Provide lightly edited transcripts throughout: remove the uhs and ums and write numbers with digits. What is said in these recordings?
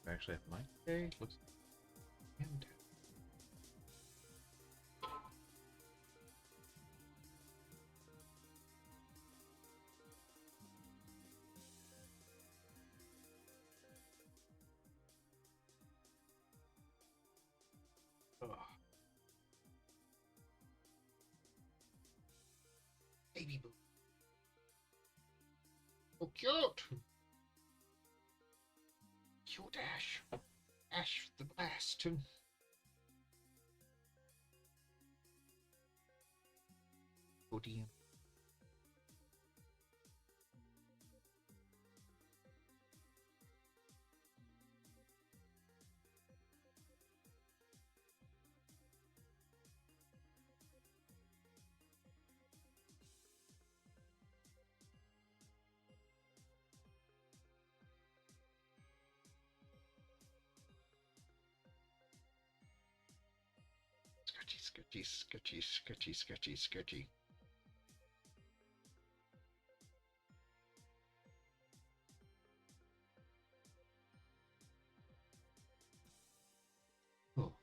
I actually have my day. Looks fantastic. Baby boo. Oh, cute. Cute Ash. Ash the Blast. Oh, damn. Sketchy, sketchy, sketchy, sketchy, sketchy. Oh.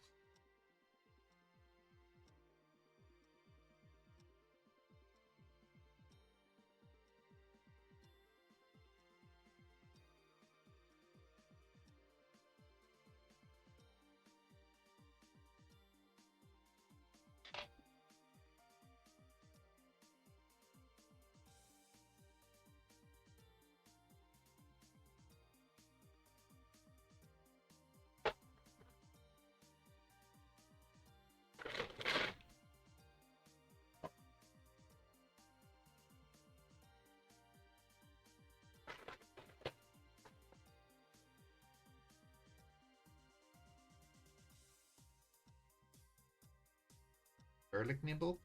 Garlic nibble?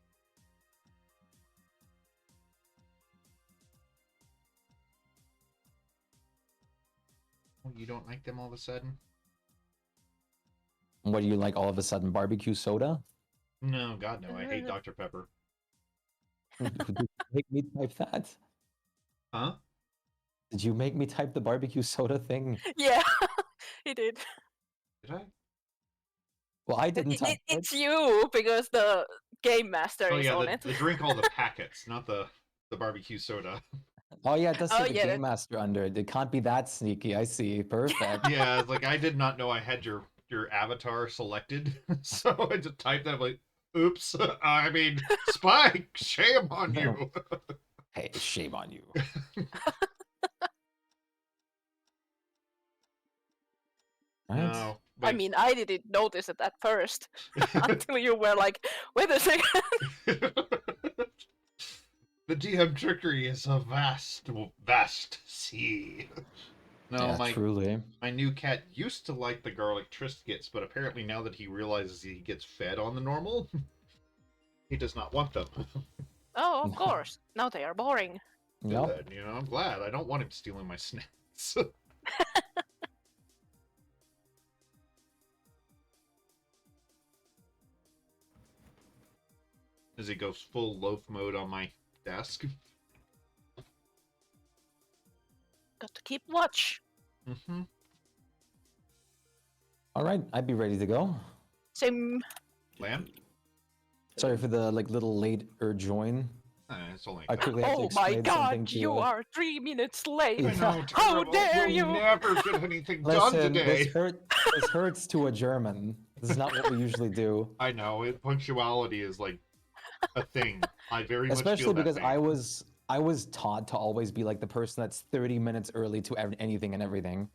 Oh, you don't like them all of a sudden? What do you like all of a sudden? Barbecue soda? No, God no. I hate Dr. Pepper. Did you make me type that? Huh? Did you make me type the barbecue soda thing? Yeah, he did. Did I? Well, I didn't type it. It's you because the game master Oh is yeah, on it. the drink all the packets, not the barbecue soda. Oh yeah, it does say Oh, the yeah, Game Master under it. It can't be that sneaky. I see. Perfect. Yeah, it's like I did not know I had your avatar selected, so I just typed that like, oops. I mean, Spike, shame on you. Hey, shame on you. Right? No, I mean, I didn't notice it at first until you were like, "Wait a second." the DM trickery is a vast, vast sea. No, Yeah, truly. my new cat used to like the garlic Triscuits, but apparently now that he realizes he gets fed on the normal, he does not want them. Oh, of course. Now they are boring. Yep. Good, I'm glad. I don't want him stealing my snacks. As he goes full loaf mode on my desk. Got to keep watch. Mm-hmm. All right, I'd be ready to go. Same. Lamb? Sorry for the little later join. It's only. I quickly have to Oh my explain something god, to you are 3 minutes late. I know, How terrible. dare We'll you! never get anything done Listen, today. this hurts to a German. This is not what we usually do. I know, punctuality is like a thing. I very much Especially feel that because thing. I was taught to always be like the person that's 30 minutes early to anything and everything.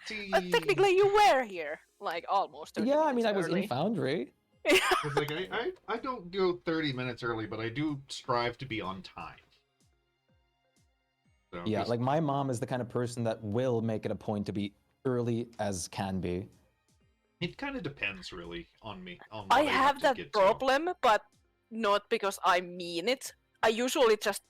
See, But technically, you were here, like almost 30 Yeah, I minutes mean, I was early. in Foundry. it's like I don't go 30 minutes early, but I do strive to be on time. So, Yeah, like my mom is the kind of person that will make it a point to be early as can be. it kind of depends really on me. On I what have to that get to. problem, but not because I mean it. I usually just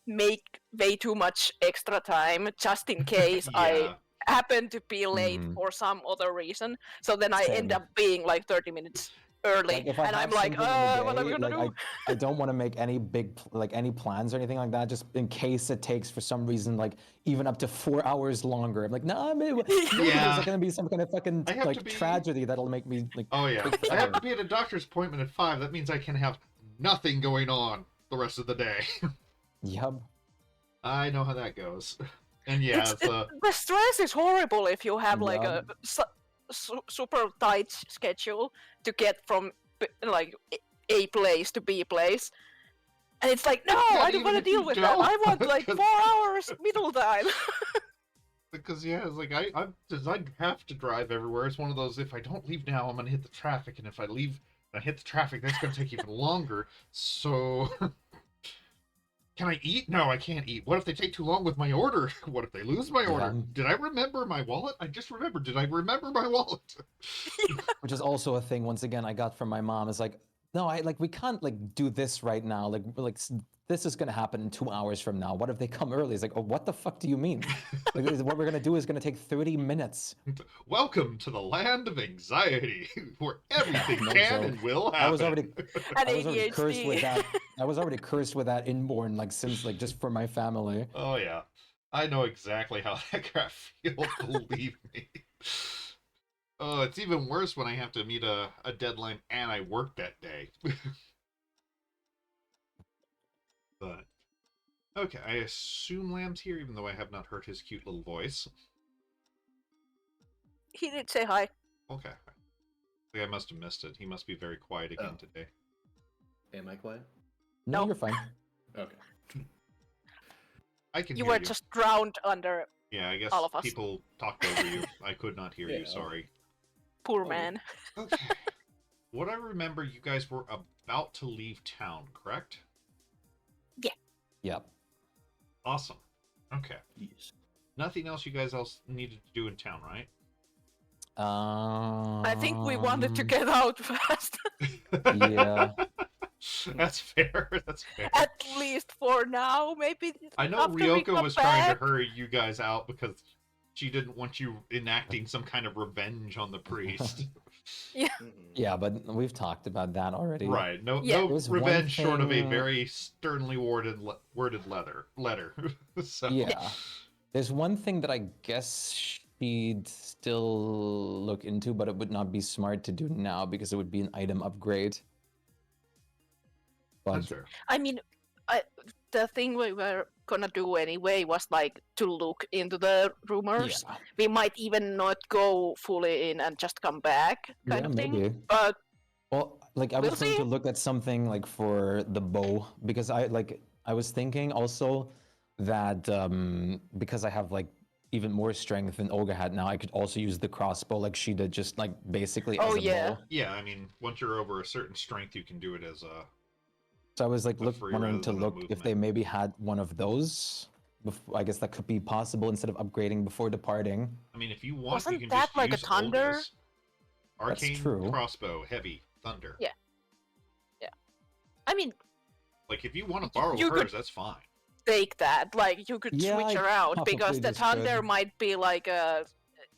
make way too much extra time just in case I Yeah. happen to be late Mhm. for some other reason. So then I end Same. up being like 30 minutes early, Like if I and I'm have like, something in the what am I day, gonna like do? I don't want to make any any plans or anything like that, just in case it takes for some reason like even up to 4 hours longer. I'm like, nah, maybe there's Yeah. like gonna be some kind of fucking I have to like be. tragedy that'll make me like Oh yeah, take I have to forever. be at a doctor's appointment at 5. That means I can have nothing going on the rest of the day. Yep. I know how that goes. And yeah, The stress is horrible if you have like Yup. super tight schedule to get from like A place to B place, and it's like, no, Yeah, I don't even want to if you deal with that. I don't, want like 4 hours middle time. because yeah, it's like I have to drive everywhere. It's one of those, if I don't leave now, I'm gonna hit the traffic, and if I leave and I hit the traffic, that's gonna take even longer. So can I eat? No, I can't eat. What if they take too long with my order? What if they lose my order? Yeah. Did I remember my wallet? I just remembered. Did I remember my wallet? Which is also a thing once again I got from my mom. Is like, no, we can't like do this right now. This is gonna happen in 2 hours from now. What if they come early? It's like, oh, what the fuck do you mean? Like what we're gonna do is gonna take 30 minutes. Welcome to the land of anxiety, where everything No can joke. and will happen. I was already And I was already cursed with ADHD. that. I was already cursed with that inborn, like since like just for my family. Oh yeah, I know exactly how that got feel. Believe me. Oh, it's even worse when I have to meet a deadline and I work that day. But okay, I assume Lamb's here, even though I have not heard his cute little voice. He did say hi. Okay, I think I must have missed it. He must be very quiet again Oh. today. Am I quiet? No, No. you're fine. Okay. I can You hear were you. just drowned under. Yeah, I guess all of us. people talked over you. I could not hear you. Yeah. Sorry. Poor Oh. man. Okay. What I remember, you guys were about to leave town, correct? Yep. Awesome. Okay. Yes. Nothing else you guys needed to do in town, right? I think we wanted to get out fast, Yeah. That's fair. That's fair. at least for now. Maybe I know after we Ryoko come was trying back. to hurry you guys out because she didn't want you enacting some kind of revenge on the priest. Mm-mm. Yeah, but we've talked about that already. Right. No, Yeah. no There's one revenge short of a thing- very sternly worded letter. So Yeah. There's one thing that I guess she'd still look into, but it would not be smart to do now because it would be an item upgrade. that's But fair. I mean, the thing we were gonna do anyway was like to look into the rumors. yeah, We might even not go fully in and just come back, kind yeah, of thing. maybe. But Well, like I We'll was going see. to look at something like for the bow because I was thinking also that because I have like even more strength than Olga had now, I could also use the crossbow like she did, just like basically as Oh, a yeah. bow. Yeah, I mean, once you're over a certain strength, you can do it as a. So I was like But free wondering rather to than a look if they movement. maybe had one of those. I guess that could be possible instead of upgrading before departing. I mean, if you want, Wasn't you can that just like a use thunder? Olga's. Arcane true. crossbow, heavy thunder. Yeah. I mean, Like if you want to borrow You could- hers, that's fine. take that. Like you could Yeah, switch I around probably because the just thunder could. might be like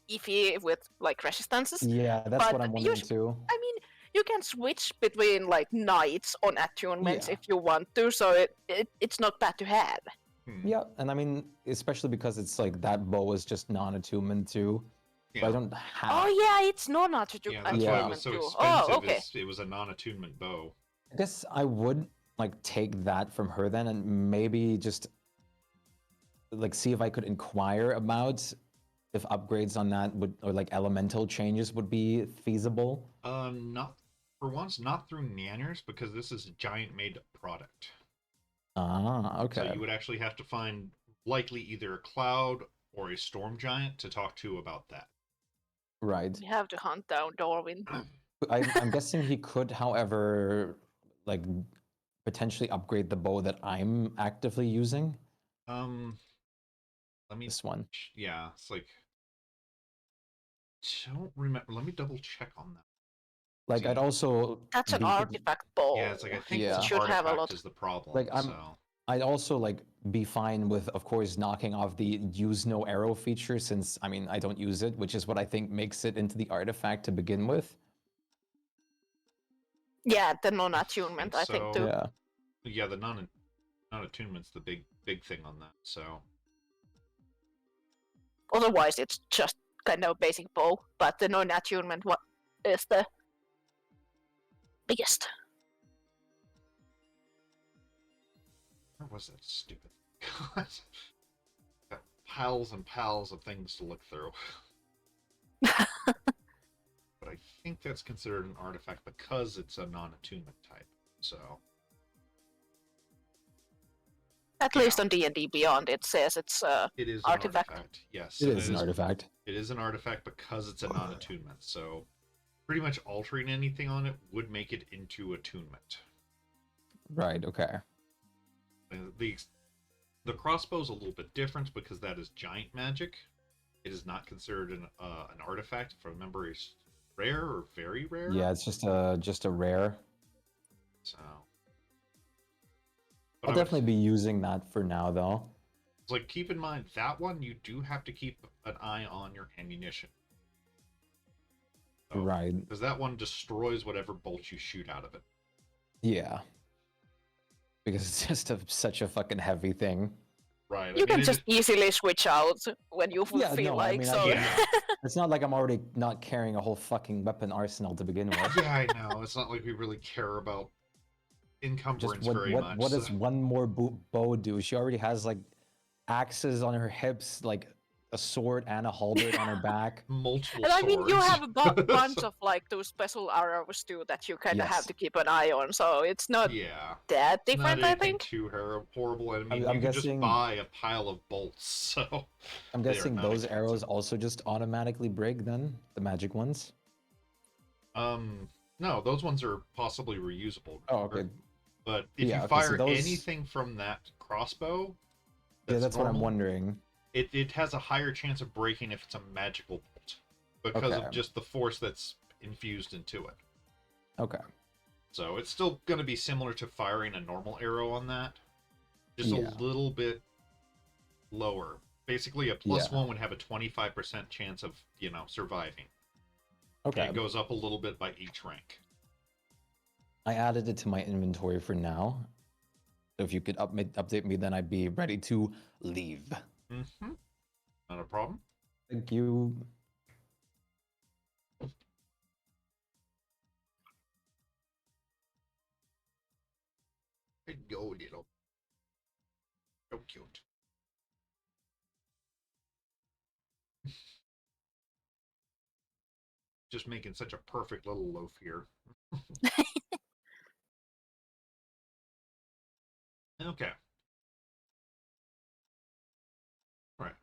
iffy with like resistances. Yeah, that's what But I'm you wondering sh- too. I mean, you can switch between like knights on attunements Yeah. if you want to, so it's not bad to have. Yeah, and I mean, especially because it's like that bow is just non-attunement too. So I Yeah. don't have. Oh yeah, it's not attunement Yeah, that's why it Yeah. was so too. expensive. Oh, okay. It was a non-attunement bow. I guess I would like take that from her then, and maybe just like see if I could inquire about if upgrades on that would, or like elemental changes would be feasible. Not for once, not through Nanners, because this is a giant-made product. Ah, So okay. you would actually have to find likely either a cloud or a storm giant to talk to about that. Right. You have to hunt down Darwin. I'm guessing he could, however, like potentially upgrade the bow that I'm actively using. Let me. This one. Yeah, it's like. Don't remember. Let me double check on that. Like I'd See. also. That's an be- artifact bow. Yeah, it's like I think Yeah. it's Should an have a artifact lot. is the problem. Like, I'm- so I'd also like be fine with, of course, knocking off the use no arrow feature since I mean I don't use it, which is what I think makes it into the artifact to begin with. Yeah, the non-attunement, I think, So- too. Yeah. Yeah, the non-attunement's the big thing on that. So Otherwise, it's just kind of a basic bow, but the non-attunement is the biggest. where was that stupid? God. Got piles and piles of things to look through. But I think that's considered an artifact because it's a non-attunement type. So At least on D&D Beyond, it says it's it is Artifact. an artifact. Yes, It and is an artifact. It is an artifact because it's a non-attunement. So pretty much altering anything on it would make it into attunement. Right. Okay. The crossbow is a little bit different because that is giant magic. It is not considered an artifact. If I remember, it's rare or very rare. Yeah, it's just a rare. So. I'll definitely be using that for now, though. Like, keep in mind that one you do have to keep an eye on your ammunition. So, Right. Because that one destroys whatever bolts you shoot out of it. Yeah. Because it's just such a fucking heavy thing. Right. You I can mean, just easily switch out when you Yeah, feel no, like. I mean, So Yeah. It's not like I'm already not carrying a whole fucking weapon arsenal to begin with. Yeah, I know. It's not like we really care about encumbrance Just very much. what does so- one more bow do? She already has like axes on her hips, like a sword and a halberd on her back. multiple and I mean, you swords. have a bunch So- of like those special arrows too that you kind of have Yes. to keep an eye on. So it's not Yeah. that Not different, I anything think. too horrible. I mean, I'm you can guessing- just buy a pile of bolts. So I'm They are guessing not those expensive. arrows also just automatically brig then, the magic ones. no, those ones are possibly reusable. Oh, remember? okay. But if Yeah, you okay, so fire those- anything from that crossbow, Yeah, that's what I'm normal, wondering. It has a higher chance of breaking if it's a magical bolt because Okay. of just the force that's infused into it. Okay. So it's still going to be similar to firing a normal arrow on that, just Yeah. a little bit lower. Basically, a plus Yeah. one would have a 25% chance of surviving. Okay. And it goes up a little bit by each rank. I added it to my inventory for now. So if you could update me, then I'd be ready to leave. Mm-hmm. Not a problem. Thank you. There you go, little. So cute. Just making such a perfect little loaf here. Okay. Right.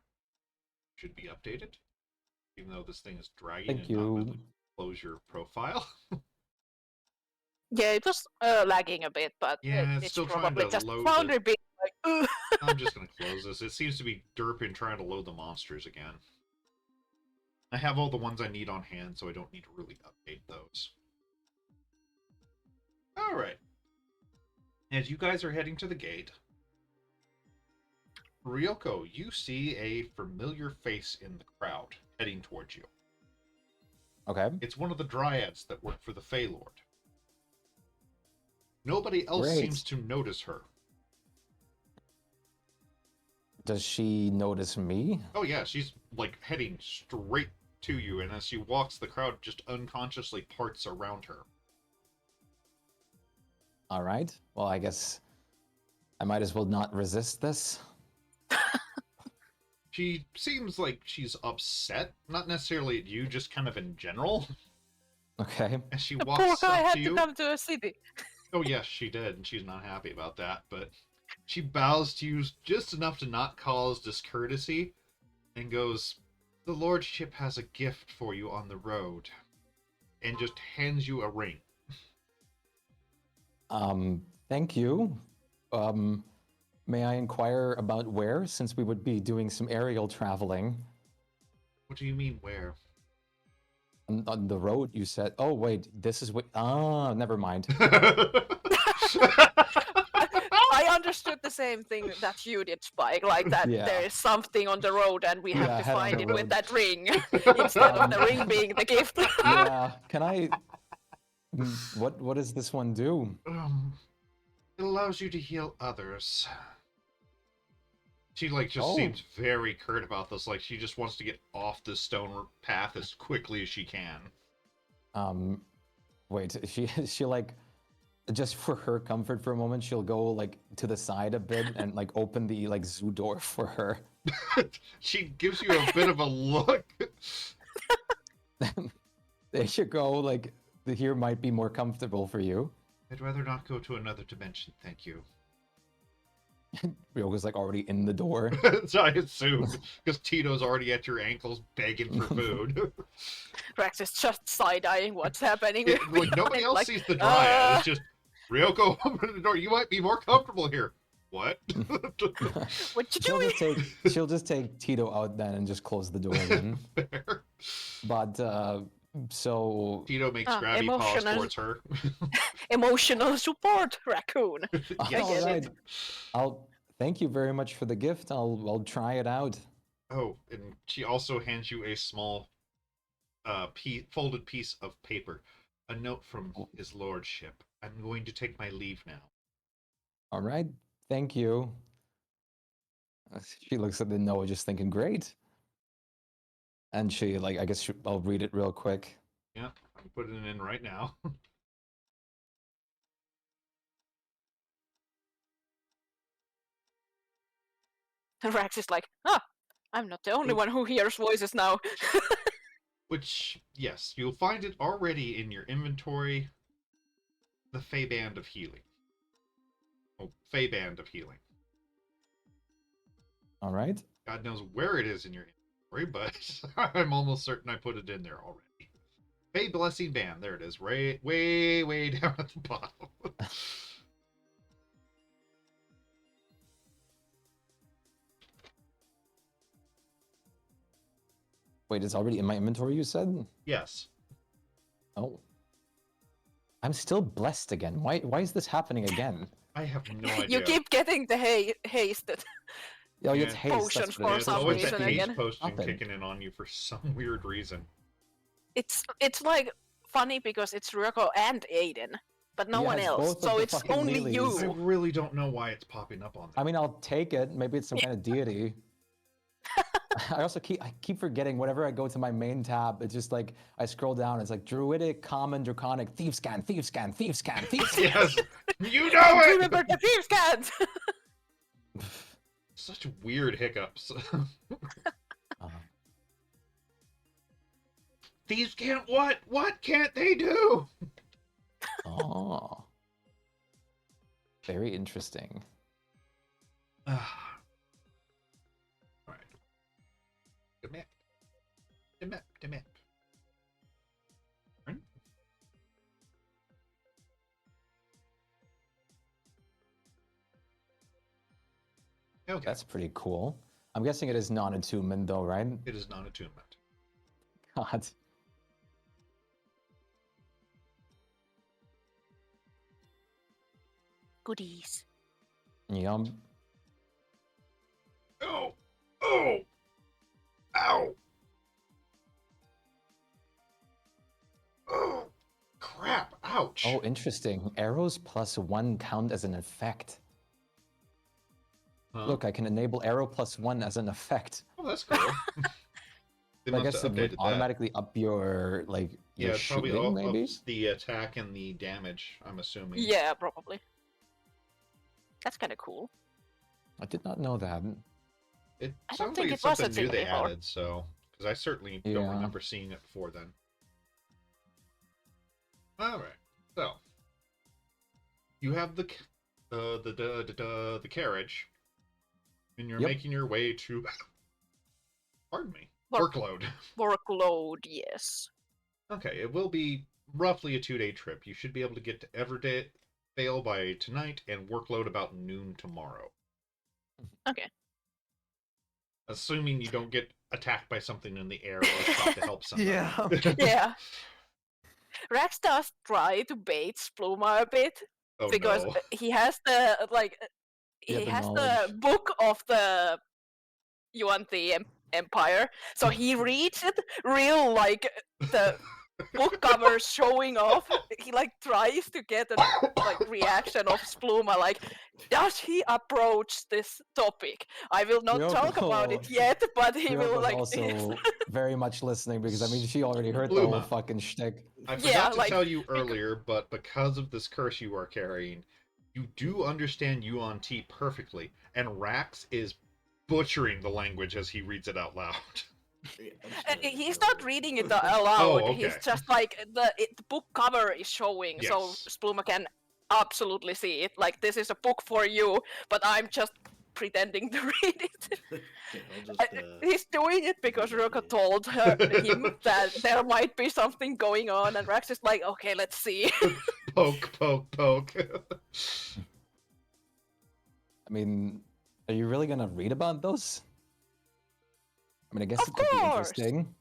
Should be updated. Even though this thing is dragging Thank and not letting you. you close your profile. Yeah, it was lagging a bit, but Yeah, it's it's still trying probably to just load found the- it being like, ugh. I'm just gonna close this. It seems to be derping trying to load the monsters again. I have all the ones I need on hand, so I don't need to really update those. Alright. As you guys are heading to the gate, Ryoko, you see a familiar face in the crowd heading towards you. Okay. It's one of the dryads that work for the Fey Lord. Nobody else Great. seems to notice her. Does she notice me? Oh yeah, she's like heading straight to you, and as she walks, the crowd just unconsciously parts around her. All right. Well, I guess I might as well not resist this. She seems like she's upset, not necessarily at you, just kind of in general. Okay. As she The poor walks guy up had to to you. come to a city. Oh yes, she did, and she's not happy about that, but she bows to you just enough to not cause discourtesy, and goes, "The lordship has a gift for you on the road," and just hands you a ring. Thank you. May I inquire about where, since we would be doing some aerial traveling? What do you mean, where? On the road, you said. Oh, wait, this is what. Ah, never mind. I understood the same thing that you did, Spike. Like that Yeah. there is something on the road and we have Yeah, to head on find the it with road. that ring instead of the ring being the gift. Yeah, can I What does this one do? It allows you to heal others. She just Oh. seems very curt about this. Like she just wants to get off the stone path as quickly as she can. Wait, she like, just for her comfort for a moment, she'll go like to the side a bit and like open the like zoo door for her. She gives you a bit of a look. There you go. Like here might be more comfortable for you. I'd rather not go to another dimension, thank you. Ryoga's like already in the door. So I assume, because Tito's already at your ankles begging for food. Rex is just side-eyeing what's happening. Like nobody else Like, sees the dryad. It's just Ryoko, open the door. You might be more comfortable here. What? What you She'll doing? just take Tito out then and just close the door again. Fair. But so Tito makes grabby paws emotional. towards her. Emotional support, raccoon. Yes. all right. I'll thank you very much for the gift. I'll try it out. Oh, and she also hands you a small folded piece of paper. A note from his lordship. I'm going to take my leave now. All right. Thank you. She looks at the note, just thinking, great. And she like, I guess I'll read it real quick. Yeah, I'm putting it in right now. Rex is like, I'm not the only one who hears voices now. Which, yes, you'll find it already in your inventory. The Fey Band of Healing. Oh, Fey Band of Healing. All right. God knows where it is in your inventory, but I'm almost certain I put it in there already. Fey Blessing Band. There it is. Way, way, way down at the bottom. Wait, it's already in my inventory, you said? Yes. Oh. I'm still blessed again. Why is this happening again? I have no idea. You keep getting the hasted. Oh, it's Yeah. haste. Potion That's for what it It's is. some always reason that haste again. potion Up it. kicking in on you for some weird reason. It's like funny because it's Ryoko and Aiden, but no Yeah, one it's else. both of So the it's fucking only Lilies. you. I really don't know why it's popping up on I there. mean, I'll take it. Maybe it's some kind of deity. I keep forgetting whenever I go to my main tab, it's just like I scroll down, it's like druidic, common, draconic, thief scan, thief scan, thief scan, thief scan. Yes, you know it. Remember the fear scans. Such weird hiccups. Uh, Thieves can't what? What can't they do? oh. Very interesting. Alright. The map. The map. The map. Right? Okay. That's pretty cool. I'm guessing it is non-attunement though, right? It is non-attunement. God. Goodies. Yum. Oh! Oh! Ow! Oh! Crap! Ouch! Oh, interesting. Arrows +1 count as an effect. Huh? Look, I can enable arrow +1 as an effect. Oh, that's cool. They I must guess have it would updated that. automatically up your like Yeah, your it probably shooting, all maybe. ups the attack and the damage, I'm assuming. Yeah, probably. That's kind of cool. I did not know that. It I don't sounds think like it's it was a something new thing they before. added, so because I certainly don't Yeah. remember seeing it before then. All right, so you have the carriage, and you're Yep. making your way to. Pardon me. Work. Workload. Workload, yes. Okay, it will be roughly a 2-day trip. You should be able to get to Everdale by tonight, and Workload about noon tomorrow. Okay. Assuming you don't get attacked by something in the air or stop to help somebody. Yeah. Rex does try to bait Spluma a bit Oh because no. he has the Yeah, he the has the knowledge. book of the Yuan-Ti Empire, so he reads it real like the book covers showing off. He like tries to get a like reaction of Spluma, like, does he approach this topic? I will not talk about it Ryoko- yet, but he will Ryoko's like also very much listening because I mean she already heard the whole Bluma. fucking shtick. I Yeah, forgot to like, tell you earlier, but because of this curse you are carrying, you do understand Yuan Ti perfectly, and Rax is butchering the language as he reads it out loud. Yeah, I'm just and gonna he's ignore not it. reading it aloud. Oh, He's okay. just like the book cover is showing, so Yes. Spluma can absolutely see it. Like, this is a book for you, but I'm just pretending to read it. Yeah, I'll just, He's doing it because Okay. Ryoko told him that there might be something going on, and Rex is like, okay, let's see. Poke, poke, poke. I mean, are you really gonna read about those? I mean, I guess Of it could be course. interesting.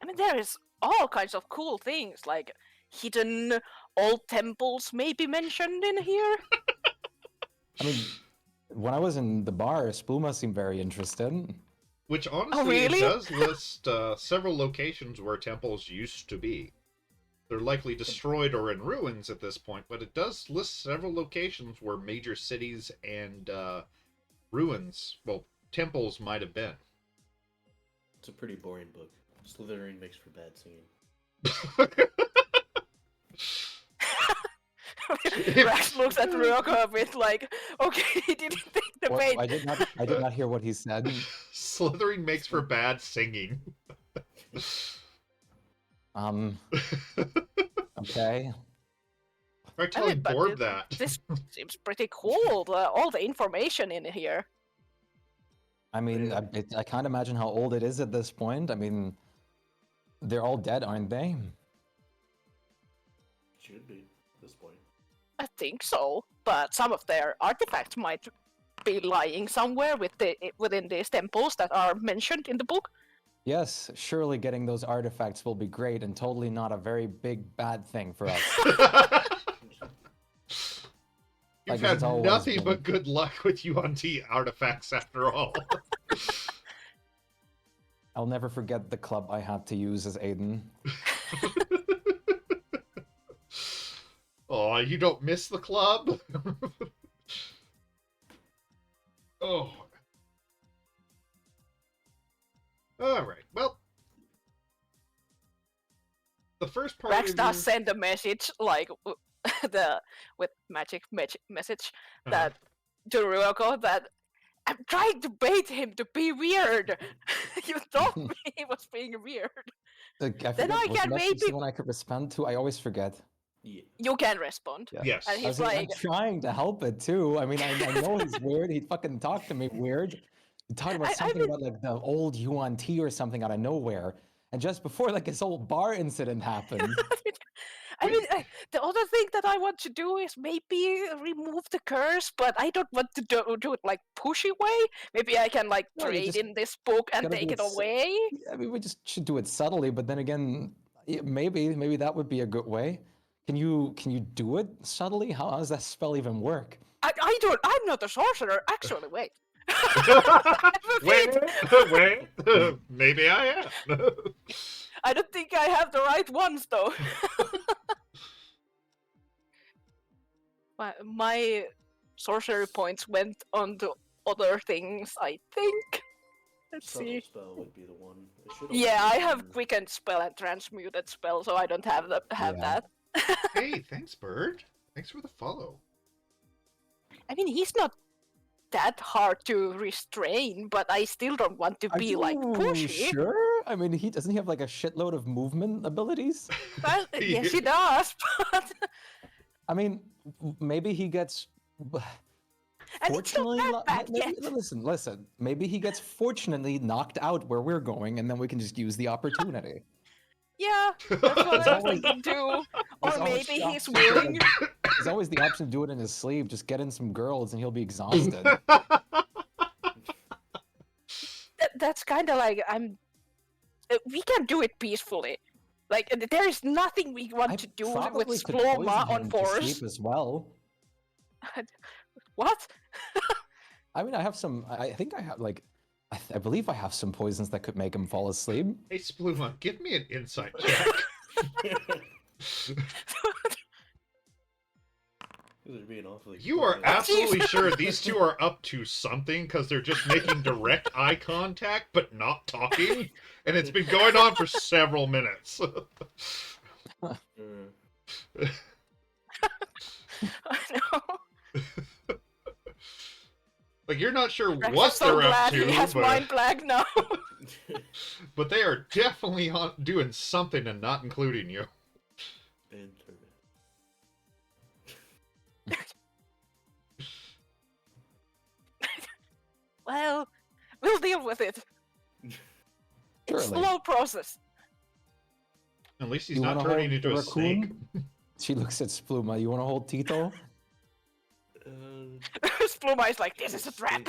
I mean, there is all kinds of cool things, like hidden old temples may be mentioned in here. I mean, when I was in the bar, Spluma seemed very interested. Which honestly, really? it does list several locations where temples used to be. They're likely destroyed or in ruins at this point, but it does list several locations where major cities and ruins, well, temples might have been. It's a pretty boring book. Slytherin makes for bad singing. Rex looks at Ryoko a bit like, okay, he didn't think the Well, bait. I did not hear what he said. Slithering makes for bad singing. Okay. Try I telling mean, but Borb that. This seems pretty cool. All the information in here. I mean, I can't imagine how old it is at this point. I mean, they're all dead, aren't they? Should be at this point. I think so, but some of their artifacts might be lying somewhere within these temples that are mentioned in the book. Yes, surely getting those artifacts will be great and totally not a very big bad thing for us. You've Like it's had always nothing been. but good luck with Yuan Ti artifacts after all. I'll never forget the club I had to use as Aiden. Oh, you don't miss the club? Oh. Alright, well. The first part Rex of does your- send a message, like with magic message Uh-huh. that to Ryoko that I'm trying to bait him to be weird. You told me he was being weird. Like, I Then forget, I was can message the maybe- one I could respond to? I always forget. Yeah. You can respond. Yeah. Yes. And I he's was like, I'm trying to help it too. I mean, I know he's weird. He fucking talked to me weird. He talked about I something mean- about like the old Yuan Ti or something out of nowhere. And just before like his whole bar incident happened, I mean, the other thing that I want to do is maybe remove the curse, but I don't want to do it like pushy way. Maybe I can like No, you trade just in this book and gotta take do it it away. I mean, we just should do it subtly. But then again, maybe that would be a good way. Can you do it subtly? How does that spell even work? I don't. I'm not a sorcerer. Actually, wait. wait, wait, maybe I am. I don't think I have the right ones though. my sorcery points went on to other things, I think. Let's Subtle see. spell would be the one. It should Yeah, also I be have one- quickened spell and transmuted spell, so I don't have Yeah. that. Hey, thanks, Bird. Thanks for the follow. I mean, he's not that hard to restrain, but I still don't want to Are be like you pushy. Sure. I mean, he doesn't he have like a shitload of movement abilities? Well, yes, he does. But I mean, maybe he gets. and it's not Fortunately, that bad maybe, yet. listen. Maybe he gets fortunately knocked out where we're going, and then we can just use the opportunity. Yeah, that's what There's I was always- thinking too. Or There's always maybe the he's option to, willing. like, There's always the option to do it in his sleeve. Just get in some girls, and he'll be exhausted. That's kind of like we can do it peacefully. Like there is nothing we want I to do with probably could Sploma poison on him to force. sleep as well. What? I mean, I have some. I think I have like I believe I have some poisons that could make him fall asleep. Hey, Spluma, give me an insight check. They're being awfully You are quiet. absolutely sure these two are up to something because they're just making direct eye contact but not talking, and it's been going on for several minutes. I know. Like you're not sure Rex what is so they're up glad to, he has mind but, blank now. but they are definitely doing something and not including you. Well, we'll deal with it. It's Surely. slow process. At least he's You not wanna turning hold into the a snake. She looks at Spluma. You want to hold Tito? Spluma is like, this is a trap.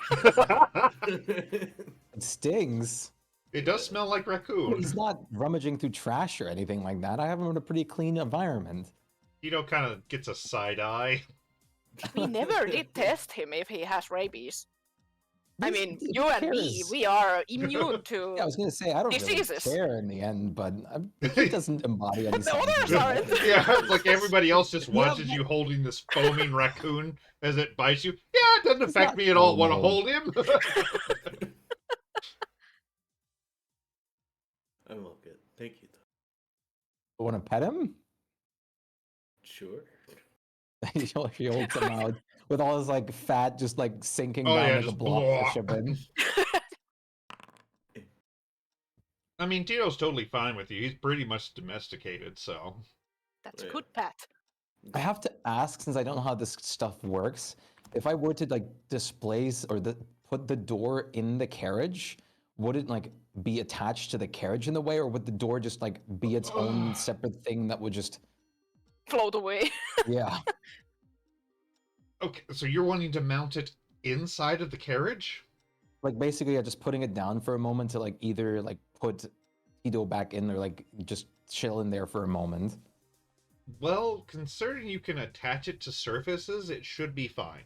It stings. It does smell like raccoon. He's not rummaging through trash or anything like that. I have him in a pretty clean environment. Tito kind of gets a side eye. We never did test him if he has rabies. I mean, Who you and me, cares? we are immune to. Yeah, I was gonna say I don't Diseases. really care in the end, but he doesn't embody any. The others signs. aren't. Yeah, like everybody else just Yeah, watches but- you holding this foaming raccoon as it bites you. Yeah, it doesn't It's affect not me at all. Want to foaming. hold him? I'm all good. Thank you, though. Want to pet him? Sure. He holds him out with all his like fat just like sinking Oh, down yeah, like a just blobfish blah. of him. I mean, Tito's totally fine with you. He's pretty much domesticated, so. That's Yeah. good, Pat. I have to ask, since I don't know how this stuff works, if I were to like displace or put the door in the carriage, would it like be attached to the carriage in the way, or would the door just like be its own separate thing that would just Float away. yeah. Okay, so you're wanting to mount it inside of the carriage? Like basically yeah, just putting it down for a moment to like either like put Tito back in or like just chill in there for a moment. Well, considering you can attach it to surfaces, it should be fine.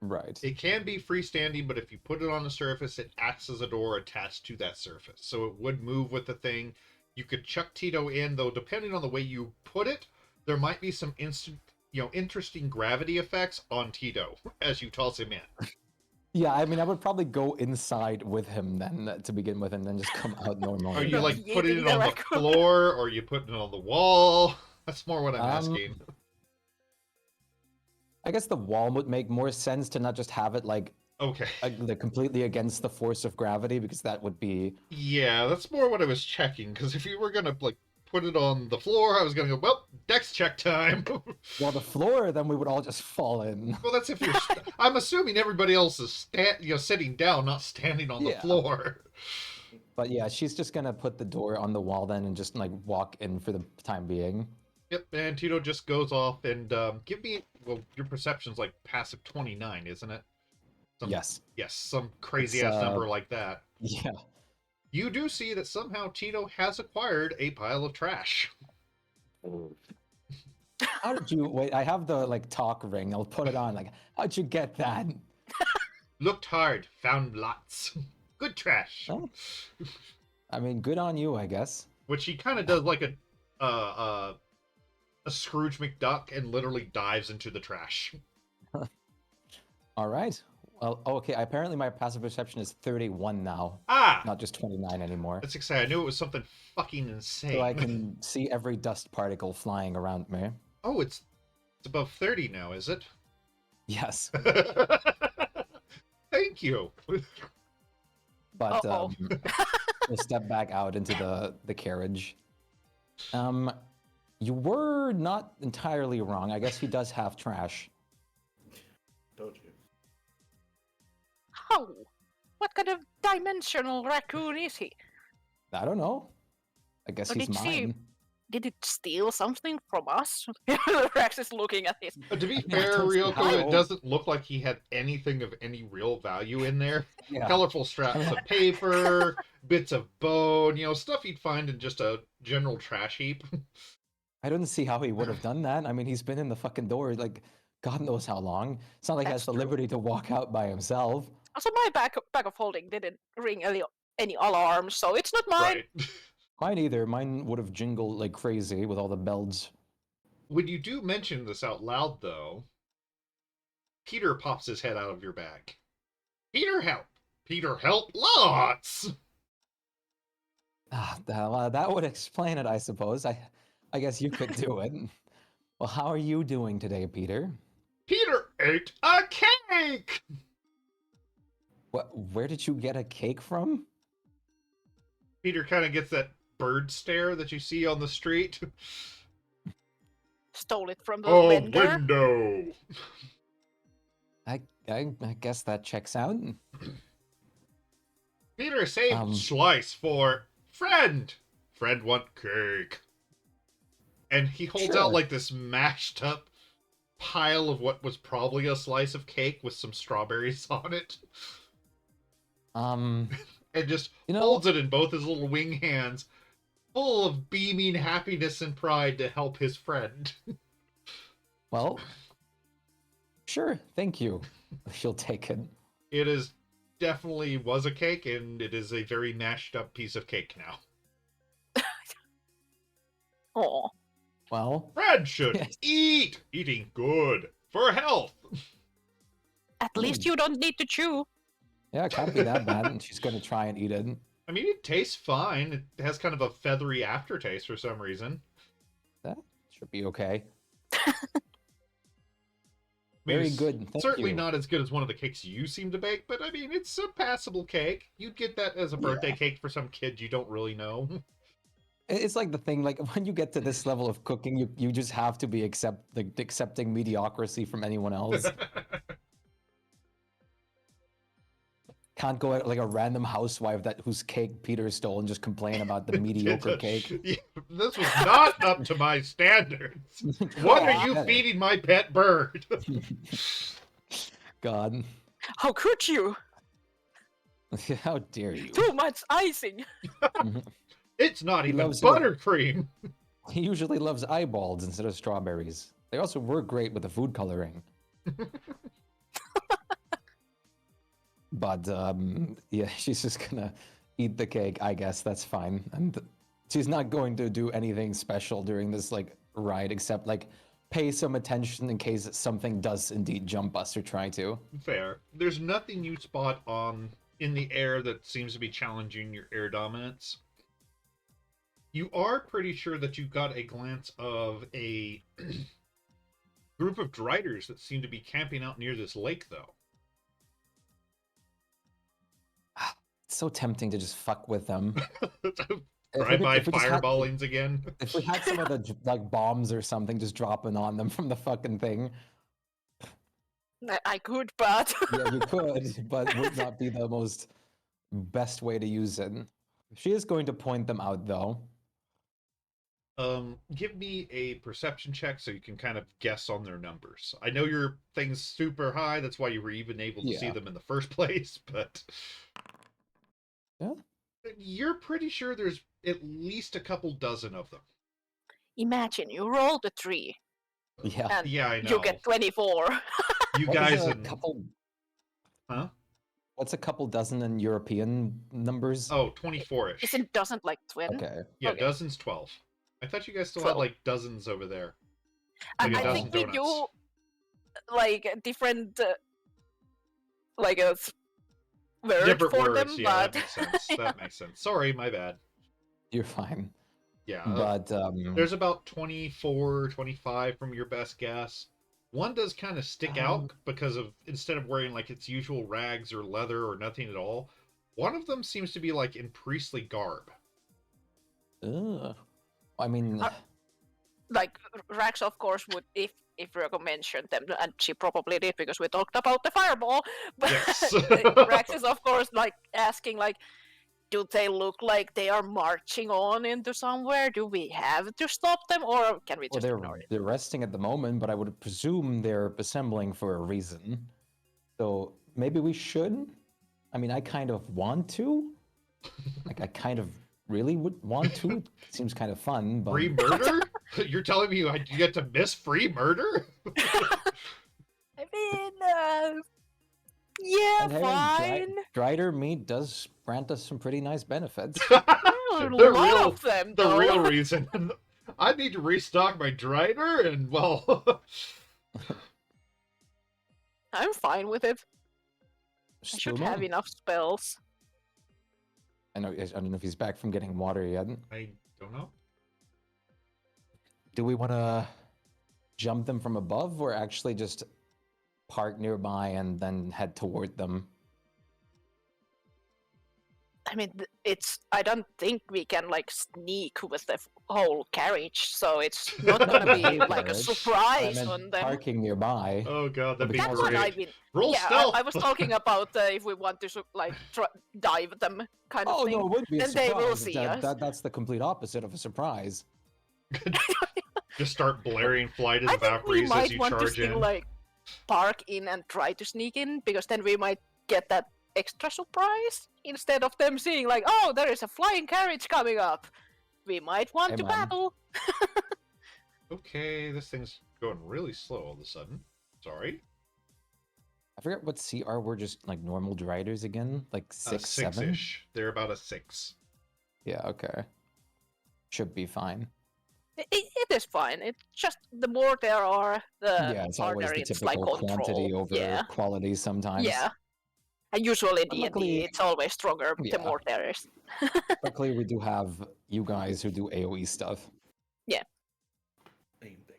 Right. It can be freestanding, but if you put it on a surface, it acts as a door attached to that surface. So it would move with the thing. You could chuck Tito in, though, depending on the way you put it, there might be some interesting gravity effects on Tito as you toss him in. Yeah, I mean I would probably go inside with him then to begin with and then just come out normally. Are you Not like putting yeeting it the on the raccoon. floor, or are you putting it on the wall? That's more what I'm asking. I guess the wall would make more sense to not just have it like Okay. completely against the force of gravity, because that would be Yeah, that's more what I was checking, because if you were gonna like put it on the floor, I was gonna go, well, dex check time. well the floor, then we would all just fall in. Well, that's if you're. I'm assuming everybody else is sitting down, not standing on the Yeah. floor. But yeah, she's just gonna put the door on the wall then and just like walk in for the time being. Yep, and Tito just goes off and give me. Well, your perception's like passive 29, isn't it? Yes. Yes, some crazy It's, ass number like that. Yeah. You do see that somehow Tito has acquired a pile of trash. How did you wait? I have the like talk ring. I'll put it on. Like, how'd you get that? Looked hard, found lots. Good trash. Oh. I mean, good on you, I guess. Which he kind of does like a Scrooge McDuck and literally dives into the trash. All right. Well, okay. Apparently, my passive perception is 31 now, Ah, not just 29 anymore. that's exciting. I knew it was something fucking insane. So I can see every dust particle flying around me. Oh, it's above 30 now, is it? Yes. Thank you. But Uh-oh. we'll step back out into the carriage. You were not entirely wrong. I guess he does have trash. Don't you? How? What kind of dimensional raccoon is he? I don't know. I guess Or he's did she- mine. Did it steal something from us? Rex is looking at this. To be I fair, don't see Ryoko, how. it doesn't look like he had anything of any real value in there. Yeah. Colorful straps of paper, bits of bone, stuff you'd find in just a general trash heap. I don't see how he would have done that. I mean, he's been in the fucking door like God knows how long. It's not like he has That's the true. liberty to walk out by himself. Also, my bag of holding didn't ring any alarms, so it's not mine. Right. Mine either. Mine would have jingled like crazy with all the bells. When you do mention this out loud, though, Peter pops his head out of your bag. Peter, help! Peter, help! Lots! That would explain it, I suppose. I guess you could do it. Well, how are you doing today, Peter? Peter ate a cake! What? Where did you get a cake from? Peter kind of gets that bird stare that you see on the street. Stole it from the Oh, vendor. window! I guess that checks out. Peter saved slice for friend. Friend want cake. And he holds Sure. out like this mashed up pile of what was probably a slice of cake with some strawberries on it. And just holds it in both his little wing hands, full of beaming happiness and pride to help his friend. Well, sure, thank you. She'll take it. It is definitely was a cake, and it is a very mashed up piece of cake now. Oh, Well, Fred should Yes. eat! Eating good for health. at least you don't need to chew. yeah, it can't be that bad. And she's gonna try and eat it. I mean, it tastes fine. It has kind of a feathery aftertaste for some reason. That should be okay. I mean, Very it's good. Thank certainly you. not as good as one of the cakes you seem to bake, but I mean, it's a passable cake. You'd get that as a birthday cake for some kid you don't really know. It's like the thing, like when you get to this level of cooking, you just have to be accepting mediocrity from anyone else. Can't go at like a random housewife whose cake Peter stole and just complain about the mediocre cake. Yeah, this was not up to my standards. What are you God. feeding my pet bird? God, How could you? how dare you? Too much icing. It's not He even loves it. buttercream. He usually loves eyeballs instead of strawberries. They also work great with the food coloring. But yeah, she's just gonna eat the cake. I guess that's fine, and she's not going to do anything special during this like ride except like pay some attention in case something does indeed jump us or try to. Fair. There's nothing you spot on in the air that seems to be challenging your air dominance. You are pretty sure that you got a glance of a group of driders that seem to be camping out near this lake, though. It's so tempting to just fuck with them. Drive-by if we just had- fireballings again. If we had some of the like bombs or something just dropping on them from the fucking thing, I could, but yeah, you could, but would not be the most best way to use it. She is going to point them out, though. Give me a perception check so you can kind of guess on their numbers. I know your thing's super high, that's why you were even able to see Yeah. them in the first place, but Yeah. you're pretty sure there's at least a couple dozen of them. imagine you roll the 3 Yeah. and Yeah, I know. you get 24. You What is guys a and couple? huh? What's a couple dozen in European numbers? Oh, 24-ish. Isn't doesn't like 20? Okay. Yeah, okay. dozens 12. I thought you guys still 12. had like dozens over there. I, Like a I dozen think we do donuts. like different like a word Different for words, them, yeah, but that makes sense. That makes sense. Sorry, my bad. You're fine. Yeah, But there's about 24, 25 from your best guess. One does kind of stick out because of instead of wearing like its usual rags or leather or nothing at all, one of them seems to be like in priestly garb. ugh. I mean, like Rax, of course, would if Virgo mentioned them, and she probably did because we talked about the fireball. But Yes. Rax is, of course, like asking, like, do they look like they are marching on into somewhere? Do we have to stop them, or can we well, just ignore it? they're resting at the moment, but I would presume they're assembling for a reason. So maybe we should. I mean, I kind of want to. Like, I kind of really would want to. Seems kind of fun, but Free murder? You're telling me you get to miss free murder? I mean, Yeah, And hey, fine. Drider meat does grant us some pretty nice benefits. A The lot real- of them, The though. real reason. I need to restock my Drider, and well, I'm fine with it. I should have Spuma? enough spells. I don't know if he's back from getting water yet. I don't know. Do we want to jump them from above or actually just park nearby and then head toward them? I mean, I don't think we can like sneak with the whole carriage, so it's not gonna be like a Carriage? surprise I meant on them. parking nearby. Oh god, that'd be That's what I great. mean. Roll Yeah, stealth. I was talking about if we want to dive them kind of Oh thing. no, it would be a Then they will surprise. see us. That's the complete opposite of a surprise. Just start blaring Flight of I the think we Valkyries as might you want to charge still in. like park in and try to sneak in, because then we might get that extra surprise instead of them seeing like, oh, there is a flying carriage coming up. We might want Hey, to man. battle. Okay, this thing's going really slow all of a sudden. Sorry. I forget what CR were just like normal Driders again, like 6, 7. Six-ish. They're about a 6. Yeah, okay. Should be fine. It is fine. It's just the more there are, the Yeah, it's always harder the it's like typical control. quantity over Yeah, quality sometimes. yeah. And usually But D&D, luckily- it's always stronger the Yeah. more there is. Luckily, we do have you guys who do AoE stuff. Aim big.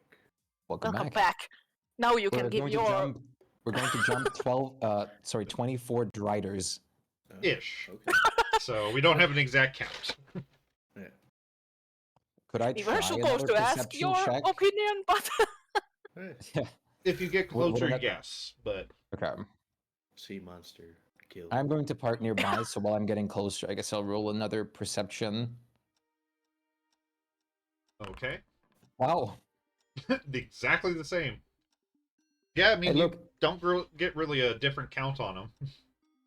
Welcome, Welcome back. back. Now you can give going your. to jump. We're going to jump 24 Driders. Oh, Ish. Okay. So we don't have an exact count. Yeah. Could I We try were supposed another to ask perception your check? opinion, but Hey, If you get What- what closer, did I- yes. But Okay. sea monster kill. I'm going to park nearby, so while I'm getting closer, I guess I'll roll another perception. okay. Wow. Exactly the same. Yeah, I mean, Hey, you look, don't get really a different count on them.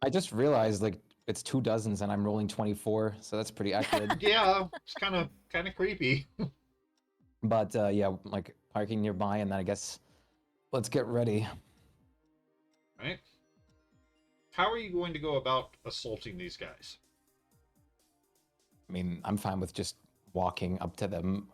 I just realized like it's 2 dozens and I'm rolling 24, so that's pretty accurate. Yeah, it's kind of creepy. But yeah, like parking nearby, and then I guess let's get ready. Right? How are you going to go about assaulting these guys? I mean, I'm fine with just walking up to them,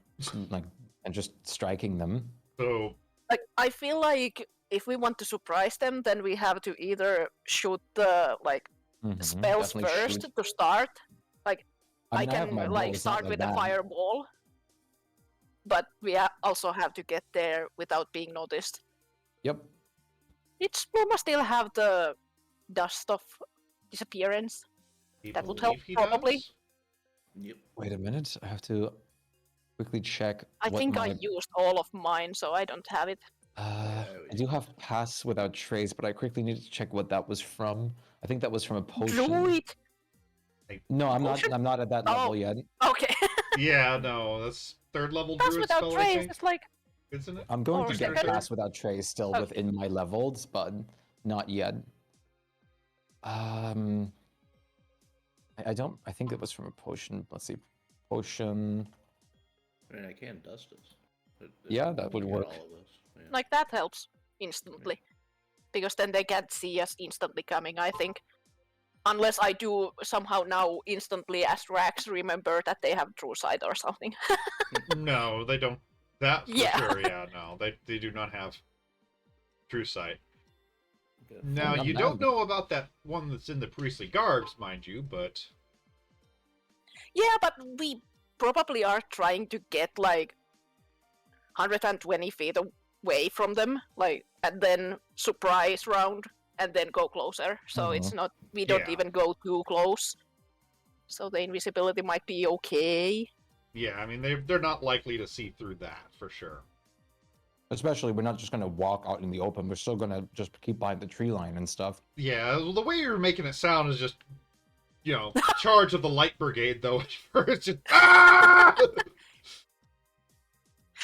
like, and just striking them. So, like I feel like if we want to surprise them, then we have to either shoot the like Mhm, spells definitely first shoot. to start. I mean, I have can my like bow, it's not start like with that. a fireball, but we also have to get there without being noticed. Yep. It's we must still have the dust of disappearance. he That would help, believe he probably. does? Yep. Wait a minute. I have to quickly check. I what think my... I used all of mine, so I don't have it. I do have pass without trace, but I quickly need to check what that was from. I think that was from a potion. Druid. No, I'm not. Potion? I'm not at that level Oh. yet. Okay. Yeah, no, that's 3rd level That's druid without spell, I trace. think, It's like isn't it? I'm going Or to get second. pass without trace still Oh. within my levels, but not yet. I don't. I think it was from a potion. Let's see, potion. I mean, I can dust us. Yeah, that would Get work. All of us. Yeah. like that helps instantly, because then they can't see us instantly coming. I think, unless I do somehow now instantly as Rax remember that they have true sight or something. No, they don't. That for Yeah. sure, yeah, no. They do not have true sight. Got Now, I'm you down. don't know about that one that's in the priestly garbs, mind you, but Yeah, but we probably are trying to get like 120 feet away from them, like, and then surprise round, and then go closer. So it's not, we don't Yeah. even go too close. So the invisibility might be okay. yeah, I mean, they're not likely to see through that, for sure. Especially, we're not just gonna walk out in the open. We're still gonna just keep behind the tree line and stuff. Yeah, well, the way you're making it sound is just, charge of the light brigade, though, at first. Just, ah!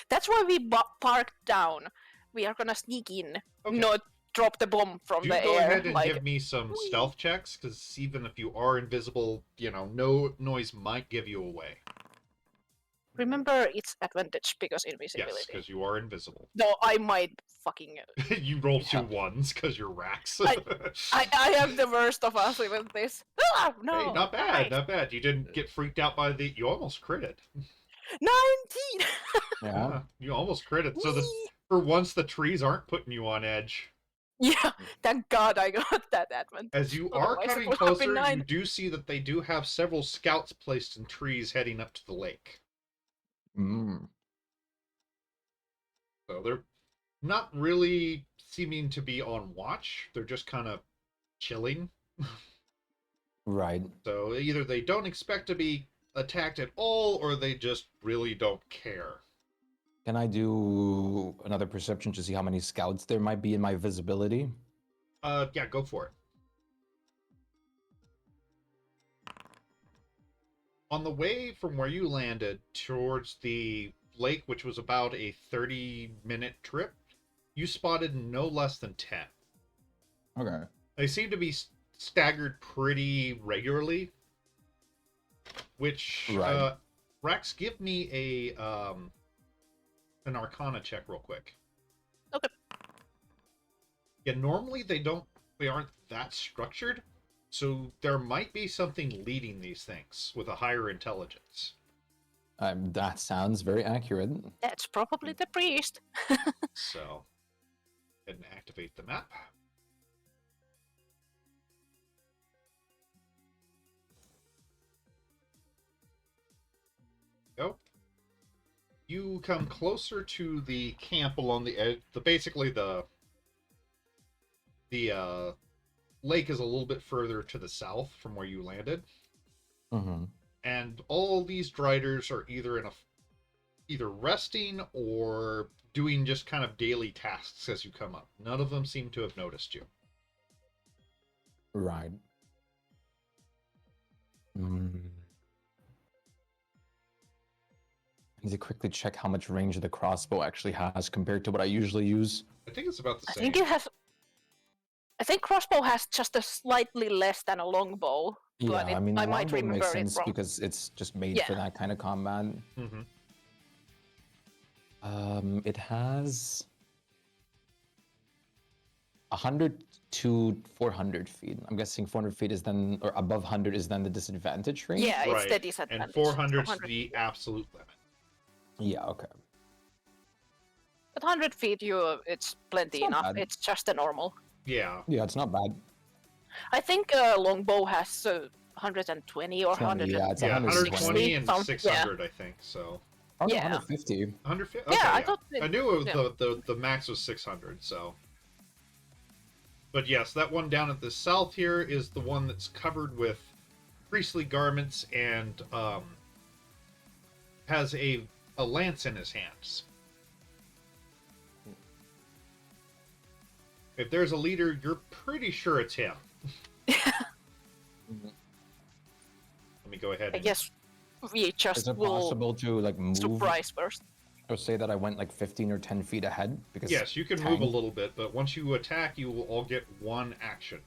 That's why we parked down. We are gonna sneak in, Okay. not drop the bomb from Do the go air. ahead and like, give me some whee. stealth checks, because even if you are invisible, no noise might give you away. Remember, it's advantage because Yes, invisibility. because you are invisible. Though I might fucking. You roll two Yeah. ones because you're Rax. I am the worst of us with this. Ah, no. Hey, not bad, nice. not bad. You didn't get freaked out by the. You almost critted. 19. Yeah. You almost critted. So Whee! for once, the trees aren't putting you on edge. Yeah, thank God I got that advantage. As you are Otherwise it coming would have been closer, you 9. do see that they do have several scouts placed in trees heading up to the lake. Mm. So they're not really seeming to be on watch. They're just kind of chilling. Right. So either they don't expect to be attacked at all, or they just really don't care. Can I do another perception to see how many scouts there might be in my visibility? Yeah, go for it. On the way from where you landed towards the lake, which was about a 30-minute trip, you spotted no less than 10. Okay. They seem to be staggered pretty regularly, which Right. Rex, give me a an Arcana check real quick. Okay. Yeah, normally they aren't that structured, so there might be something leading these things with a higher intelligence. That sounds very accurate. That's probably the priest. So, go ahead and activate the map. Go. You come closer to the camp along the edge. Basically the lake is a little bit further to the south from where you landed, Mm-hmm. and all these driders are either resting or doing just kind of daily tasks as you come up. None of them seem to have noticed you. Right. Mm. I need to quickly check how much range the crossbow actually has compared to what I usually use. I think it's about the I same. think it has. I think crossbow has just a slightly less than a longbow. Yeah, But I mean, I might longbow remember makes it sense wrong. because it's just made Yeah. for that kind of combat. Mm-hmm. It has 100 to 400 feet. I'm guessing 400 feet is then, or above 100 is then the disadvantage range? Yeah, it's Right, the disadvantage. And 400 is 400. the absolute limit. Yeah, okay. But 100 feet, it's plenty It's not enough. bad. It's just a normal. Yeah. Yeah, it's not bad. I think longbow has 120 or 20, 100. yeah, it's Yeah, 120 120 and Sounds- yeah. 600, I think. So Oh, no, Yeah. 150. 150. Yeah, Okay, I thought I knew it was yeah. the max was 600. So, but yes, that one down at the south here is the one that's covered with priestly garments and has a lance in his hands. If there's a leader, you're pretty sure it's him. Mhm. Let me go ahead. I And, guess we just Is it will possible to like move surprise first. or say that I went like 15 or 10 feet ahead? Because yes, you can move a tank- little bit, but once you attack, you will all get one action.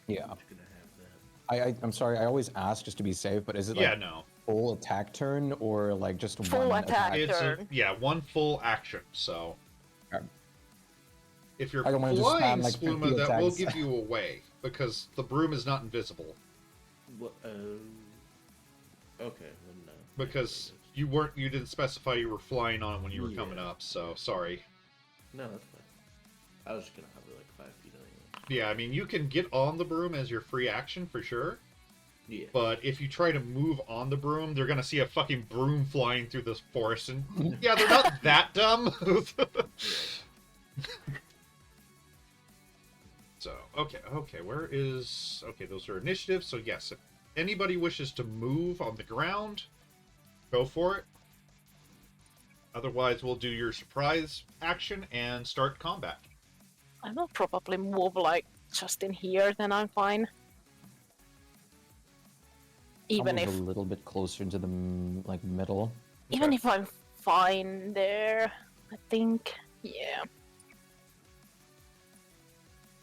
Yeah. I'm just gonna have that. I'm sorry, I always ask just to be safe, but is it Yeah, like no. full attack turn or like just Full one attack. It's turn. one full action. So Okay. if you're I don't wanna just flying spam, like, 50 Spluma, that will attacks. give you away because the broom is not invisible. What? Okay. Then no. Because you didn't specify you were flying on it when you were coming Yeah. up. So sorry. No, that's fine. I was just gonna have it like 5 feet anyway. Yeah, I mean you can get on the broom as your free action for sure. Yeah. But if you try to move on the broom, they're gonna see a fucking broom flying through this forest, and yeah, they're not that dumb. So okay, those are initiatives. So yes, if anybody wishes to move on the ground, go for it. Otherwise, we'll do your surprise action and start combat. I will probably move like just in here, then I'm fine. Even I'll if move a little bit closer to the like middle. even Okay. if I'm fine there, I think yeah.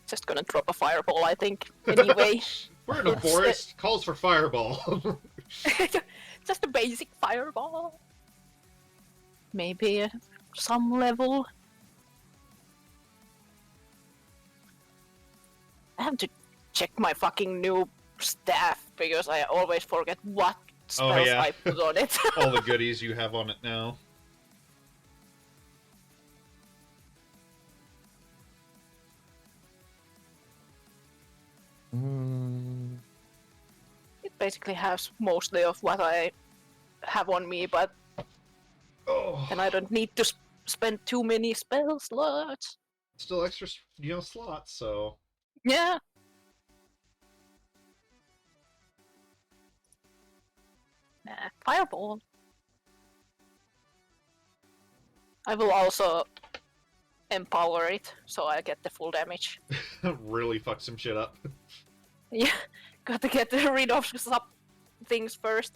Just gonna drop a fireball, I think. Anyway, We're in a It's- forest. Calls for fireball. Just a basic fireball. Maybe some level. I have to check my fucking new staff because I always forget what spells yeah. I put on it. All the goodies you have on it now. Mm, It basically has mostly of what I have on me, but Oh, then I don't need to spend too many spell slots. still extra, slots. So Yeah. Nah, fireball. I will also empower it so I get the full damage. really fuck some shit up. Yeah, got to get rid of some things first.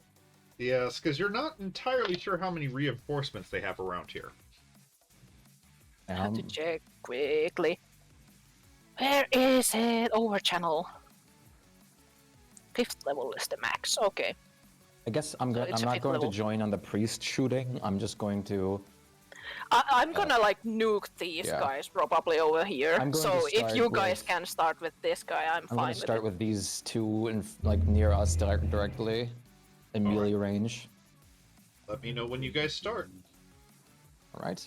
Yes, because you're not entirely sure how many reinforcements they have around here. I have to check quickly. Where is it? Over channel. 5th level is the max. Okay. I guess I'm it's a not fifth going level. to join on the priest shooting. I'm just going to. I'm gonna like nuke these yeah. guys probably over here. I'm going So to if you start guys with- can start with this guy, I'm I'm fine going with to start it. with these two in like near us directly, in melee range. Let me know when you guys start. All right.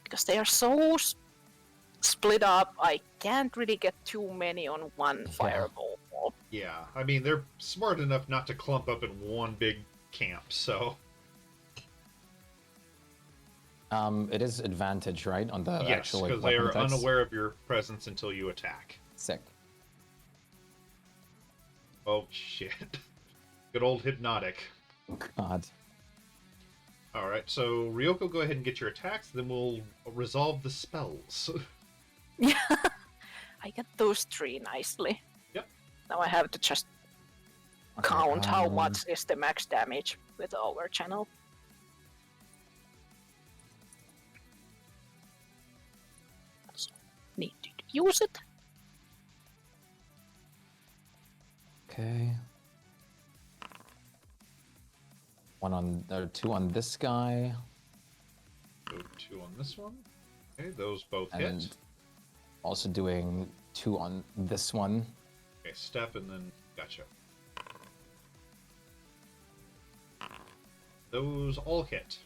Because they are so split up, I can't really get too many on one fireball. Yeah, I mean, they're smart enough not to clump up in one big camp, so... It is advantage, right, on the yes, actual like, because they weapon are attacks? unaware of your presence until you attack. Sick. Oh, shit. Good old Hypnotic. God. Alright, so Ryoko, go ahead and get your attacks, then we'll resolve the spells. Yeah, I get those 3 nicely. Yep. Now I have to just Okay, count how much is the max damage with our channel. So, need to use it. Okay. One on, or 2 on this guy, So 2 on this one. Okay, those both and hit. also doing 2 on this one. Okay, step and then gotcha. Those all hit.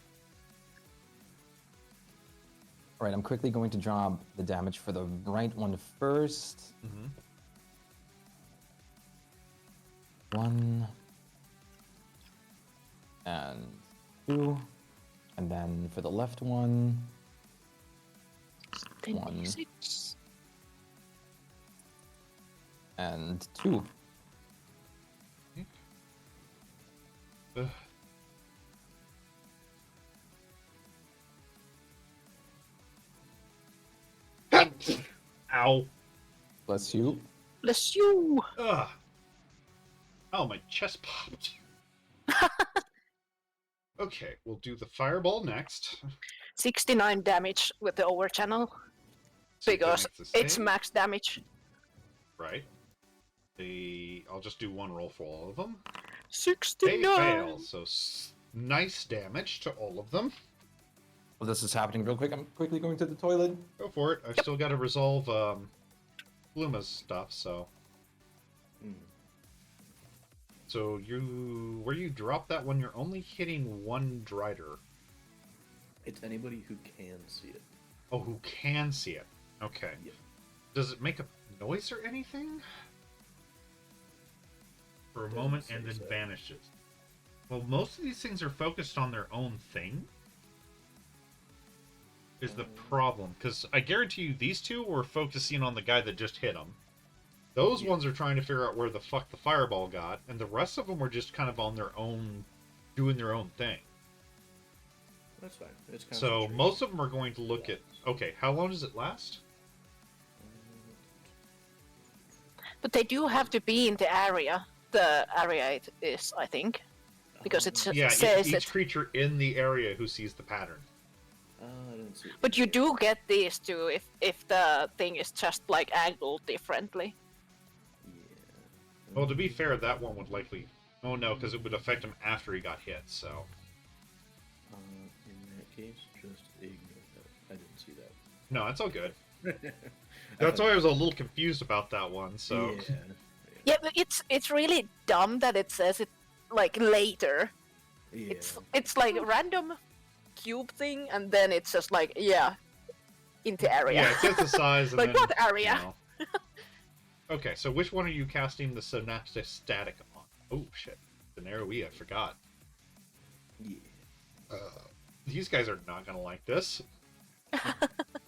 All right, I'm quickly going to drop the damage for the right one first. Mm-hmm. 1 and 2, and then for the left one, 26. and 2. Ugh. Ow. Bless you. Bless you! Ugh. Oh, my chest popped. Okay, we'll do the fireball next. 69 damage with the over channel See if that because makes the it's same. max damage. Right. I'll just do one roll for all of them. They 69! fail, so nice damage to all of them. Well, this is happening real quick. I'm quickly going to the toilet. Go for it. I've still got to resolve Luma's stuff, so... Hmm. So where you drop that one, you're only hitting one Drider. It's anybody who can see it. Oh, who can see it. Okay. Yeah. Does it make a noise or anything? For a Doesn't moment say and then so. vanishes. Well, most of these things are focused on their own thing. Is the problem. Because I guarantee you these two were focusing on the guy that just hit them. Those Yeah. ones are trying to figure out where the fuck the fireball got. And the rest of them were just kind of on their own, doing their own thing. That's fine. It's So concentration. most of them are going to look at... Okay, how long does it last? But they do have to be in the area. The area it is, I think. Because it Yeah, says each it. creature in the area who sees the pattern. I don't see it. But you do get these too if the thing is just like angled differently. Yeah. Well, to be fair, that one would likely... Oh, no, because it would affect him after he got hit, so... In that case, just ignore that. I didn't see that. No, it's all good. That's why I was a little confused about that one, so... Yeah. Yeah, but it's really dumb that it says it like later. Yeah. It's like a random cube thing, and then it's just like into area. Yeah, it says the size and Like, then, what area? you know. Okay, so which one are you casting the Synaptic Static on? Oh, shit. I forgot. Yeah. These guys are not gonna like this.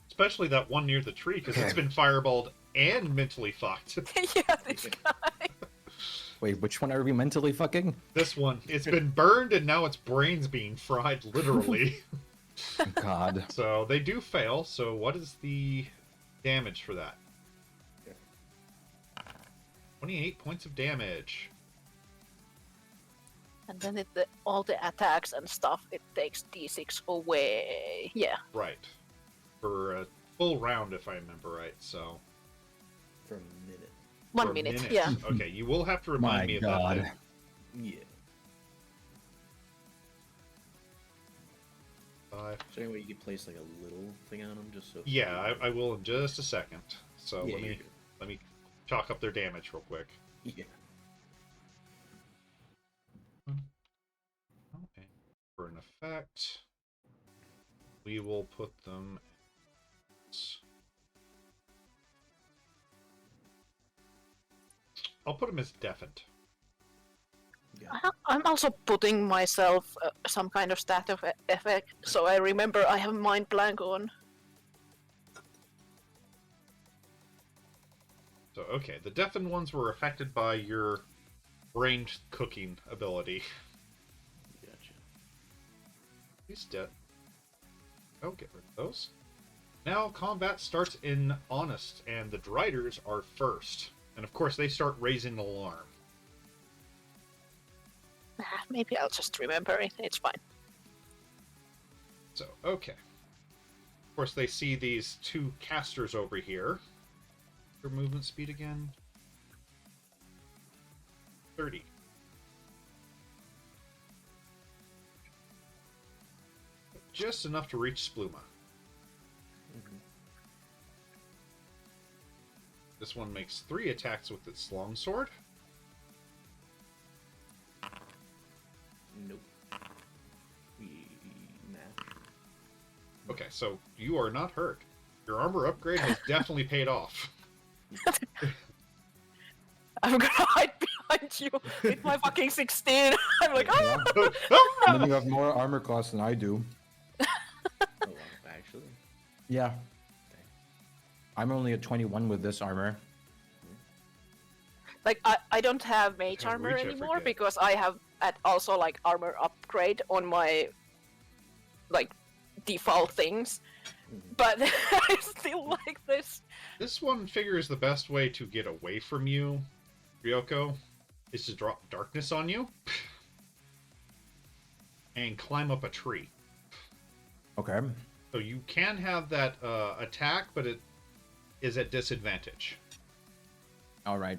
Especially that one near the tree, because it's been fireballed and mentally fucked. Yeah, this guy. Wait, which one are we mentally fucking? This one, it's been burned and now its brain's being fried, literally. God. So they do fail, so what is the damage for that? 28 points of damage. And then all the attacks and stuff, it takes d6 away. Yeah. Right. For a full round, if I remember right, so... For a minute. One for a minute, yeah. Okay, you will have to remind My me of God. that. Yeah. 5. So anyway, you could place like a little thing on them just so. Yeah, I will in just a second. So Yeah, let you're me good. let me chalk up their damage real quick. Yeah. Okay. For an effect, we will put them. I'll put them as deafened. Yeah. I'm also putting myself some kind of stat effect, so I remember I have mind blank on. So okay, the deafened ones were affected by your brain cooking ability. Gotcha. He's dead. Oh, get rid of those. Now combat starts in Honest, and the Driders are first. And of course, they start raising the alarm. Maybe I'll just remember it. It's fine. So, okay. Of course, they see these two casters over here. Your movement speed again? 30. Just enough to reach Spluma. Mhm. This one makes 3 attacks with its longsword. Nope. Match. Okay, so you are not hurt. Your armor upgrade has definitely paid off. I'm gonna hide behind you with my fucking 16. I'm like, oh! And then you have more armor class than I do. Oh, wow, actually. Yeah. Okay. I'm only at 21 with this armor. Like, I don't have mage Yeah, armor reach, I anymore forget. because I have also like armor upgrade on my like default things. Mhm. But I still like this. This one figures the best way to get away from you, Ryoko, is to drop darkness on you and climb up a tree. Okay. So you can have that attack, but it is at disadvantage. All right.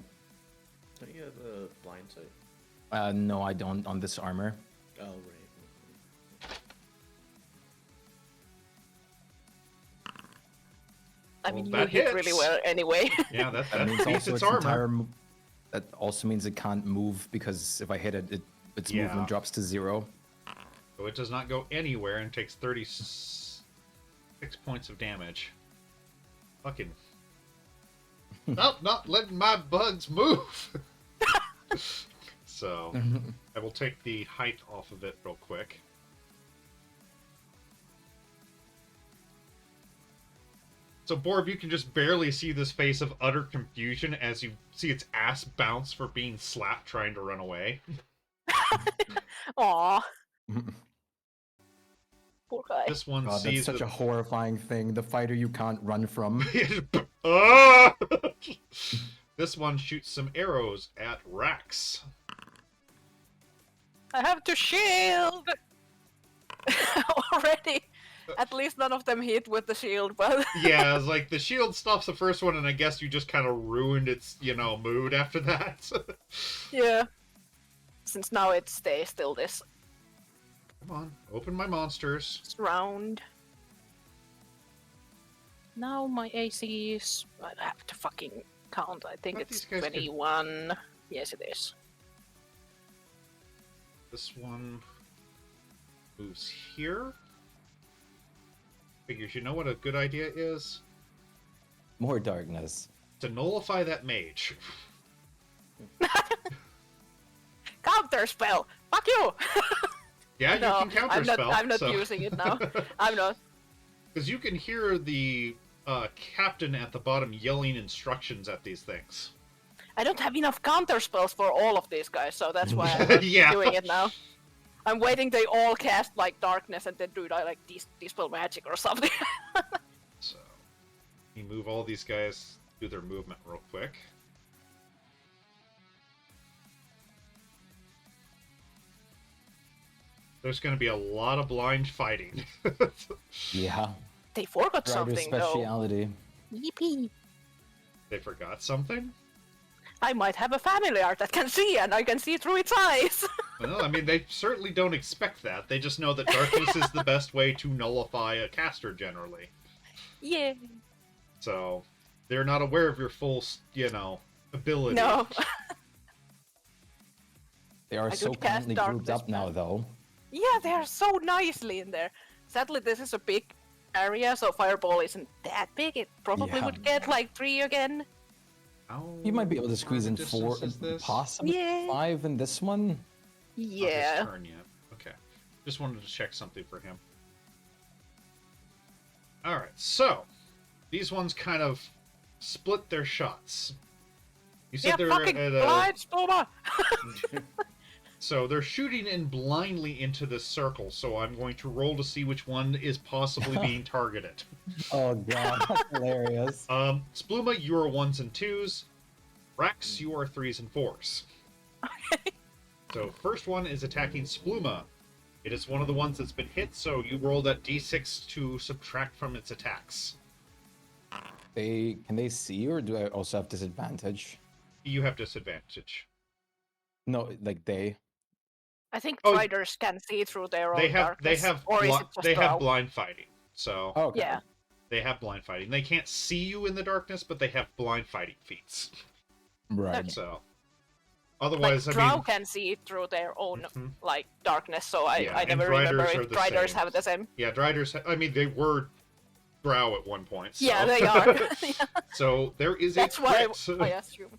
Don't you have a blind sight? No, I don't on this armor. Oh, right. I mean, Well, you that hit really hits. well anyway. Yeah, that That means beats also its its armor. entire that also means it can't move because if I hit it, its Yeah. movement drops to 0. So it does not go anywhere and takes 36 points of damage. Fucking. Nope, not letting my bugs move. So, I will take the height off of it real quick. So, Borb, you can just barely see this face of utter confusion as you see its ass bounce for being slapped trying to run away. Aw. Poor guy. This one God, that's sees such the... a horrifying thing. The fighter you can't run from. Ah! This one shoots some arrows at Rax. I have to shield already. At least none of them hit with the shield, but Yeah, it's like the shield stops the first one, and I guess you just kind of ruined its, mood after that. yeah. Since now it stays still this Come on, open my monsters. round. Now my AC is. I have to fucking count. I think But it's these guys could- 21. Yes, it is. This one moves here. Figures, you know what a good idea is? More darkness. To nullify that mage. Counter spell. Fuck you. Yeah, No, you can counterspell. I'm not using it now. I'm not. Because you can hear the captain at the bottom yelling instructions at these things. I don't have enough counter spells for all of these guys, so that's why I'm not Yeah. doing it now. I'm waiting they all cast like darkness and then do like dispel magic or something. So, you move all these guys, do their movement real quick. There's going to be a lot of blind fighting. Yeah. They forgot Rider's something though. speciality. Yippee. They forgot something? I might have a familiar that can see, and I can see through its eyes. Well, I mean, they certainly don't expect that. They just know that darkness is the best way to nullify a caster, generally. Yeah. So, they're not aware of your full, ability. No. They are I so could cast currently grouped darkness up now, spell. though. Yeah, they are so nicely in there. Sadly, this is a big area, so fireball isn't that big. It probably Yeah. would get like 3 again. How You might be able to squeeze far in of a 4, distance is this? possibly Yeah. 5 in this one. Not his Yeah. turn yet. Okay. Just wanted to check something for him. Alright, so these ones kind of split their shots. You said Yeah, they're fucking at blind Stoma! so they're shooting in blindly into this circle, so I'm going to roll to see which one is possibly being targeted. Oh god, that's hilarious. Spluma, you are 1s and 2s. Rax, you are 3s and 4s. So first one is attacking Spluma. It is one of the ones that's been hit, so you roll that d6 to subtract from its attacks. Can they see, or do I also have disadvantage? You have disadvantage. No, like they. I think Oh, riders can see through their own They have darkness. Or is it just they have our- blind fighting. So Oh, okay. Yeah. they have blind fighting. They can't see you in the darkness, but they have blind fighting feats. Right. Okay. So Like, otherwise, I Drow mean, can see through their own Mhm. like darkness, so Yeah, I and never remember Driders are if the riders same. have the same. yeah, Driders. I mean, they were Drow at one point. So. Yeah, they are. So there is That's a why crit. I assume.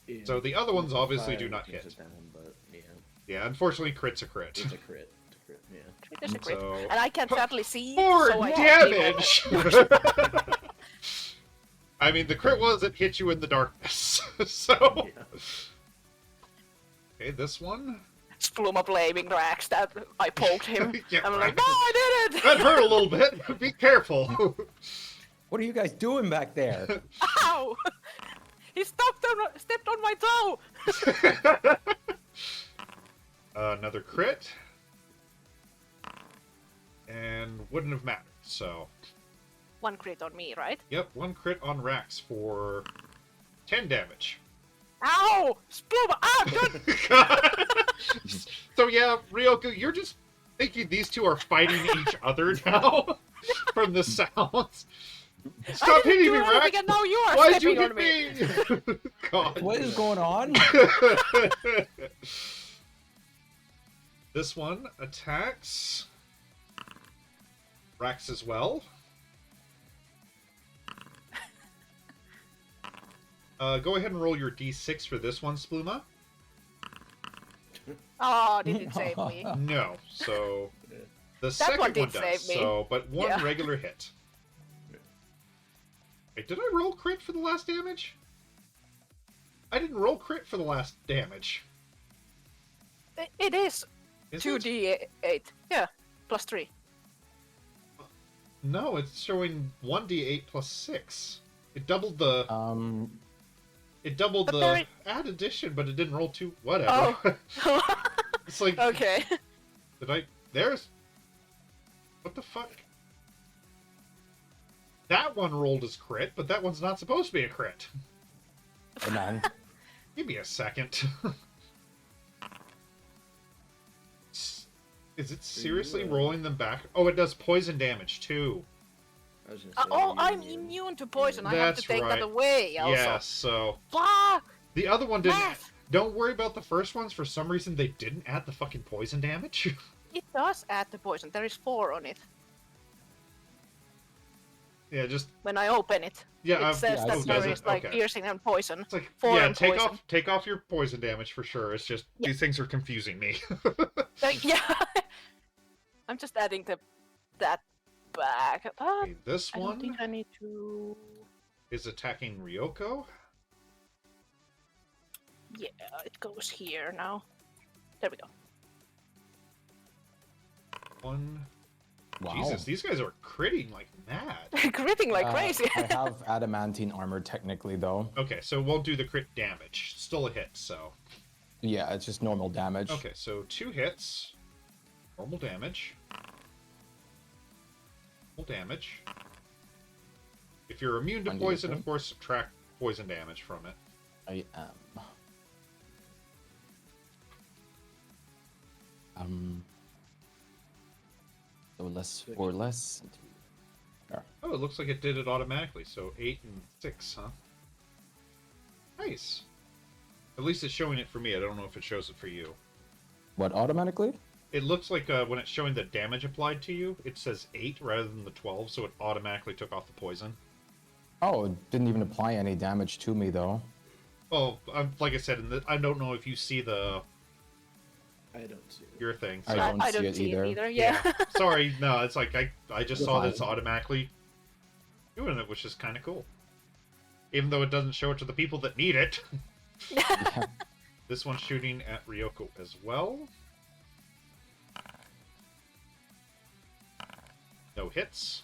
Yeah. So the other ones obviously Fire do not changes hit. it down, but yeah, Yeah, unfortunately, crit's a crit. it's a crit. It's a crit. Yeah. It is a crit. So And I can sadly see, 4 so I can't damage. I mean, the crit was it hit you in the darkness. So Yeah. okay, this one. Spluma blaming Rax that I poked him. Yeah, I'm right. like, no, I did That it! hurt a little bit. Be careful. What are you guys doing back there? Ow! He stepped on my toe! Another crit. And wouldn't have mattered. So, 1 crit on me, right? yep, 1 crit on Rax for 10 damage. Ow! Spluma! Ah, good! So yeah, Ryoku, you're just thinking these two are fighting each other now from the sounds. Stop I didn't hitting do me, anything, Rax! and now you are Why did you stepping hit on me! me? God. What is going on? This one attacks Rax as well. Go ahead and roll your d6 for this one, Spluma. Oh, did it save me? No. So the one second one did does. save me. So, but one Yeah. regular hit. Wait, did I roll crit for the last damage? I didn't roll crit for the last damage. It is Is it? 2d8. Yeah, plus 3. No, it's showing 1d8 plus 6. It doubled the Um, But the there- add addition, but it didn't roll 2. Whatever. Oh. It's like Okay. did I? There's. What the fuck? That one rolled as crit, but that one's not supposed to be a crit. Hey, man. Give me a second. Is it seriously rolling them back? Oh, it does poison damage too. I was gonna say, Oh, are you I'm immune to poison. I have That's to take right. that away also. Yes, so Fuck! the other one didn't. Math! Don't worry about the first ones. For some reason, they didn't add the fucking poison damage. It does add the poison. There is 4 on it. Yeah, just When I open it, yeah. it says I that see. there does is it? like Okay. piercing and poison. It's like Four yeah, and take poison. off your poison damage for sure. It's just Yeah. these things are confusing me. Like, yeah. I'm just adding that back. But Okay, this I don't one think I need to. is attacking Ryoko. Yeah, it goes here now. There we go. One. Wow. Jesus, these guys are critting like mad. Critting like crazy. I have adamantine armor technically, though. Okay, so we'll do the crit damage. Still a hit, so. Yeah, it's just normal damage. Okay, so 2 hits. Normal damage. Normal damage. If you're immune to 1d8, poison, right? of course, subtract poison damage from it. I am. So less 4 less. Oh, it looks like it did it automatically, so 8 and 6, huh? Nice. At least it's showing it for me. I don't know if it shows it for you. What, automatically? It looks like when it's showing the damage applied to you, it says 8 rather than the 12, so it automatically took off the poison. Oh, it didn't even apply any damage to me, though. Well, like I said, I don't know if you see I don't see it. your thing. I So. don't I see don't it see either. it either. Yeah. Sorry, no, it's like I just You're saw fine. this automatically doing it, which is kind of cool. Even though it doesn't show it to the people that need it. Yeah. This one's shooting at Ryoko as well. No hits.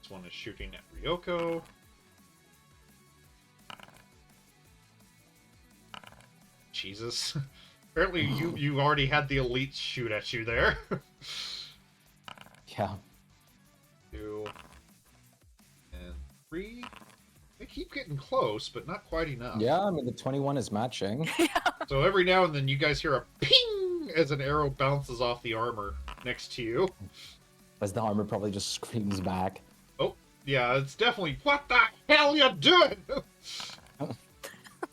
This one is shooting at Ryoko. Jesus. Apparently you already had the elites shoot at you there. Yeah. 2 and 3. They keep getting close, but not quite enough. Yeah, I mean, the 21 is matching. So every now and then you guys hear a ping as an arrow bounces off the armor next to you. As the armor probably just screams back. Oh, yeah, it's definitely, what the hell you doing?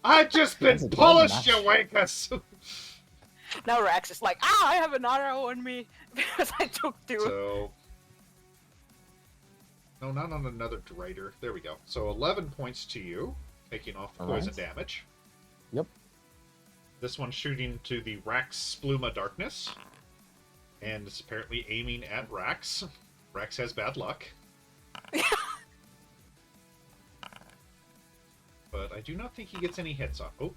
I just That's been a polished, you good wankus! Now Rax is like, I have an arrow on me because I took 2. So... No, not on another Drider. There we go. So 11 points to you, taking off the poison Alright. damage. Yep. This one's shooting to the Rax Spluma Darkness. And it's apparently aiming at Rax. Rax has bad luck. But I do not think he gets any hits on. Oh,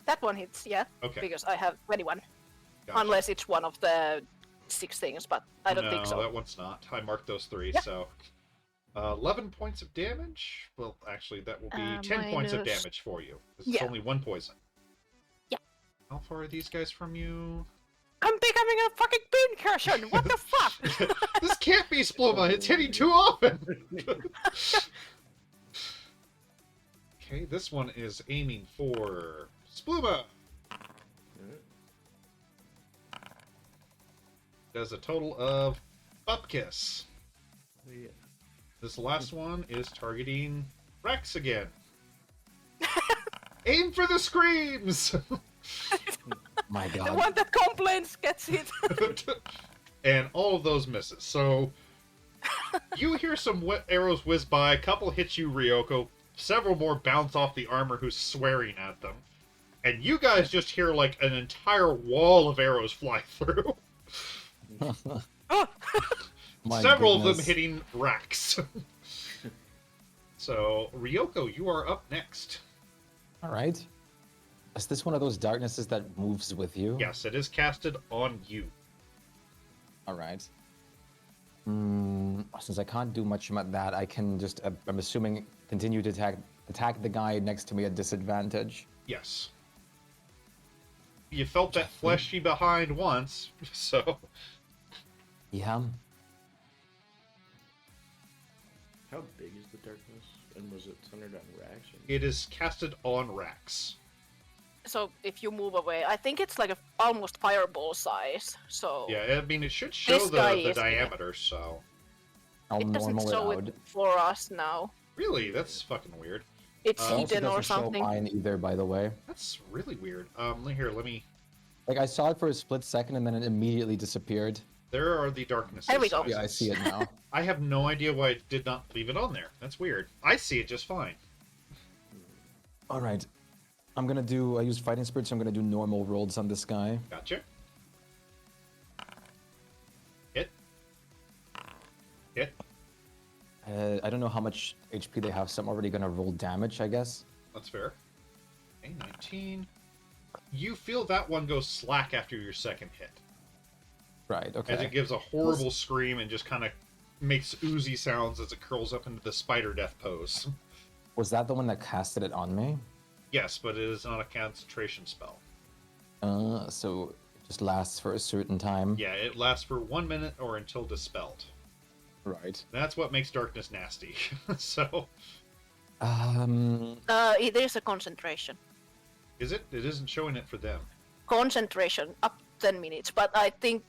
That one hits, yeah, okay. because I have 21. Gotcha. Unless it's one of the 6 things, but I don't think No, so. that one's not. I marked those 3, Yeah. so... 11 points of damage. Well, actually, that will be 10 points of minus- damage for you. This Yeah. is only 1 poison. Yeah. How far are these guys from you? I'm becoming a fucking pincushion! What the fuck? This can't be Spluma. It's hitting too often. Okay, this one is aiming for Spluma. Alright. Does a total of Bupkiss. Oh, yeah. This last one is targeting Rex again. Aim for the screams! My The god. one that complains gets hit. And all of those misses. So you hear some arrows whiz by, a couple hit you, Ryoko, several more bounce off the armor who's swearing at them. And you guys just hear like an entire wall of arrows fly through. My Several of them goodness. hitting Rax. So, Ryoko, you are up next. All right. Is this one of those darknesses that moves with you? Yes, it is casted on you. All right. Since I can't do much about that, I can just, I'm assuming, continue to attack the guy next to me at disadvantage. Yes. You felt that fleshy behind once, so... Yeah. How big is the darkness? And was it centered on Rax? Or... It is casted on Rax. So if you move away, I think it's like almost fireball size. So Yeah, I mean, it should show This guy the is- diameter, so... I'll it doesn't normal it show out. it for us now. Really? That's fucking weird. It's It It also hidden or doesn't show something. mine either, by the way. That's really weird. Here, let me... Like I saw it for a split second and then it immediately disappeared. There are the darkness There we go. Yeah, I see it now. I have no idea why it did not leave it on there. That's weird. I see it just fine. All right. I'm gonna do. I use fighting spirit, so I'm gonna do normal rolls on this guy. Gotcha. Hit. Hit. I don't know how much HP they have, so I'm already gonna roll damage, I guess. That's fair. Okay, 19. You feel that one go slack after your second hit. Right. Okay. As it gives a horrible scream and just kind of makes oozy sounds as it curls up into the spider death pose. Was that the one that casted it on me? Yes, but it is not a concentration spell. So it just lasts for a certain time. Yeah, it lasts for 1 minute or until dispelled. Right. That's what makes darkness nasty. So, It is a concentration. is it? It isn't showing it for them. Concentration up 10 minutes, but I think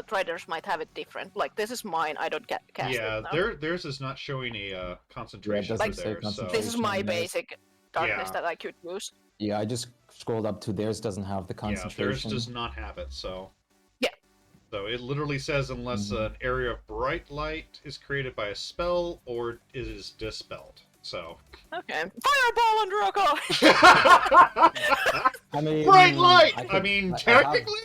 traders might have it different. Like this is mine. I don't cast Yeah, it now. theirs is not showing a concentration doesn't for say theirs. So. concentration. This is my on there. basic darkness Yeah. that I could use. Yeah, I just scrolled up to theirs. Doesn't have the Yeah, theirs concentration. does not have it. So. Yeah. So it literally says unless an area of bright light is created by a spell or it is dispelled. So. Okay. Fireball on Rocco! I mean, Bright light. I could- mean, I have- technically.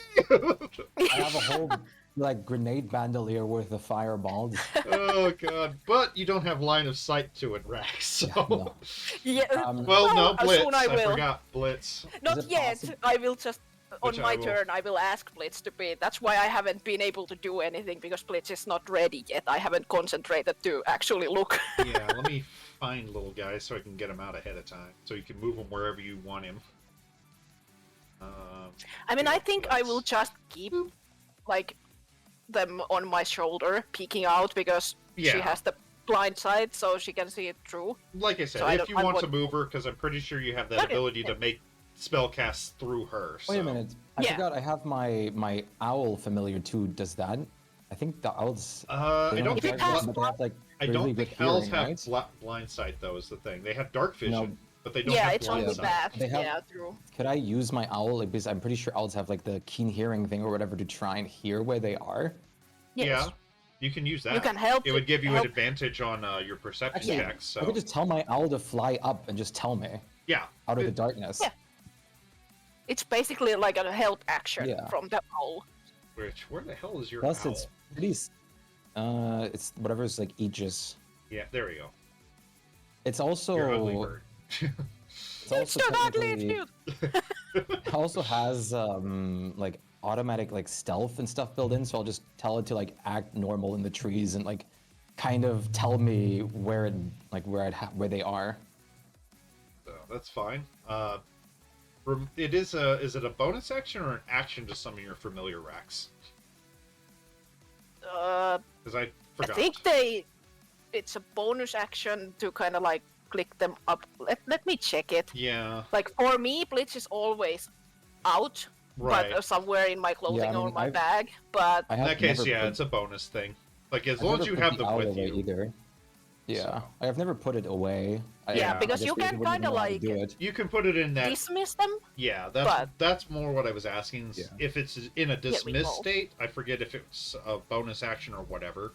I have a whole like grenade bandolier worth of fireballs. Oh god! But you don't have line of sight to it, Rax. So. Yeah, no. Yeah. Well, no, as Blitz. soon I will. forgot Blitz. Not it yet. possible- I will just on Which I my will- turn. I will ask Blitz to be. That's why I haven't been able to do anything because Blitz is not ready yet. I haven't concentrated to actually look. Yeah, let me find little guy so I can get him out ahead of time, so you can move him wherever you want him. I mean, I Yeah, think I will Blitz. just keep like them on my shoulder, peeking out because she Yeah. has the blind side, so she can see it through. Like I said, So I if don't- you I want to would- move her, because I'm pretty sure you have that Okay, ability yeah. to make spell casts through her. Wait so- a minute. I Yeah. forgot. I have my owl familiar too. Does that? I think the owls. I they don't If think it have has but they have like I really don't good think owls hearing, have right? blind sight though. Is the thing they have dark vision, No. but they don't Yeah, have it's blind only sight. bad. They have- Yeah, true. Could I use my owl? Like, because I'm pretty sure owls have like the keen hearing thing or whatever to try and hear where they are. Yes. Yeah, you can use that. You can help. It would give you help. an advantage on your perception Actually, checks. I So could just tell my owl to fly up and just tell me yeah, out of the It- darkness. Yeah. It's basically like a help action Yeah. from the owl. where the hell is your Plus, owl? it's pretty. It's whatever's like Aegis. Yeah, there we go. It's also. Your ugly bird. It's It's also not ugly, technically- dude. It also has like automatic like stealth and stuff built in, so I'll just tell it to like act normal in the trees and like kind of tell me where it like where they are. So that's fine. It is it a bonus action or an action to summon your familiar Rax? Because I I forgot. think it's a bonus action to kind of like click them up. Let me check it. Yeah, Like for me, Blitz is always out, right. but somewhere in my clothing I or mean, my I've- bag. But I In have that case, never yeah, put- it's a bonus thing. Like as I've long as never you put have the them owl with away you. either. Yeah, So- I've never put it away. Yeah, I because guess you we can wouldn't kind of know how to like do it. You can put it in that. dismiss them. Yeah, but- that's more what I was asking. Yeah. If it's in a dismiss recall. state, I forget if it's a bonus action or whatever.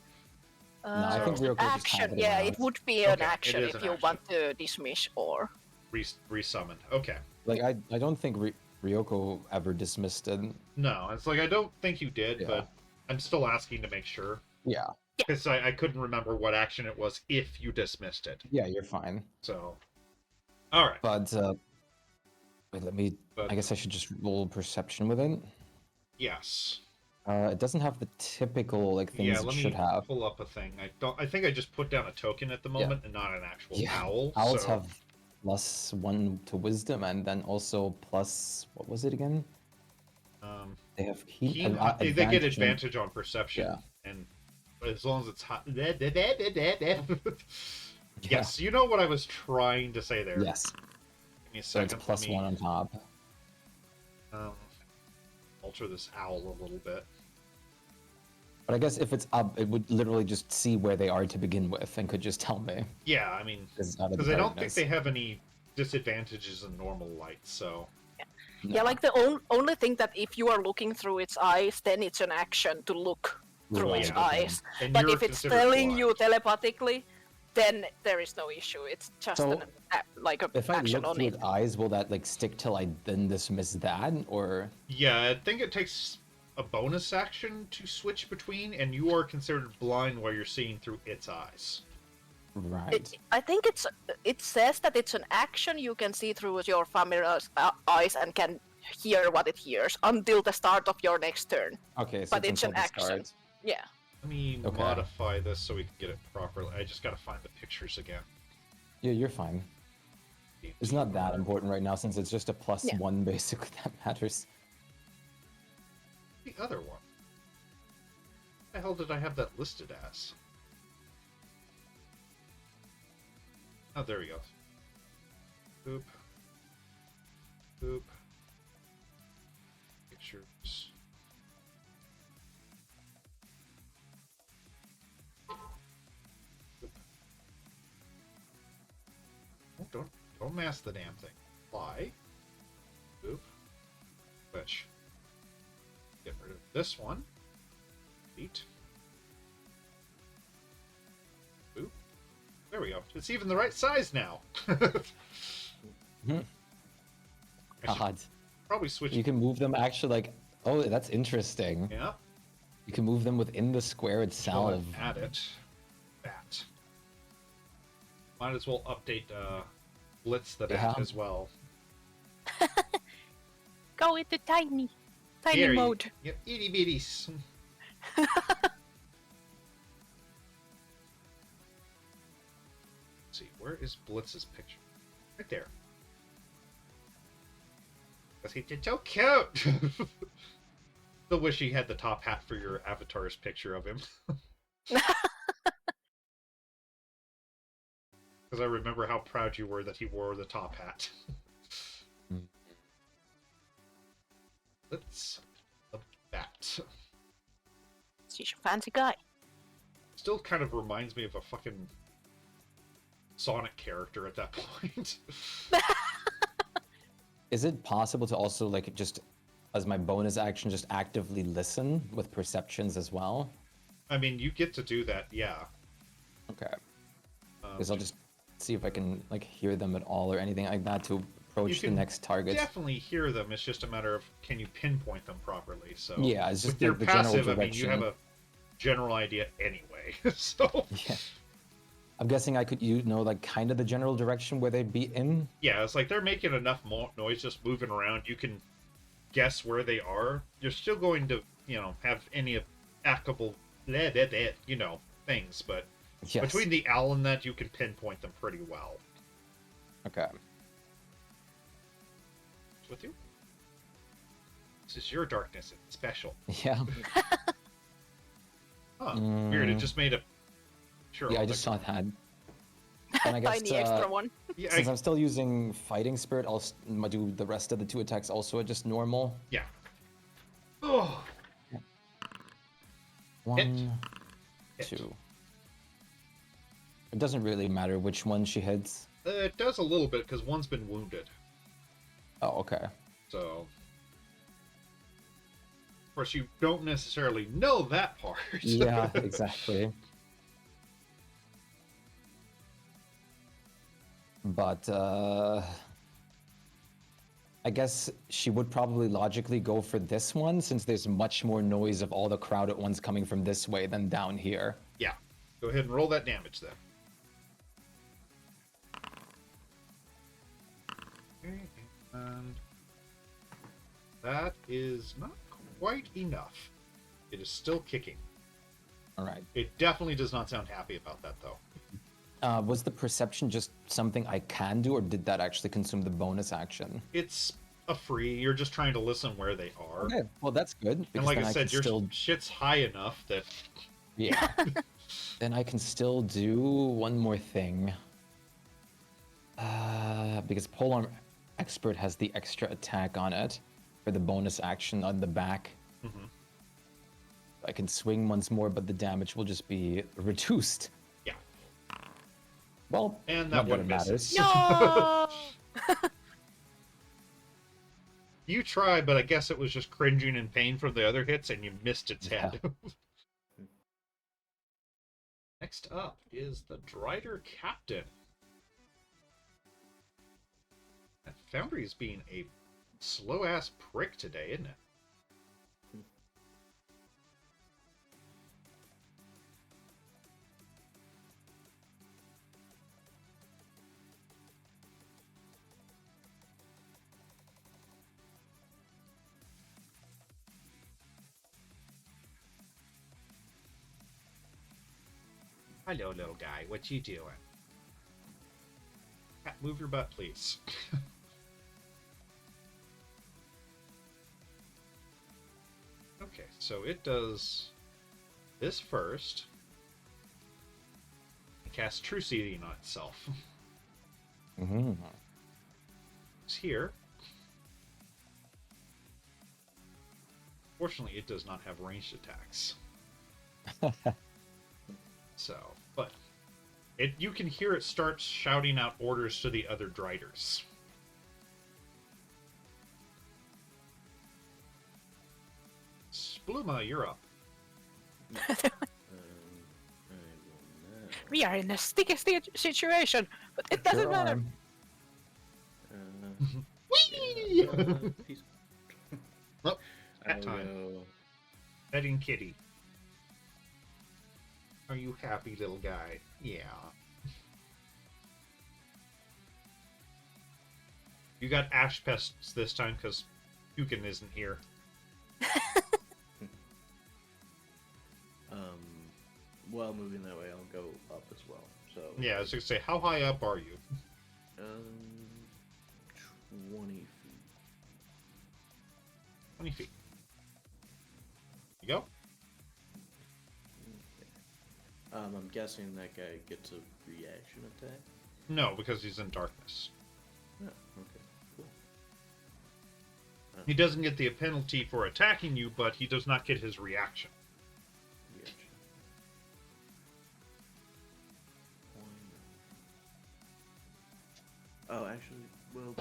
I think So- Ryoko just have action. it Yeah, around. it would be an Okay, it action is if an you action. want to dismiss or. Resummon. Okay. Like I don't think Ryoko ever dismissed it. No, it's like I don't think you did, Yeah. but I'm still asking to make sure Yeah, because I couldn't remember what action it was if you dismissed it. yeah, you're fine. So, all right. But wait, let me. But I guess I should just roll perception with it. yes. It doesn't have the typical like things Yeah. it Let should me have. pull up a thing. I think I just put down a token at the moment and not an actual Yeah, owl. Owls so- have +1 to wisdom and then also plus what was it again? They have heat. They get advantage on- advantage on perception. Yeah. And as long as it's hot. Yes, you know what I was trying to say there. Yes. Give me a So it's second. plus Let me, 1 on top. alter this owl a little bit. But I guess if it's up, it would literally just see where they are to begin with and could just tell me. Yeah, I mean, It's out of the because I don't think darkness. they have any disadvantages in normal light, so. No. Yeah, like the only thing that if you are looking through its eyes, then it's an action to look through Right, its okay. eyes. And But you're if it's considered telling blind. you telepathically, then there is no issue. It's just So, like a If I action look on through it. its eyes, will that like stick till I then dismiss that, or Yeah, I think it takes a bonus action to switch between, and you are considered blind while you're seeing through its eyes. right? I think it says that it's an action you can see through your familiar's eyes and can hear what it hears until the start of your next turn. Okay, so but it's until an the action. start. Yeah. Let me Okay. modify this so we can get it properly. I just gotta find the pictures again. Yeah, you're fine. It's not that important right now since it's just a plus Yeah. 1 basically that matters. The other one. What the hell did I have that listed as? Oh, there we go. Boop. Boop. Pictures. Boop. Oh, don't mask the damn thing. Fly. Boop. Switch. Get rid of this one. Delete. Boop. There we go. It's even the right size now. I should God. probably switch. You can move them actually like, oh, that's interesting. Yeah. You can move them within the square I'll itself. add it. That. Might as well update Blitz the Yeah. as well. Go into tiny Here, mode. You itty bitties. Let's see, where is Blitz's picture? Right there. Because he's so cute. Still wish he had the top hat for your avatar's picture of him. Because I remember how proud you were that he wore the top hat. Mm. Let's up that. She's a fancy guy. Still kind of reminds me of a fucking Sonic character at that point. Is it possible to also like just as my bonus action just actively listen with perceptions as well? I mean, you get to do that, yeah. Okay. Because I'll just see if I can like hear them at all or anything like that to You approach the can next target. definitely hear them. It's just a matter of can you pinpoint them properly. So Yeah, it's just with your the general passive, I mean, you have direction. a general idea anyway. So Yeah. I'm guessing I could like kind of the general direction where they'd be in. yeah, it's like they're making enough noise just moving around. You can guess where they are. You're still going to, have any applicable, things, but Yes. between the owl and that, you can pinpoint them pretty well. Okay. What's with you? This is your darkness. It's special. Yeah. Huh. Weird. It Mm. just made a. Sure. Yeah, I I'll just think- saw that. And I guess Tiny extra one. Yeah, since I'm still using Fighting Spirit, I'll do the rest of the 2 attacks also at just normal. yeah. Oh. 1, Hit. 2. It doesn't really matter which one she hits. It does a little bit because one's been wounded. Oh, okay. So. Of course, you don't necessarily know that part. Yeah, exactly. But I guess she would probably logically go for this one since there's much more noise of all the crowded ones coming from this way than down here. Yeah. Go ahead and roll that damage then. Okay, and that is not quite enough. It is still kicking. All right. It definitely does not sound happy about that, though. Was the perception just something I can do, or did that actually consume the bonus action? It's a free. You're just trying to listen where they are. Okay, well that's good. And because like then I said, can your still... shit's high enough that Yeah. Then I can still do one more thing. Because Polearm Expert has the extra attack on it for the bonus action on the back. Mhm. I can swing once more, but the damage will just be reduced. Yeah. Well, And not that that one it misses. matters. No. You tried, but I guess it was just cringing in pain from the other hits, and you missed its Yeah. head. Next up is the Drider Captain. That Foundry is being a slow-ass prick today, isn't it? Hello, little guy. What you doing? Cat, move your butt, please. Okay, so it does this first. It casts True Seeding on itself. Mm-hmm. It's here. Fortunately, it does not have ranged attacks. So, but you can hear it start shouting out orders to the other Driders. Spluma, you're up. I will now. We are in a sticky situation, but it doesn't Sure matter. are. Whee! Peace. Oh, I'll that time. go. Petting kitty. Are you happy, little guy? Yeah. You got ash pests this time because Hukin isn't here. While moving that way, I'll go up as well. So Yeah, I was gonna say, how high up are you? 20 feet. 20 feet. You go? I'm guessing that guy gets a reaction attack. No, because he's in darkness. Oh, okay, cool. He doesn't get the penalty for attacking you, but he does not get his reaction. Reaction. Oh, actually, well,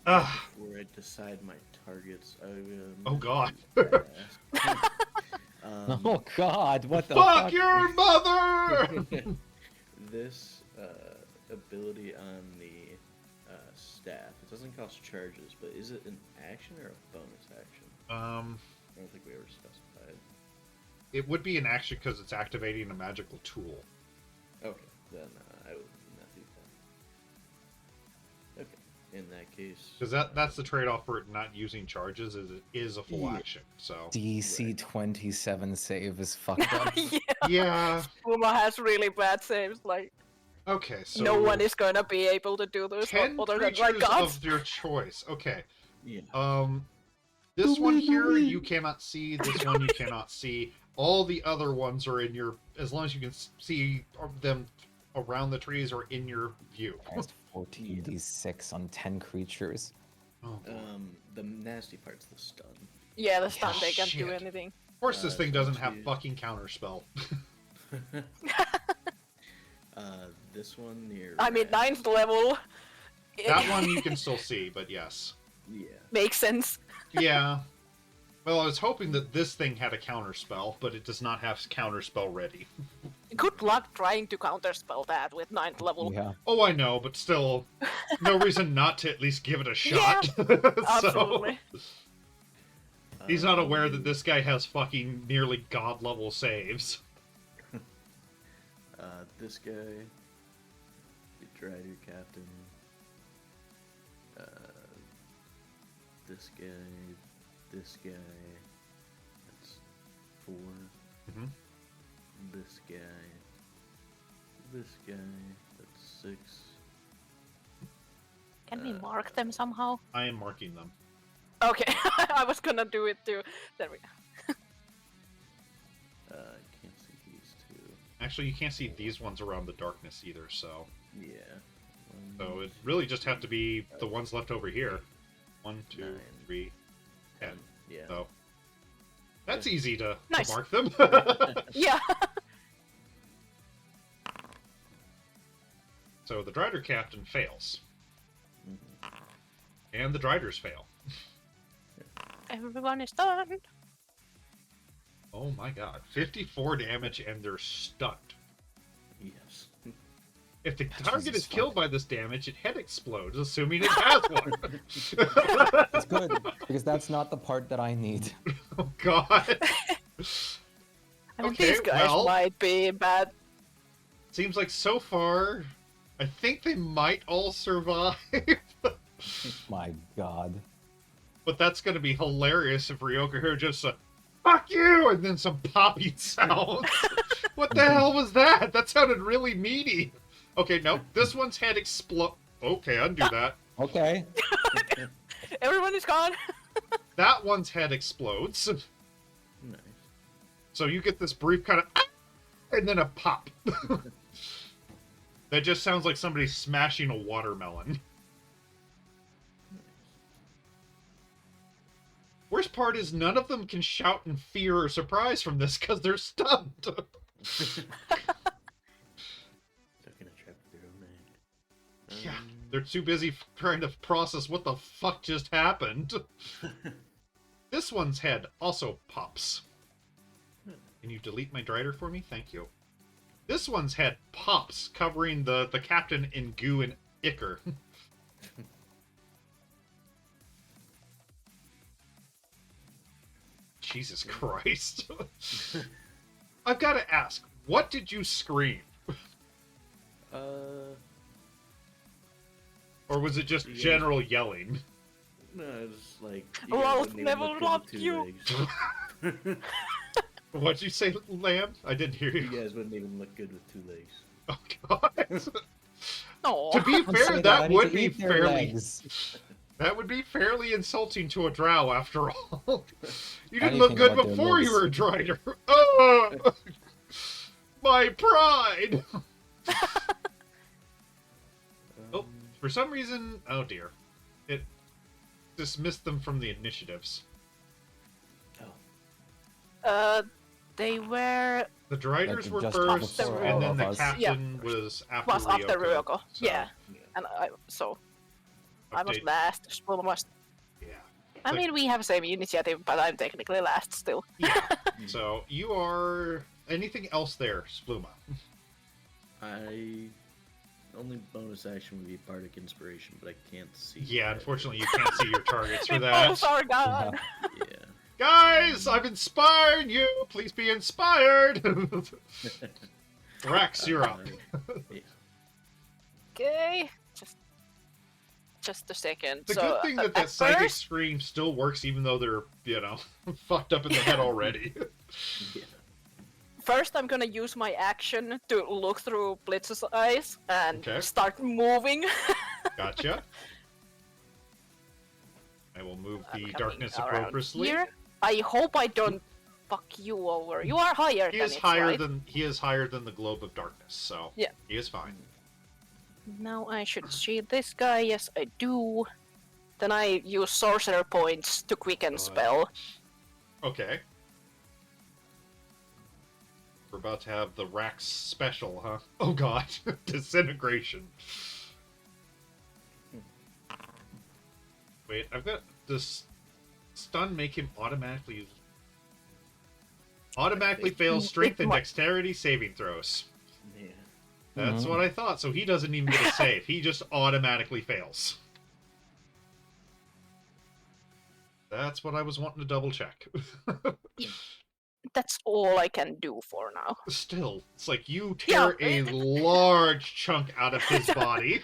Ah, before I decide my targets, I oh god. Oh God! What the Fuck fuck? your mother! This ability on the staff, it doesn't cost charges, but is it an action or a bonus action? I don't think we ever specified. It would be an action because it's activating a magical tool. Okay, then I would not do that. Okay, in that case. Because that's the trade-off for it not using charges, is it is a full Yeah. action. So DC 27 save is fucked up. Yeah, yeah. Puma has really bad saves. Like Okay, so no one is gonna be able to do this 10 other than creatures like gods. of your choice. Okay. Yeah. This one here you cannot see. This one you cannot see. All the other ones are in your. As long as you can see them around the trees or in your view. Cast 14d6 on 10 creatures. Oh, boy. The nasty part's the stun. Yeah, the stun they can't do shit. anything. Of course, this thing so doesn't let's have see. fucking counterspell. This one near. I mean, red. 9th level. That one you can still see, but yes. Yeah. makes sense. Yeah. Well, I was hoping that this thing had a counterspell, but it does not have counterspell ready. Good luck trying to counterspell that with 9th level. Yeah. Oh, I know, but still, no reason not to at least give it a shot. So, Absolutely. he's not aware that this guy has fucking nearly god level saves. This guy, the Drider Captain. This guy. That's 4. Mhm. This guy. That's 6. Can we mark them somehow? I am marking them. Okay, I was gonna do it too. There we go. I can't see these Actually, you can't see these ones around the darkness either, so... Yeah. So it really just have to be the ones left over here. 1, 2, 9, 3, 10. Yeah. So that's Yeah. easy to Nice. mark them. Yeah. So the Drider Captain fails. Mhm. And the Driders fail. Everyone is done. Oh my god. 54 damage and they're stunned. Yes. If the target Jesus is killed by this damage, its head explodes, assuming it has one. It's good, because that's not the part that I need. Oh god. I mean, Okay, these guys well- might be bad. Seems like so far, I think they might all survive. My god. But that's going to be hilarious if Ryoka here just fuck you, and then some poppy sounds. What the hell was that? That sounded really meaty. Okay, nope. This one's head explode. Okay, undo that. Okay. Everyone is gone. That one's head explodes. Nice. So you get this brief kind of and then a pop. That just sounds like somebody smashing a watermelon. Worst part is none of them can shout in fear or surprise from this because they're stunned. Stuck in a trap with their own egg. Yeah, they're too busy trying to process what the fuck just happened. This one's head also pops. Can you delete my Drider for me? Thank you. This one's head pops, covering the captain in goo and ichor. Jesus Christ. I've got to ask, what did you scream? Or was it just Yeah. general yelling? No, it's like. Oh, guys I'll wouldn't even never look good love with two you. legs. What'd you say, Lamb? I didn't hear You you. guys wouldn't even look good with two legs. Oh, God. No. To be Don't say fair, I that need would to be eat their fairly legs. that would be fairly insulting to a drow after all. You didn't Anything look good about their before you legs. were a Drider. Oh, my pride. Oh, for some reason, oh dear, it dismissed them from the initiatives. They were The Driders Like, were just first, before and all then of the us. captain was after was after Ryoko. So, Yeah, and I was update- last. Spoiler must. Yeah. I Like- mean, we have the same initiative, but I'm technically last still. Yeah. So you are anything else there, Spluma? Only bonus action would be Bardic Inspiration, but I can't see. Yeah, that. unfortunately you can't see your targets for We that. both are gone. Yeah. Guys, I've inspired you. Please be inspired. Rex, you're up. Yeah. Okay, just a second. The so, good thing that at that psychic first, scream still works, even though they're fucked up in the head already. Yeah. first I'm gonna use my action to look through Blitz's eyes and Okay. start moving. Gotcha. I will move I'm the coming darkness around appropriately. here. I hope I don't fuck you over. You are higher He than is it, higher right? than the globe of darkness, so Yeah. he is fine. Now I should see this guy. Yes, I do. Then I use sorcerer points to quicken spell. Okay. We're about to have the Rax special, huh? Oh god, disintegration. Wait, I've got this stun make him automatically fail strength and dexterity saving throws. Yeah. That's what I thought. So he doesn't even get a save. He just automatically fails. That's what I was wanting to double check. That's all I can do for now. Still, it's like you tear Yeah. a large chunk out of his body.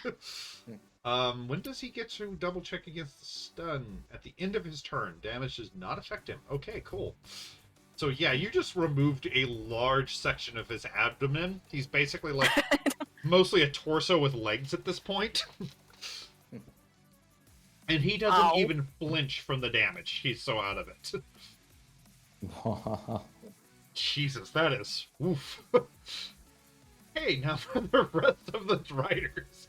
When does he get to double check against the stun? At the end of his turn. Damage does not affect him. Okay, cool. So yeah, you just removed a large section of his abdomen. He's basically like mostly a torso with legs at this point. And he doesn't Ow. even flinch from the damage. He's so out of it. Jesus, that is... Oof. Okay, now for the rest of the Striders.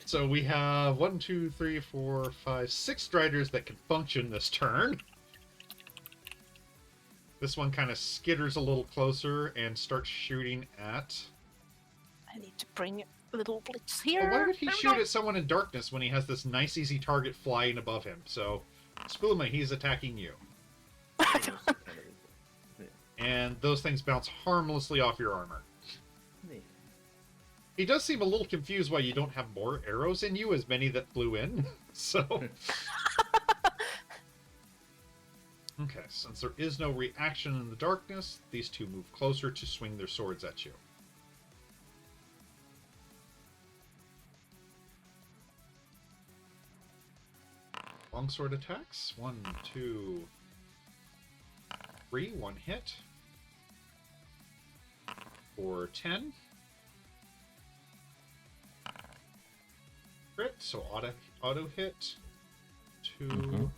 So we have 1, 2, 3, 4, 5, 6 Striders that can function this turn. This one kind of skitters a little closer and starts shooting at... I need to bring a little blitz Well, here. why would he There we shoot go. at someone in darkness when he has this nice easy target flying above him? So, Spulma, he's attacking you. Kind of- yeah. And those things bounce harmlessly off your armor. Neat. He does seem a little confused why you don't have more arrows in you, as many that flew in. So... Okay, since there is no reaction in the darkness, these two move closer to swing their swords at you. Longsword attacks. 1, 2, 3. 1 hit. For 10. Crit, so auto hit. 2. Mhm.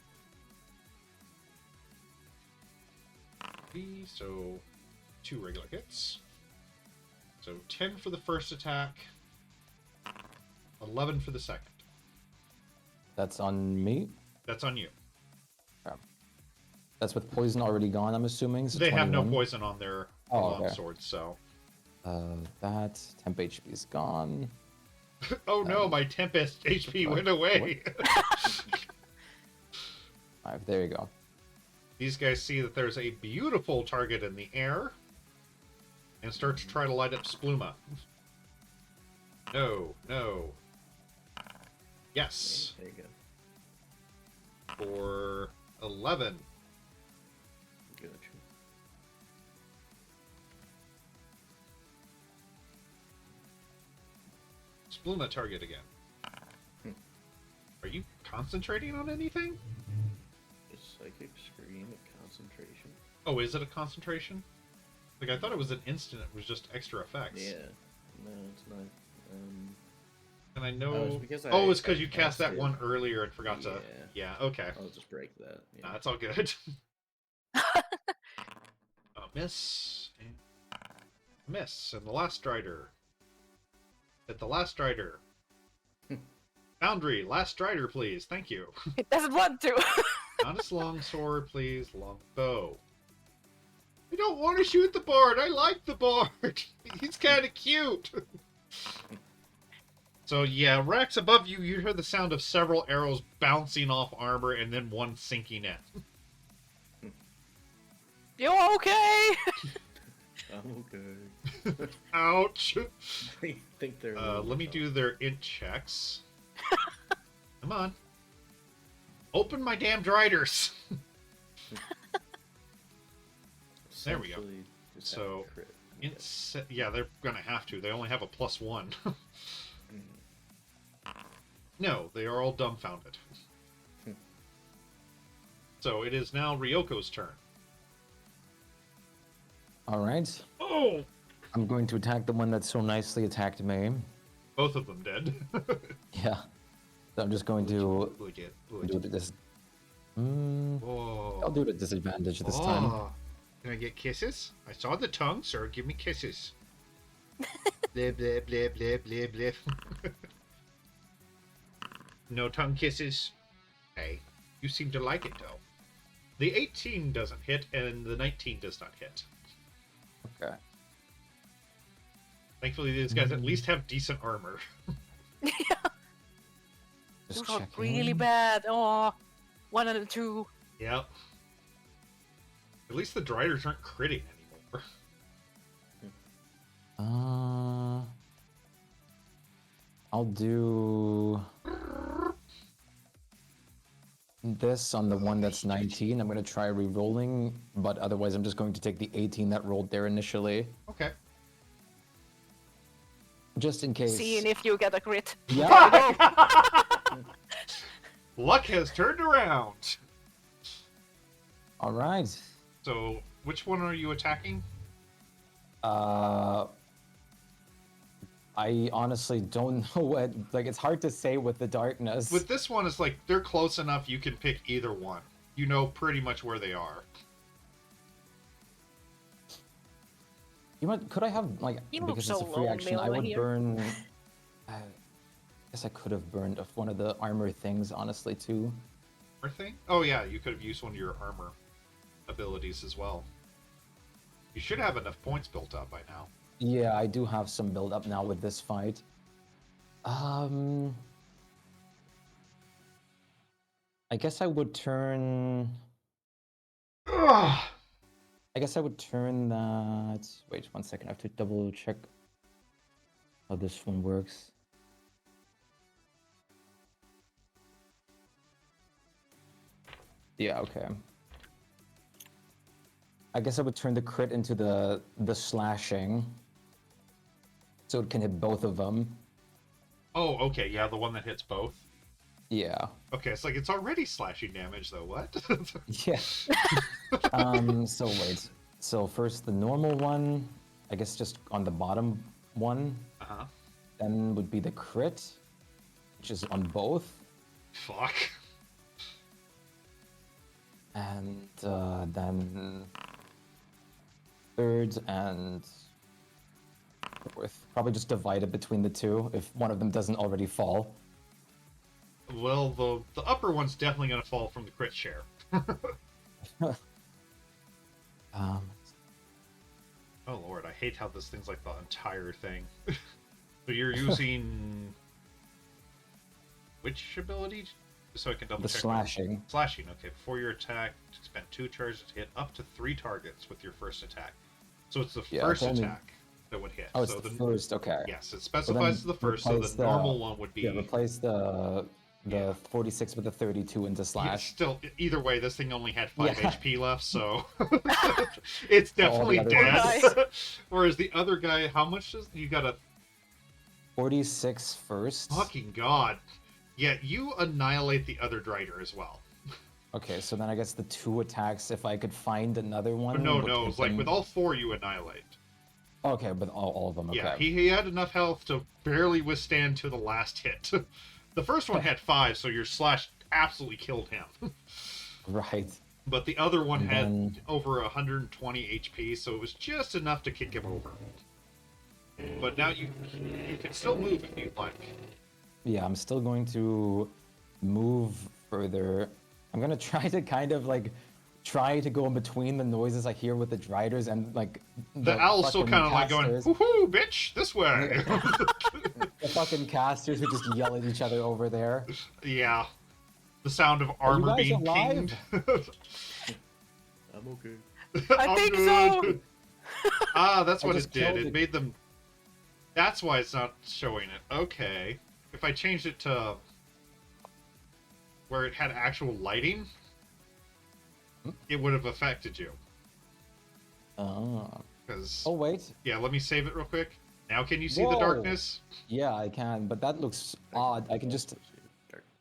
3, so 2 regular hits. So 10 for the first attack. 11 for the second. That's on me. That's on you. That's with poison already gone, I'm assuming. So They have no 21. poison on their Oh, okay. longswords, so... That temp HP is gone. Oh no, my Tempest HP went away! 5. There you go. These guys see that there's a beautiful target in the air and start to try to light up Spluma. No, no. Yes, There you go. for 11. Gotcha. Spluma target again. Hmm. Are you concentrating on anything? Is Psychic Scream a concentration? Oh, is it a concentration? Like, I thought it was an instant, it was just extra effects. Yeah. No, it's not. And I Oh, know... it's because oh, I- it's because I you cast that casted- one earlier and forgot to... Yeah. Yeah, okay. I'll just break that. Yeah. Nah, that's all good. Miss. And miss. And the last Strider. At the last Strider. Foundry, last Strider, please. Thank you. It doesn't want to. Honest longsword, please. Long bow. I don't want to shoot the bard. I like the bard. He's kind of cute. So yeah, Rex, above you, you hear the sound of several arrows bouncing off armor and then one sinking in. You okay? I'm okay. Ouch. I think they're. Let me do their int checks. Come on. Open my damn driders. There we go. Essentially just So, have a crit. Okay. Yeah, they're gonna have to. They only have a +1. Mhm. No, they are all dumbfounded. So it is now Ryoko's turn. All right. Oh! I'm going to attack the one that so nicely attacked me. Both of them dead. Yeah. So I'm just going to Would you? do this. I'll Oh. do it at disadvantage this time. Can I get kisses? I saw the tongue, sir. Give me kisses. Blip, blip, blip, blip, blip, blip. No tongue kisses? Hey, you seem to like it, though. The 18 doesn't hit, and the 19 does not hit. Okay. Thankfully, these guys at least have decent armor. Just Those are checking. really bad. Oh, 1 and a 2. Yep. At least the Driders aren't critting anymore. I'll do this on the one that's 19. I'm going to try re-rolling, but otherwise I'm just going to take the 18 that rolled there initially, Okay. just in case. Seeing if you get a crit. Yeah. Luck has turned around. All right. So, which one are you attacking? I honestly don't know what. Like, it's hard to say with the darkness. With this one, it's like they're close enough you can pick either one. You know pretty much where they are. You know what? Could I have like You look because it's so a free lonely action? I over would here. burn. I guess I could have burned off one of the armor things, honestly, too. Armor thing? Oh yeah, you could have used one of your armor abilities as well. You should have enough points built up by now. Yeah, I do have some build up now with this fight. I guess I would turn. Ugh. I guess I would turn that. Wait 1 second. I have to double check how this one works. Yeah, okay. I guess I would turn the crit into the slashing, so it can hit both of them. Oh, okay, yeah, the one that hits both. Yeah. Okay, it's like it's already slashing damage though. What? Yeah. So wait. So first the normal one, I guess just on the bottom one. Uh-huh. Then would be the crit, which is on both. Fuck. And then third and fourth. Probably just divide it between the two if one of them doesn't already fall. Well, the upper one's definitely gonna fall from the crit share. Oh lord, I hate how this thing's like the entire thing. So you're using which ability? So I can double The check. slashing. Slashing. Okay, before your attack, spend 2 charges to hit up to 3 targets with your first attack. So it's the Yeah, first it's only- attack that would hit. Oh, it's so the first. Okay. Yes, it specifies as the first, so replace the normal one would be. Yeah, replace the Yeah. 46 with the 32 into Yeah, slash. still, either way, this thing only had 5 Yeah. HP left, so it's definitely other dead. guys. Whereas the other guy, how much is you got a 46 first. fucking god? Yeah, you annihilate the other Drider as well. Okay, so then I guess the 2 attacks, if I could find another one. No, would no, hit it's like them- with all 4 you annihilate. Okay, with all of them. Okay. Yeah, he had enough health to barely withstand to the last hit. The first one had 5, so your slash absolutely killed him. Right. But the other one And had then- over 120 HP, so it was just enough to kick him over. But now you can still move if you'd like. Yeah, I'm still going to move further. I'm gonna try to kind of like try to go in between the noises I hear with the Driders and like The owl's still fucking kind of like going, casters. woohoo, bitch, this way. The fucking casters who just yell at each other over there. Yeah. The sound of you armor guys being alive? pinged. I'm okay. I I'm think good. so. Ah, that's I what just it did. killed It it. made them. That's why it's not showing it. Okay. If I changed it to where it had actual lighting, it would have affected you. Oh. Because Oh wait. yeah, let me save it real quick. Now can you see the Whoa. darkness? Yeah, I can, but that looks odd. I can just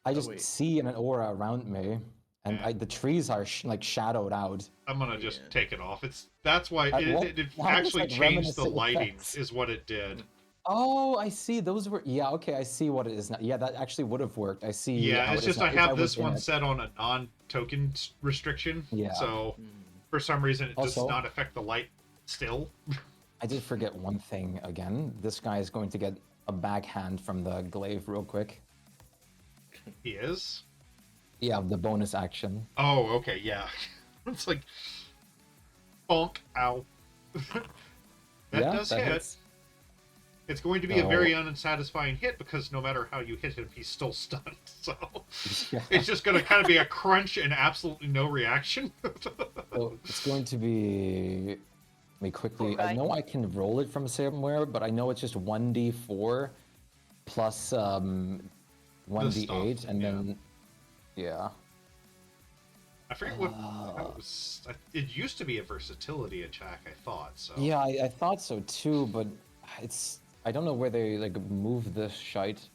I Oh, just wait. see an aura around me, and Yeah. the trees are like shadowed out. I'm gonna just Yeah. take it off. That's why What? it Wow, actually it's like changed the reminiscent lighting. effects. Is what it did. Oh, I see. Those were yeah. Okay, I see what it is now. Yeah, that actually would have worked. I see. Yeah, how it's it is just now, I if have was this in one it. set on a non-token restriction. Yeah. So Hmm. for some reason it does Also- not affect the light still. I did forget one thing again. This guy is going to get a backhand from the glaive real quick. He is. Yeah, the bonus action. Oh, okay, yeah. It's like bonk, ow. That yeah, does that hit. hits. It's going to be a Oh. very unsatisfying hit because no matter how you hit him, he's still stunned. So Yeah. it's just going to kind of be a crunch and absolutely no reaction. So it's going to be. Let me quickly. I Okay. know I can roll it from somewhere, but I know it's just 1d4 plus 1d8, stuff, and yeah. then yeah. I forget what how it was. It used to be a versatility attack, I thought. So Yeah, I thought so too, but it's I don't know where they like move this shite.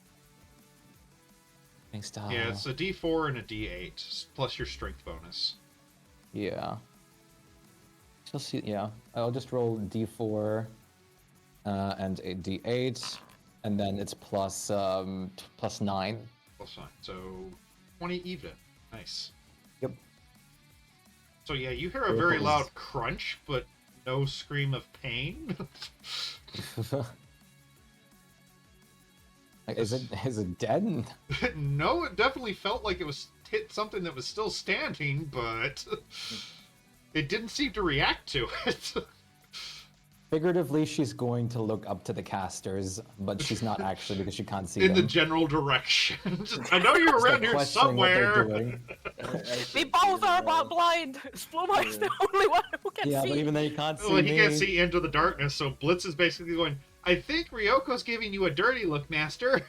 Thanks to yeah, it's a D4 and a D8 plus your strength bonus. yeah. You'll see. Yeah, I'll just roll d4 and a d8, and then it's plus plus 9. Plus 9, so 20 even. Nice. Yep. So yeah, you hear a It very was- loud crunch, but no scream of pain. Like, is it dead? No, it definitely felt like it was hit something that was still standing, but it didn't seem to react to it. Figuratively, she's going to look up to the casters, but she's not actually because she can't see In the them. general direction. I know you're Just, like, around here questioning what they're somewhere. doing. We both are blind. Spluma is the only one who can Yeah, see. but even then you can't see Well, me. he can't see into the darkness, so Blitz is basically going, I think Ryoko's giving you a dirty look, master.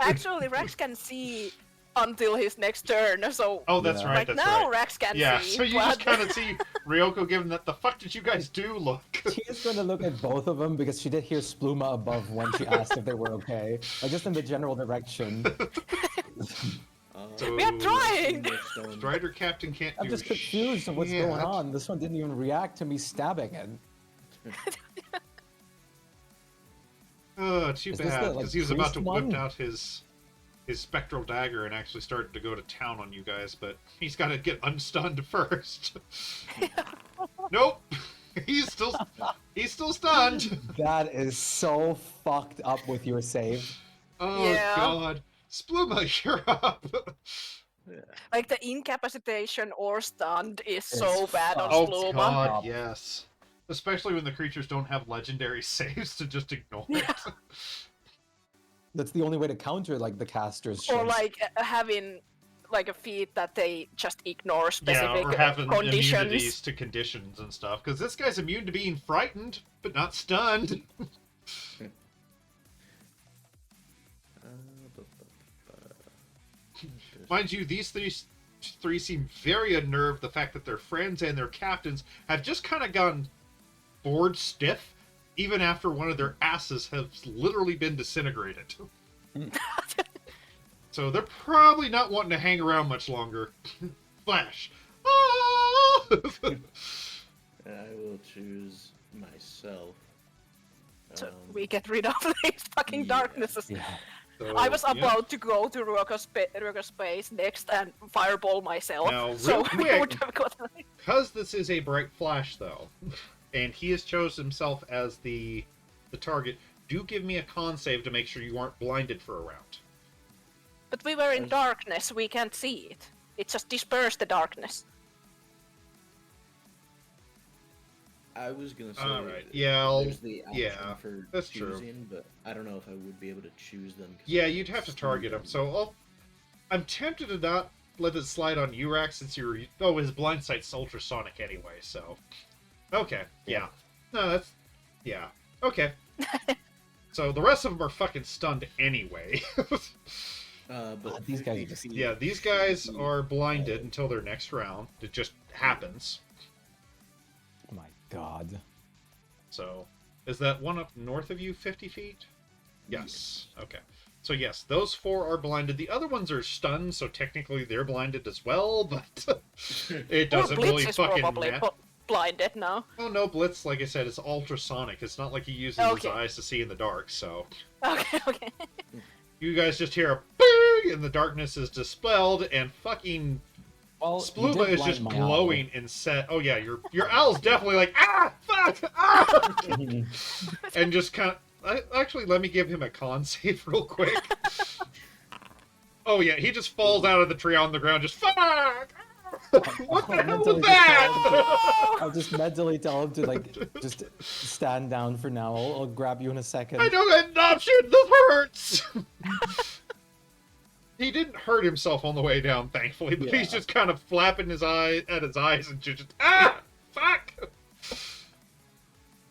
Actually, Rex can see until his next turn, so Oh, that's Yeah. right, right that's now right. Rex can Yeah, see. so you but... just kind of see Ryoko giving that, the fuck did you guys do look? She is going to look at both of them because she did hear Spluma above when she asked if they were okay. Like, just in the general direction. We are trying! Strider Captain can't I'm do just confused of what's shit. going on. This one didn't even react to me stabbing it. Oh, too Is this bad, the, because like, he was about to priest whip one? out his spectral dagger and actually started to go to town on you guys, but he's got to get unstunned first. Nope, he's still stunned. That is so fucked up with your save. Oh Yeah. god, Spluma, you're up. Like, the incapacitation or stunned is so It's bad on fucked. Oh Spluma. god, Up. yes. Especially when the creatures don't have legendary saves to just ignore it. That's the only way to counter like the casters. Or should. like having like a feat that they just ignore Yeah, specific or having conditions. immunities to conditions and stuff. Because this guy's immune to being frightened, but not stunned. Mind you, these three seem very unnerved. The fact that their friends and their captains have just kind of gone bored stiff, even after one of their asses has literally been disintegrated. So they're probably not wanting to hang around much longer. Flash. Ah! I will choose myself. So we get rid of these fucking yeah. darknesses. Yeah. So, I was yeah. about to go to Ryoko's space next and fireball myself. Now, real so we quick, would have gotten... because this is a bright flash, though, and he has chosen himself as the target, do give me a con save to make sure you aren't blinded for a round. But we were in darkness, we can't see it. It just dispersed the darkness. I was gonna say, Alright, yeah, there's the option yeah, for that's true. choosing, but I don't know if I would be able to choose them. 'cause Yeah, I you'd have to see target him. them. So I'm tempted to not let it slide on Urax since you're... Oh, his blind sight's ultrasonic anyway, so... Okay, yeah. No, that's... Yeah. Okay. So the rest of them are fucking stunned anyway. But These guys are 50 just- feet- Yeah, these guys 50 are blinded until their next round. It just happens. Oh my god. So, is that one up north of you 50 feet? Yes. Okay. So yes, those four are blinded. The other ones are stunned, so technically they're blinded as well, but it Or doesn't Blitz really is fucking probably matter. blinded now. Oh no, Blitz, like I said, it's ultrasonic. It's not like he uses Okay. his eyes to see in the dark, so... Okay, okay. You guys just hear a boom, and the darkness is dispelled, and fucking Well, you Spluma did is just blind my owl. glowing and set. Oh yeah, your owl's definitely like, ah, fuck, ah! And just kind of... Actually, let me give him a con save real quick. Oh yeah, he just falls out of the tree on the ground, just fuck! What the I'll hell mentally was just that? I'll just mentally tell him to like just stand down for now. I'll grab you in a second. I don't have an option. This hurts. He didn't hurt himself on the way down, thankfully, but he's Yeah. just kind of flapping his eye at his eyes and just ah, fuck.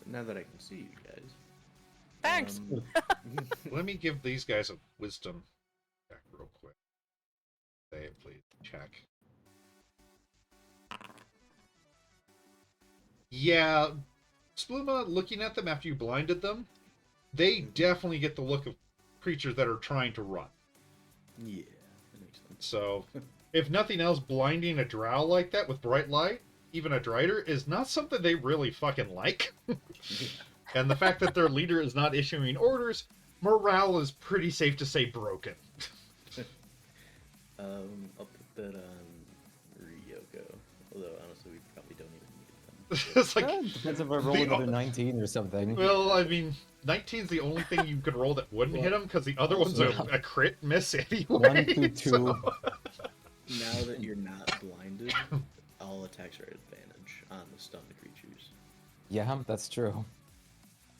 Now that I can see you guys. Thanks. Let me give these guys a wisdom check real quick. Save, please. Check. Yeah, Spluma, looking at them after you blinded them, they definitely get the look of creatures that are trying to run. Yeah, that makes sense. So, if nothing else, blinding a drow like that with bright light, even a drider, is not something they really fucking like. And the fact that their leader is not issuing orders, morale is pretty safe to say broken. I'll put that on Ryoko. Although honestly, we probably don't even need them. It's like Depends if I roll the- another 19 or something. well, I mean, 19's the only thing you could roll that wouldn't hit him because the other one's Yeah. a crit miss anyway. 1 through 2. so- Now that you're not blinded, all attacks are at advantage on the stunned creatures. Yeah, that's true.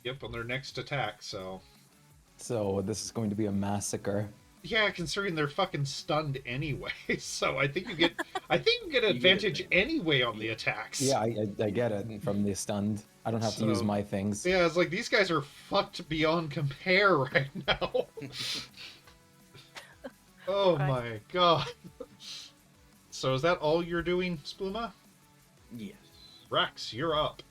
Yep, on their next attack. So So this is going to be a massacre. yeah, considering they're fucking stunned anyway. So I think you get get advantage advantage. anyway on the attacks. Yeah, I get it from the stunned. I don't have to use So- my things. Yeah, it's like these guys are fucked beyond compare right now. Oh Right. my god. So is that all you're doing, Spluma? Yes. Rex, you're up.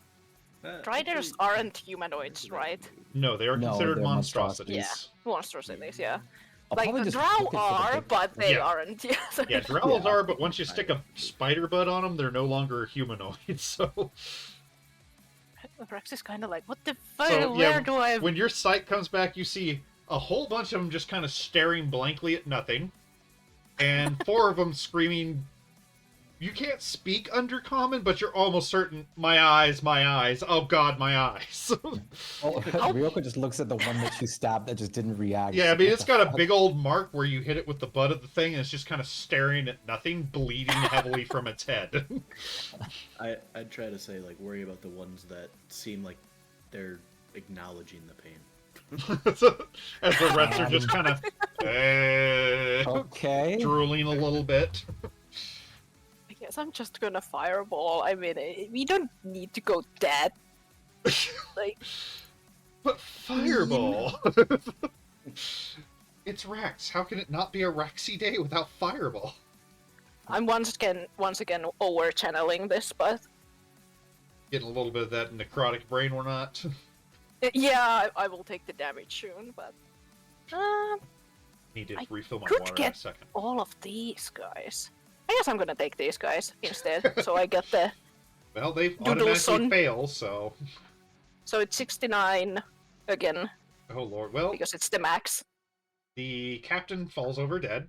Striders aren't humanoids, right? No, they are No, considered they're monstrosities. Yeah. Monstrosities, yeah. I'll Like probably the just drow look at the are, big- but they Yeah. aren't. Yeah. Yeah, Drowls Yeah. are, but once you stick a spider butt on them, they're no longer humanoids. So, Rex is kind of like, what the fuck? so Where yeah, do I? when your sight comes back, you see a whole bunch of them just kind of staring blankly at nothing, and 4 of them screaming. You can't speak Undercommon, but you're almost certain. My eyes, my eyes. Oh god, my eyes. Oh, Ryoko just looks at the one that she stabbed that just didn't react. Yeah, I She's mean, like, it's "What got the a fuck?" big old mark where you hit it with the butt of the thing, and it's just kind of staring at nothing, bleeding heavily from its head. I'd try to say, like, worry about the ones that seem like they're acknowledging the pain. As the rest are just kind of Okay. drooling a little bit. I guess I'm just gonna fireball. I mean, we don't need to go dead. Like, But fireball. It's Rex. How can it not be a Rexy day without fireball? I'm once again over channeling this, but Getting a little bit of that necrotic brain or not. yeah, I will take the damage soon. But Need to I refill my could water in get a second. all of these guys. I guess I'm gonna take these guys instead, so I get the. Well, they've Doodle automatically son. failed, so. So it's 69 again Oh lord. Well, because it's the max. the captain falls over dead.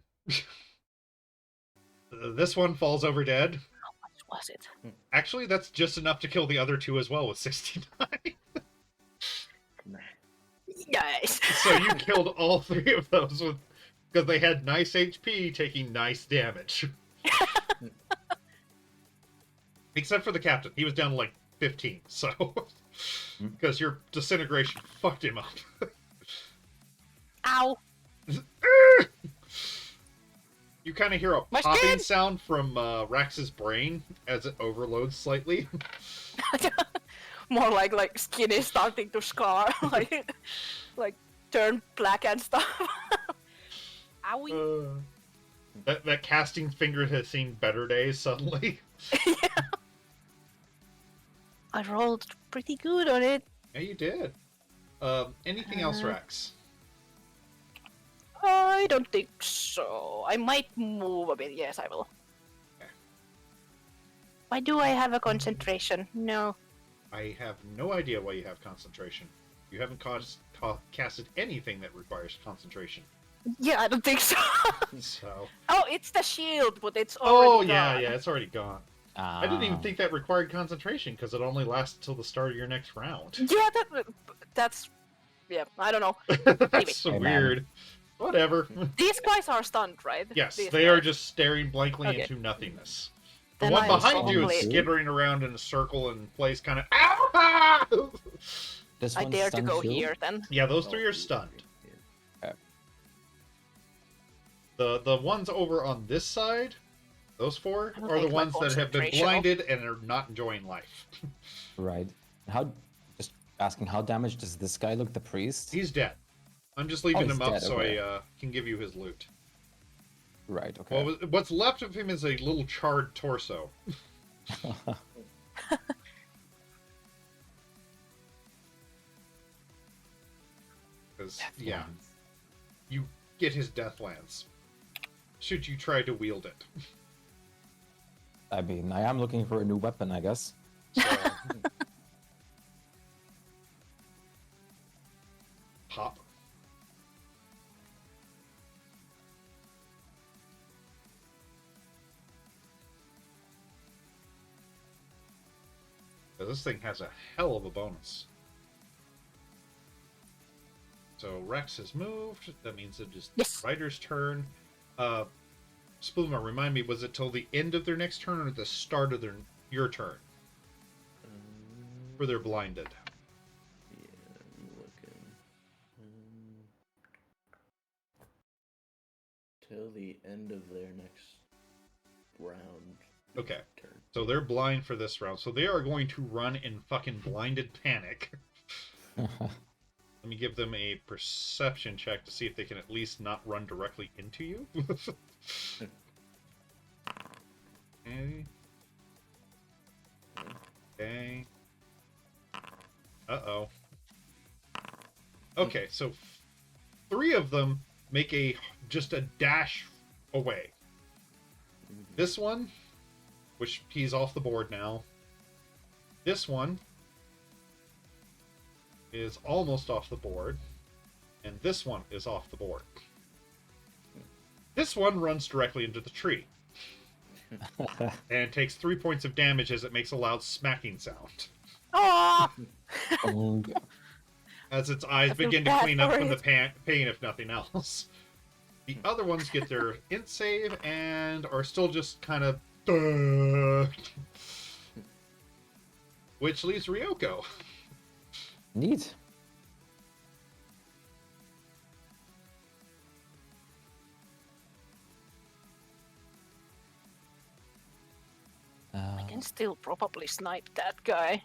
This one falls over dead. What was it? Actually, that's just enough to kill the other 2 as well with 69. Nice. So you killed all 3 of those with because they had nice HP, taking nice damage. Except for the captain, he was down to like 15. So because your disintegration fucked him up. Ow. You kind of hear a My popping skin! sound from Rax's brain as it overloads slightly. More like skin is starting to scar, like turn black and stuff. Owie. That casting finger has seen better days suddenly. I rolled pretty good on it. Yeah, you did. Anything else, Rax? I don't think so. I might move a bit. Yes, I will. Okay. Why do I have a concentration? No. I have no idea why you have concentration. You haven't casted anything that requires concentration. Yeah, I don't think so. So. Oh, it's the shield, but it's Oh already yeah, gone. yeah, it's already gone. I didn't even Ah. think that required concentration because it only lasts until the start of your next round. Yeah, that's. Yeah, I don't know. That's so Hey, man. weird. Whatever. These guys are stunned, right? Yes, These they are guys. just staring blankly Okay. into nothingness. The Then one I behind you is probably- skittering around in a circle and plays kind of. Ah! This I one's dare to stunned go too? here then. Yeah, those 3 are stunned. The ones over on this side, those 4 I will are the take my ones that have been concentration. blinded and are not enjoying life. Right. How? Just asking, how damaged does this guy look? The priest. He's dead. I'm just leaving he's him up dead, so okay. I can give you his loot. Right. Okay. What's left of him is a little charred torso. Because, yeah, you get his death lance. Should you try to wield it. I mean, I am looking for a new weapon, I guess. So, pop. Because this thing has a hell of a bonus. So Rex has moved. That means it is Yes. the Rider's turn. Spluma, remind me, was it till the end of their next turn or the start of your turn? Where they're blinded. Yeah, I'm looking. Till the end of their next round. Okay. Turn. So they're blind for this round. So they are going to run in fucking blinded panic. Let me give them a perception check to see if they can at least not run directly into you. Okay. Okay. Uh-oh. Okay, so 3 of them make just a dash away. This one, which he's off the board now. This one is almost off the board. And this one is off the board. This one runs directly into the tree. And takes 3 points of damage as it makes a loud smacking sound. Oh, Oh, As its eyes I feel begin to bad clean up for from the it. pain, if nothing else. The other ones get their int save and are still just kind of... Which leaves Ryoko. neat. I can still probably snipe that guy.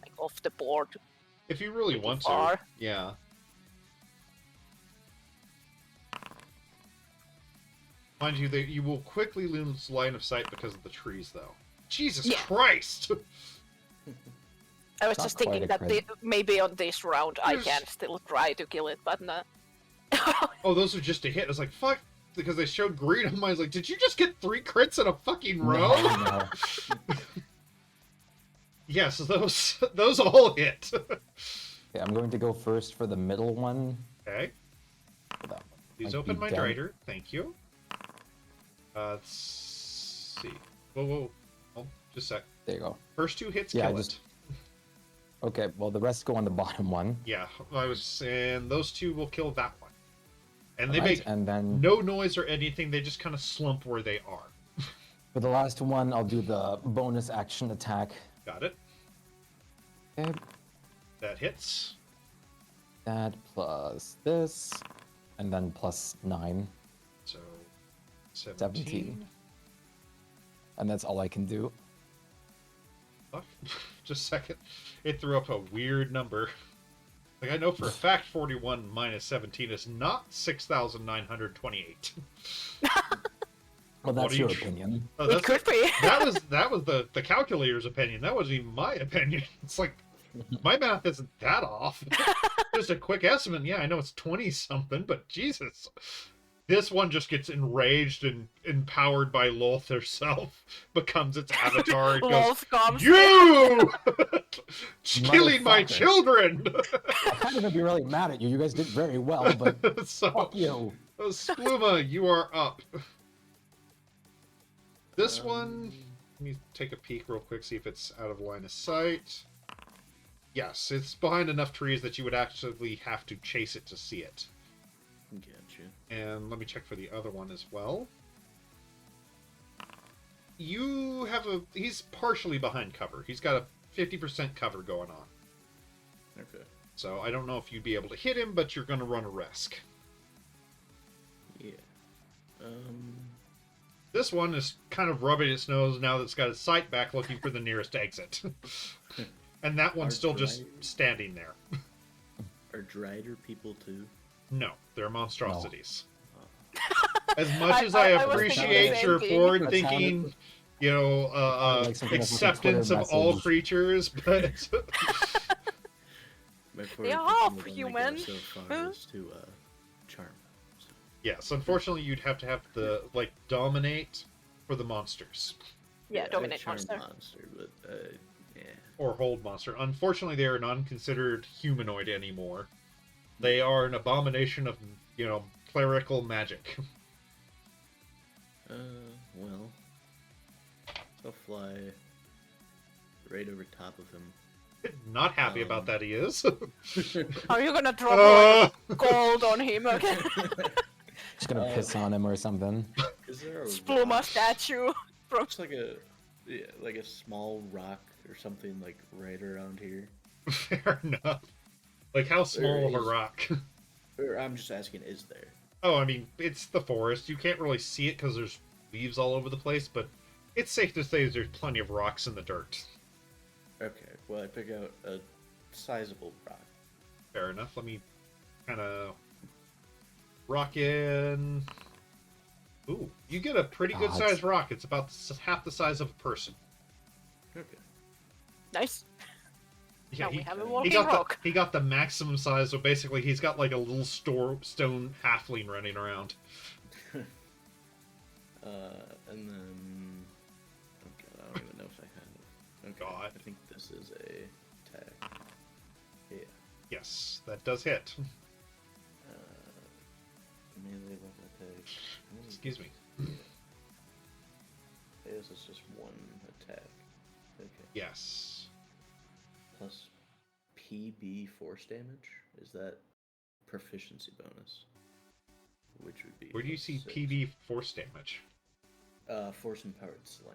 Like off the board. If you really Pretty want to. far. Yeah. Mind you, you will quickly lose line of sight because of the trees, though. Jesus Yeah. Christ! I was Not just quite thinking a that crit. maybe on this round I There's- can still try to kill it, but no. Oh, those are just a hit. I was like, fuck. Because they showed green on mine. I was like, did you just get 3 crits in a fucking row? No. Yes, those all hit. Okay, I'm going to go first for the middle one. Okay. Hold on. Please Might open be my done. Drider. Thank you. Let's see. Whoa. Oh, just a sec. There you go. First 2 hits Yeah, kill I it. Okay, well, the rest go on the bottom one. Yeah, I was saying those 2 will kill that one. And they Alright, make and then no noise or anything. They just kind of slump where they are. for the last one, I'll do the bonus action attack. Got it. Okay, That hits. that plus this, and then plus 9, So 17. 17. And that's all I can do. Fuck. Just a second. It threw up a weird number. Like, I know for a fact 41 minus 17 is not 6,928. Well, What that's do your you- opinion. Oh, It that's, could be. that was the calculator's opinion. That wasn't even my opinion. It's like, my math isn't that off. Just a quick estimate. Yeah, I know it's 20 something, but Jesus. This one just gets enraged and empowered by Lolth herself, becomes its avatar, and goes, Wolf comes. "You! Killing my Motherfucker. children!" I kind of gonna be really mad at you. You guys did very well, but So, fuck you. Spluma, you are up. This one, let me take a peek real quick, see if it's out of line of sight. Yes, it's behind enough trees that you would actually have to chase it to see it. Gotcha. And let me check for the other one as well. You have he's partially behind cover. He's got a 50% cover going on. Okay. So I don't know if you'd be able to hit him, but you're going to run a risk. Yeah. This one is kind of rubbing its nose now that it's got its sight back looking for the nearest exit. And that one's Are still just dry- standing there. Are Drider people too? No, they're monstrosities. Oh. As much as I I was thinking the appreciate same your thing. forward That thinking, sounded- you know, like something that's like a acceptance Twitter of all message. creatures, but My They are forward half thinking would only human. go so far Huh? as to charm. So, yes, unfortunately, you'd have to the dominate for the monsters Yeah, I dominate charm monster. but yeah. or hold monster. Unfortunately, they are non-considered humanoid anymore. They are an abomination of clerical magic. Well, I'll fly right over top of him. Not happy about that he is. Are you gonna drop like, gold on him again? Just gonna piss on him or something. Is there a Spluma rock? statue from Looks like a small rock or something like right around here. Fair enough. Like, how small of a is- rock? Or I'm just asking, is there? Oh, I mean, it's the forest. You can't really see it because there's leaves all over the place, but it's safe to say there's plenty of rocks in the dirt. Okay, well I pick out a sizable rock. Fair enough. Let me kind of rock in. Ooh, you get a pretty good God. sized rock. It's about half the size of a person. Okay. nice. Yeah, Now we have a he walking got rock. he got the maximum size. So basically, he's got like a little stone halfling running around. And then oh god, I don't even know if I have. Okay, God. I think this is a attack. Yeah. Yes, that does hit. Melee weapon attack. Excuse me. Yeah. This is just one attack. Okay. Yes. Plus PB force damage? Is that proficiency bonus? Which would be. Where do you plus see 6. PB force damage? Force empowered slam.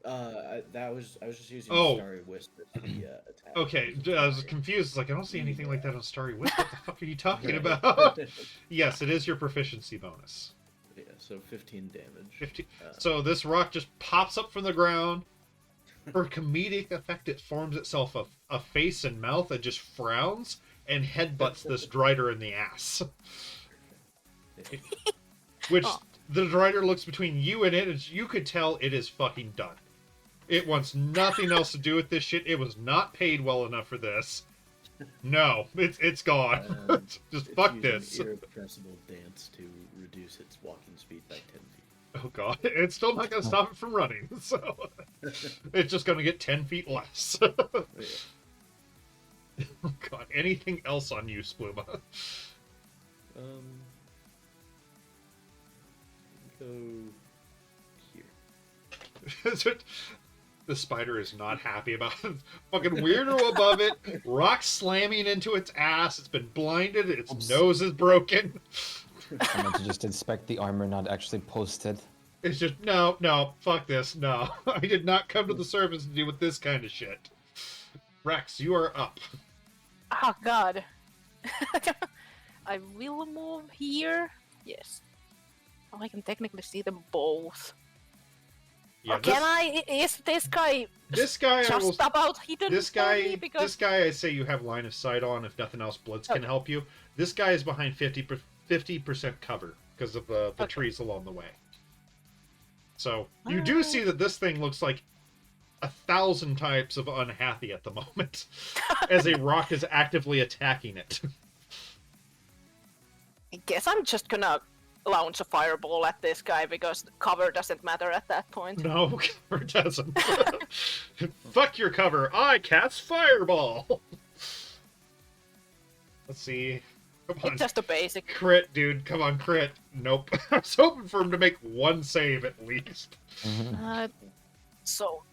I was just using Oh. Starry Wisp as the attack. Okay, which is I was fire. confused. It's like, I don't see anything like that on Starry Wisp. What the fuck are you talking Right. about? Yes, it is your proficiency bonus. Yeah, so 15 damage. 15. Uh, So this rock just pops up from the ground. For comedic effect, it forms itself a face and mouth and just frowns and headbutts this Drider in the ass. Which Oh. the Drider looks between you and it, and you could tell it is fucking done. It wants nothing else to do with this shit. It was not paid well enough for this. No, it's gone. Just it's fuck using this. Irrepressible dance to reduce its walking speed by 10 feet. Oh god, it's still not gonna stop it from running, so it's just gonna get 10 feet less. Yeah. Oh god, anything else on you, Spluma? Go here. Is it- the spider is not happy about it. Fucking weirdo above it, rock slamming into its ass, it's been blinded, its Oops. nose is broken. I meant to just inspect the armor, not actually post it. It's just, no, fuck this, no. I did not come to the surface to deal with this kind of shit. Rex, you are up. Oh god. I will move here. Yes. Oh, I can technically see them both. Yeah, Or can I? Is this guy This guy, I just will, about hidden this from me? guy, Because this guy, I say you have line of sight on. If nothing else, Blitz can Okay. help you. This guy is behind 50% cover because of the Okay. trees along the way. So you do see that this thing looks like 1,000 types of unhappy at the moment, as a rock is actively attacking it. I guess I'm just gonna launch a fireball at this guy because cover doesn't matter at that point. No, cover doesn't. Fuck your cover. I cast fireball. Let's see. Come on. It's just a basic. Crit, dude. Come on, crit. Nope. I was hoping for him to make one save at least. So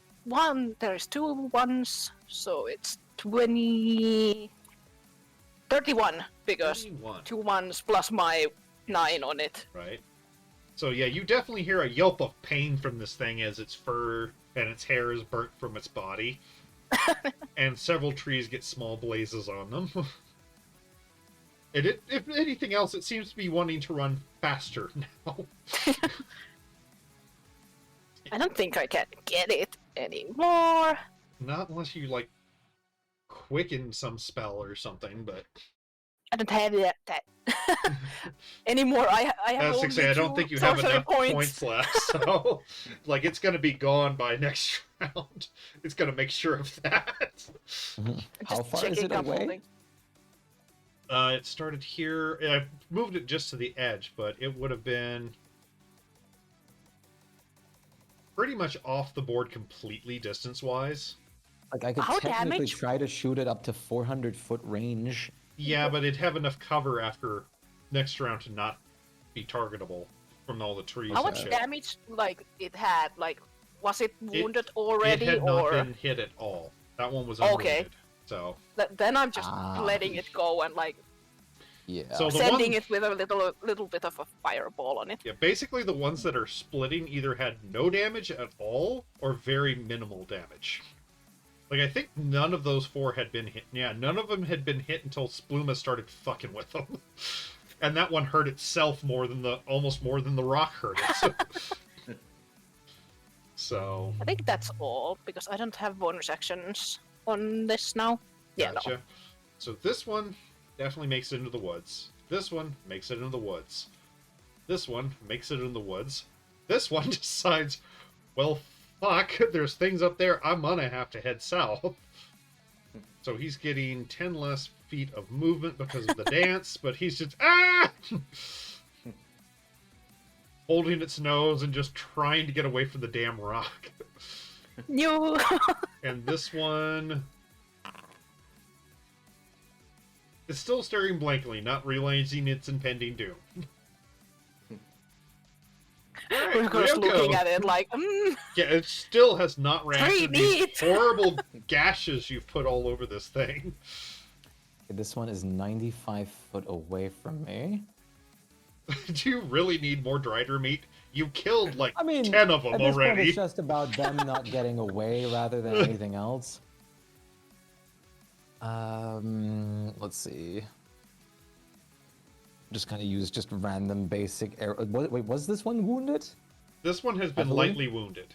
there's 2 ones, so it's 20, 31 because 21, 2 ones plus my 9 on it. right? So yeah, you definitely hear a yelp of pain from this thing as its fur and its hair is burnt from its body. And several trees get small blazes on them. If anything else, it seems to be wanting to run faster now. I don't think I can get it anymore. Not unless you, like, quicken some spell or something, but... I don't have that anymore. I have I was only gonna say, I don't 2 think you have sorcery enough points left, so... Like, it's gonna be gone by next round. It's gonna make sure of that. How Just far is checking it a couple away? things. It started here. I moved it just to the edge, but it would have been pretty much off the board completely distance-wise. Like I could How technically damage? try to shoot it up to 400-foot range. Yeah, but it'd have enough cover after next round to not be targetable from all the trees. How and much shit. damage like it had? Like was it wounded It already had not or been hit at all. That one was Okay. unwounded. So Then I'm just Ah. letting it go and like Yeah. So the sending one- it with a little bit of a fireball on it. yeah, basically the ones that are splitting either had no damage at all or very minimal damage. Like, I think none of those 4 had been hit. Yeah, none of them had been hit until Spluma started fucking with them. And that one hurt itself almost more than the rock hurt it. So, I think that's all because I don't have bonus actions on this now. Yeah, no. gotcha. So this one definitely makes it into the woods. This one makes it into the woods. This one makes it in the woods. This one decides, well, fuck, there's things up there, I'm gonna have to head south. So he's getting 10 less feet of movement because of the dance, but he's just, holding its nose and just trying to get away from the damn rock. You. And this one is still staring blankly, not realizing its impending doom. Alright, We're just looking Ryoko. at it like, Yeah, it still has not reacted to these neat. horrible gashes you've put all over this thing. This one is 95 foot away from me. Do you really need more Drider meat? You killed like I mean, 10 of them at this point, already. it's just about them not getting away rather than anything else. Let's see. Just kind of use just random basic arrow. Wait, was this one wounded? This one has been Heavily? lightly wounded.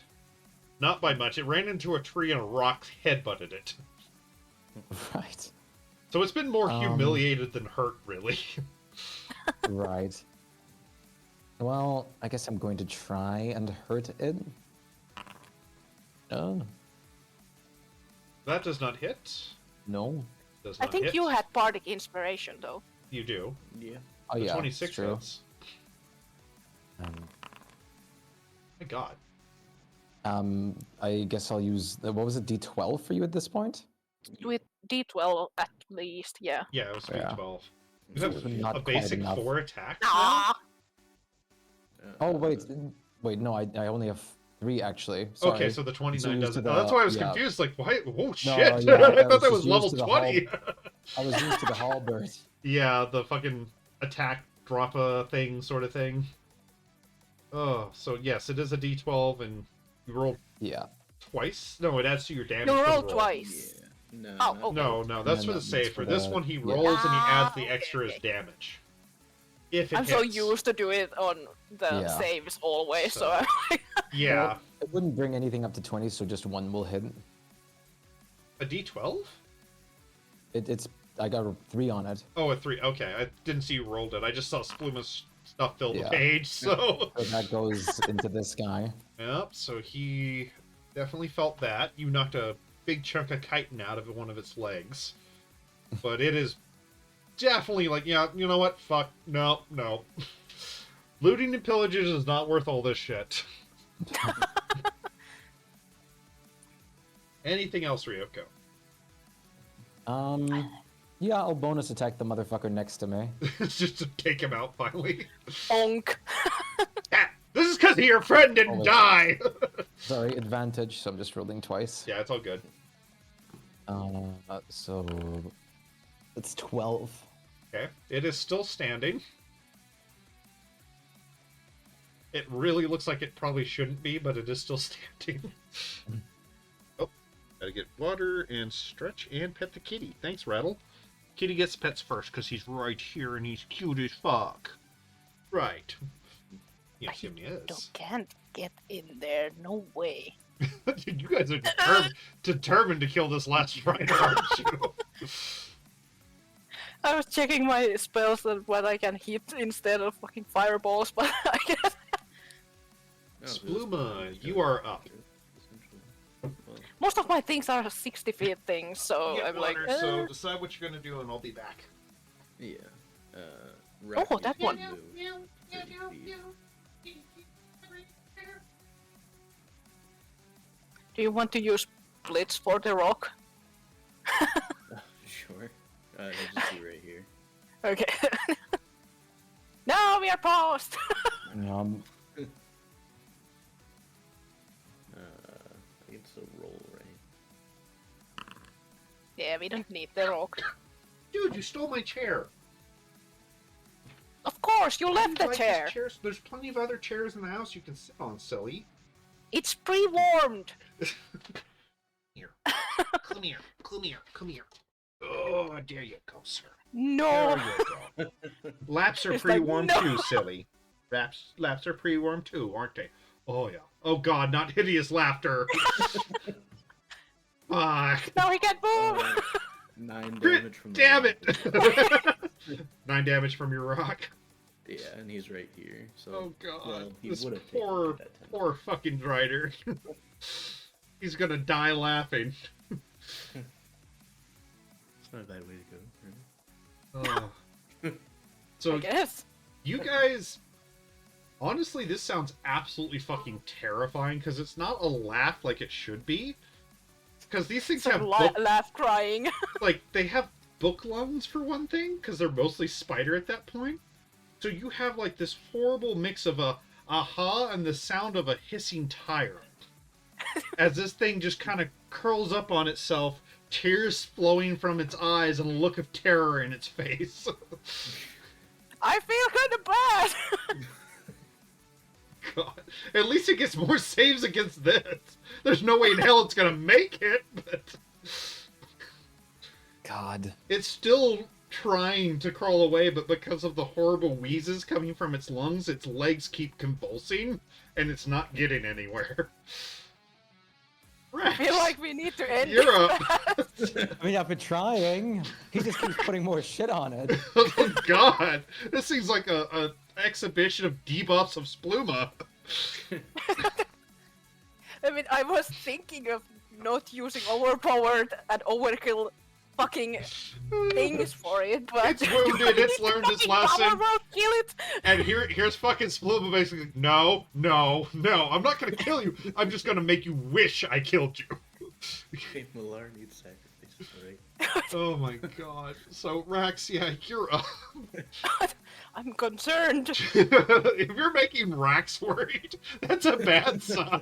Not by much. It ran into a tree and a rock headbutted it. Right. So it's been more humiliated than hurt, really. Right. Well, I guess I'm going to try and hurt it. Oh, That does not hit. no. Does I not think hit. you had bardic inspiration though. You do. Yeah. Oh, The yeah. 26 it's true. hits. Um, My god. I guess I'll use what was it, D12 for you at this point? With D12 at least, yeah. Yeah, it was Yeah. 12. You So have not a quite basic enough. 4 attack now? Ah, Oh wait, no, I only have 3 actually. Sorry. Okay, so the 29 used does to it. the- Oh, that's why I was yeah. confused. Like, why? Oh, shit. yeah, I that thought that was was just level used to the 20. I was used to the halberd. Yeah, the fucking attack drop a thing sort of thing. Oh, so yes, it is a d12 and you roll Yeah. twice? No, it adds to your damage. you for the roll roll. twice. Yeah. No. Oh, not- okay. No, that's And for the that's save. for For this the- one, he yeah. rolls and he adds the Ah, okay, extra as okay. damage. If it I'm so hits. used to do it on the Yeah. saves always, so So- I'm like, Yeah. Well, it wouldn't bring anything up to 20, so just one will hit. A d12? It's I got a 3 on it. Oh, a 3. Okay, I didn't see you rolled it. I just saw Spluma's stuff fill the Yeah. page, so... So that goes into this guy. Yep, so he definitely felt that. You knocked a big chunk of chitin out of one of its legs. But it is definitely like, yeah, you know what? Fuck. No. Looting and pillaging is not worth all this shit. Anything else, Ryoko? Yeah, I'll bonus attack the motherfucker next to me. Just to take him out, finally. bonk. Ah, this is because your friend didn't Oh, die! Sorry, advantage, so I'm just rolling twice. Yeah, it's all good. So it's 12. Okay. It is still standing. It really looks like it probably shouldn't be, but it is still standing. Oh, gotta get water and stretch and pet the kitty. Thanks, Rattle. Kitty gets pets first because he's right here and he's cute as fuck. Right. Yes, he is. Can't get in there, no way. You guys are determined to kill this last rider, aren't you? I was checking my spells and what I can hit instead of fucking fireballs, but I can't. No, this Spluma, is you good, are up. essentially. Well, Most of my things are 60 feet things, so Get I'm like, water, so decide what you're gonna do and I'll be back. yeah. Oh, that one. Move 30 feet. do you want to use blitz for the rock? Sure. As you see right here. Okay. No, we are paused. I can still roll, right? Yeah, we don't need the rock. Dude, you stole my chair. Of course, you Why left do the you chair. this chair? There's plenty of other chairs in the house you can sit on, silly. It's pre-warmed. Here. Come here. Come here. Come here. Oh, there you go, sir. No. There you go. Laps are It's like, pre-warmed no. too, silly. Laps are pre-warmed too, aren't they? Oh, yeah. Oh, God, not hideous laughter. Fuck. Now he can't move. 9 Crit, damage from the damn rock. it! 9 damage from your rock. Yeah, and he's right here. So, Oh, God. well, he This would have taken poor, that 10. poor fucking Drider. He's gonna die laughing. It's not a bad way to go. Right? Oh. I So, guess. you guys... Honestly, this sounds absolutely fucking terrifying, because it's not a laugh like it should be. Because these things have Laugh crying. like, they have book lungs for one thing, because they're mostly spider at that point. So you have like this horrible mix of a aha and the sound of a hissing tire. As this thing just kind of curls up on itself, tears flowing from its eyes and a look of terror in its face. I feel kind of bad. God. At least it gets more saves against this. There's no way in hell it's gonna make it, but God. it's still trying to crawl away, but because of the horrible wheezes coming from its lungs, its legs keep convulsing, and it's not getting anywhere. I feel like we need to end You're this up. I mean, I've been trying. He just keeps putting more shit on it. Oh God, this seems like a exhibition of debuffs of Spluma. I mean, I was thinking of not using overpowered and overkill fucking things for it, but It's wounded, it's learned its lesson. Power kill it. And here's fucking Spluma basically, no, I'm not gonna kill you. I'm just gonna make you wish I killed you. Okay, Malar needs sacrifices, alright? Oh my God. So Rax, yeah, you're up. I'm concerned. If you're making Rax worried, that's a bad sign.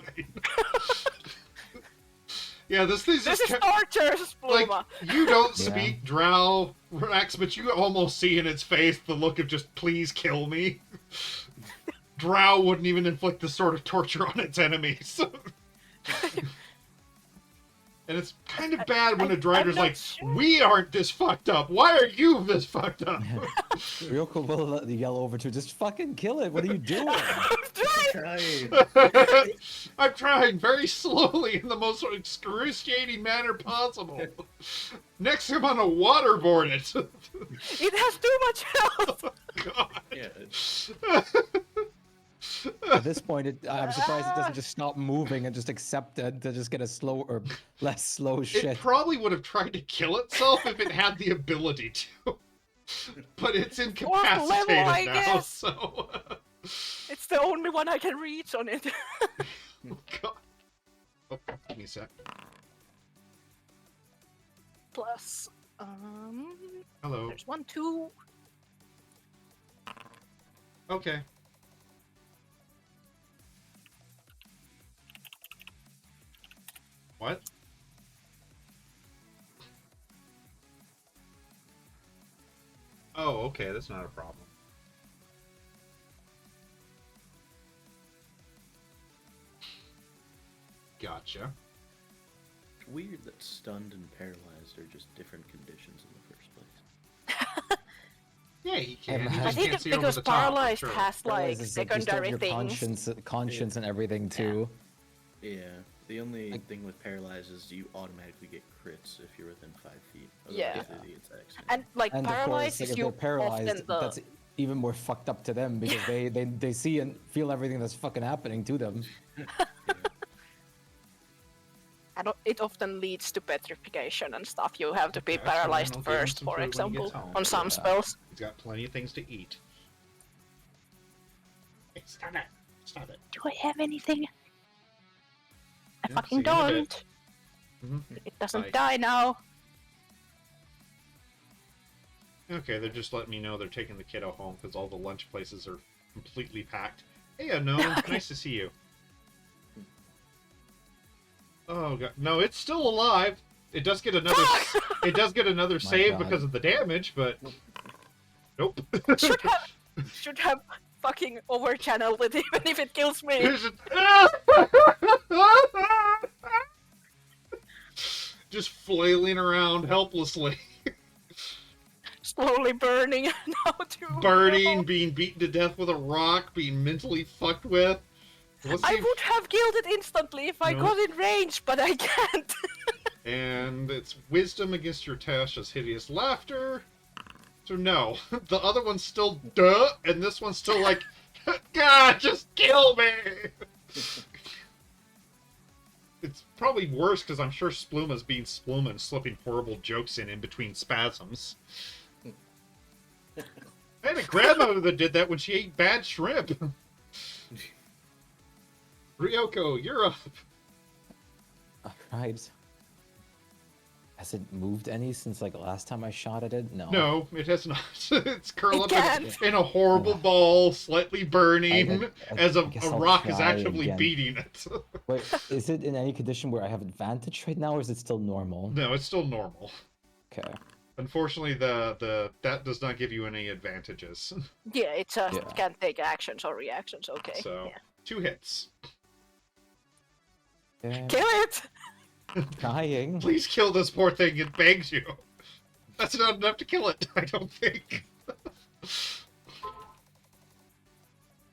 Yeah, this thing's This just is torture, like, Spluma. you don't Yeah. speak Drow, Rax, but you almost see in its face the look of just, please kill me. Drow wouldn't even inflict this sort of torture on its enemies. And it's kind of bad when a I'm Drider's not like, sure. we aren't this fucked up. Why are you this fucked up? Ryoko will yell over to just fucking kill it. What are you doing? Trying. I'm trying very slowly in the most excruciating manner possible. Next time I'm gonna waterboard it. It has too much health. God. Yeah, it's, At this point, I'm surprised it doesn't just stop moving and just accept it to just get a slow or less slow It shit. probably would have tried to kill itself if it had the ability to. But it's incapacitated I now, guess. so... It's the only one I can reach on it. God. Oh, give me a sec. Plus, Hello. there's 1, 2. Okay. What? Oh, okay, that's not a problem. Gotcha. weird that stunned and paralyzed are just different conditions in the first place. Yeah, he can. I He I just think can't it's see over because the top, for paralyzed sure. has like Paralyzed is, like, you still have secondary your things. conscience and everything too. Yeah, the only Like- thing with paralyzed is you automatically get crits if you're within 5 feet. Yeah. Otherwise, they're the attacks. And like And of course, paralyzed like, is if you they're paralyzed, often the that's even more fucked up to them because they see and feel everything that's fucking happening to them. and it often leads to petrification and stuff. You have to be Okay, that's fine, paralyzed I'll give him first, some for food when he example, gets home. on some Yeah. spells. He's got plenty of things to eat. Hey, stop it! Stop it! Do I have anything? I Yeah, fucking see you in a bit. don't. Mm-hmm. It doesn't Bye. die now. Okay, they're just letting me know they're taking the kiddo home because all the lunch places are completely packed. Hey, no, nice to see you. Oh god, no, it's still alive. It does get another. It does get another My save God. because of the damage, but nope. Should have fucking over channeled it even if it kills me. It's just flailing around helplessly, Slowly burning now too. burning, being beaten to death with a rock, being mentally fucked with. Let's I see. would have killed it instantly if I No. got in range, but I can't. And it's wisdom against your Tasha's hideous laughter. So no, the other one's still duh, and this one's still like, God, just kill me. It's probably worse because I'm sure Spluma's being Spluma and slipping horrible jokes in between spasms. I had a grandmother that did that when she ate bad shrimp. Ryoko, you're up. Alright. Has it moved any since like last time I shot at it? No. No, it has not. It's curled It up can't. in a horrible ball, slightly burning, as a guess I'll rock is try actually again. beating it. Wait, is it in any condition where I have advantage right now, or is it still normal? No, it's still normal. Okay. Unfortunately, that does not give you any advantages. Yeah, it just Yeah. can't take actions or reactions. Okay. So, Yeah. 2 hits. Okay. Kill it! Trying. Please kill this poor thing, it begs you. That's not enough to kill it, I don't think.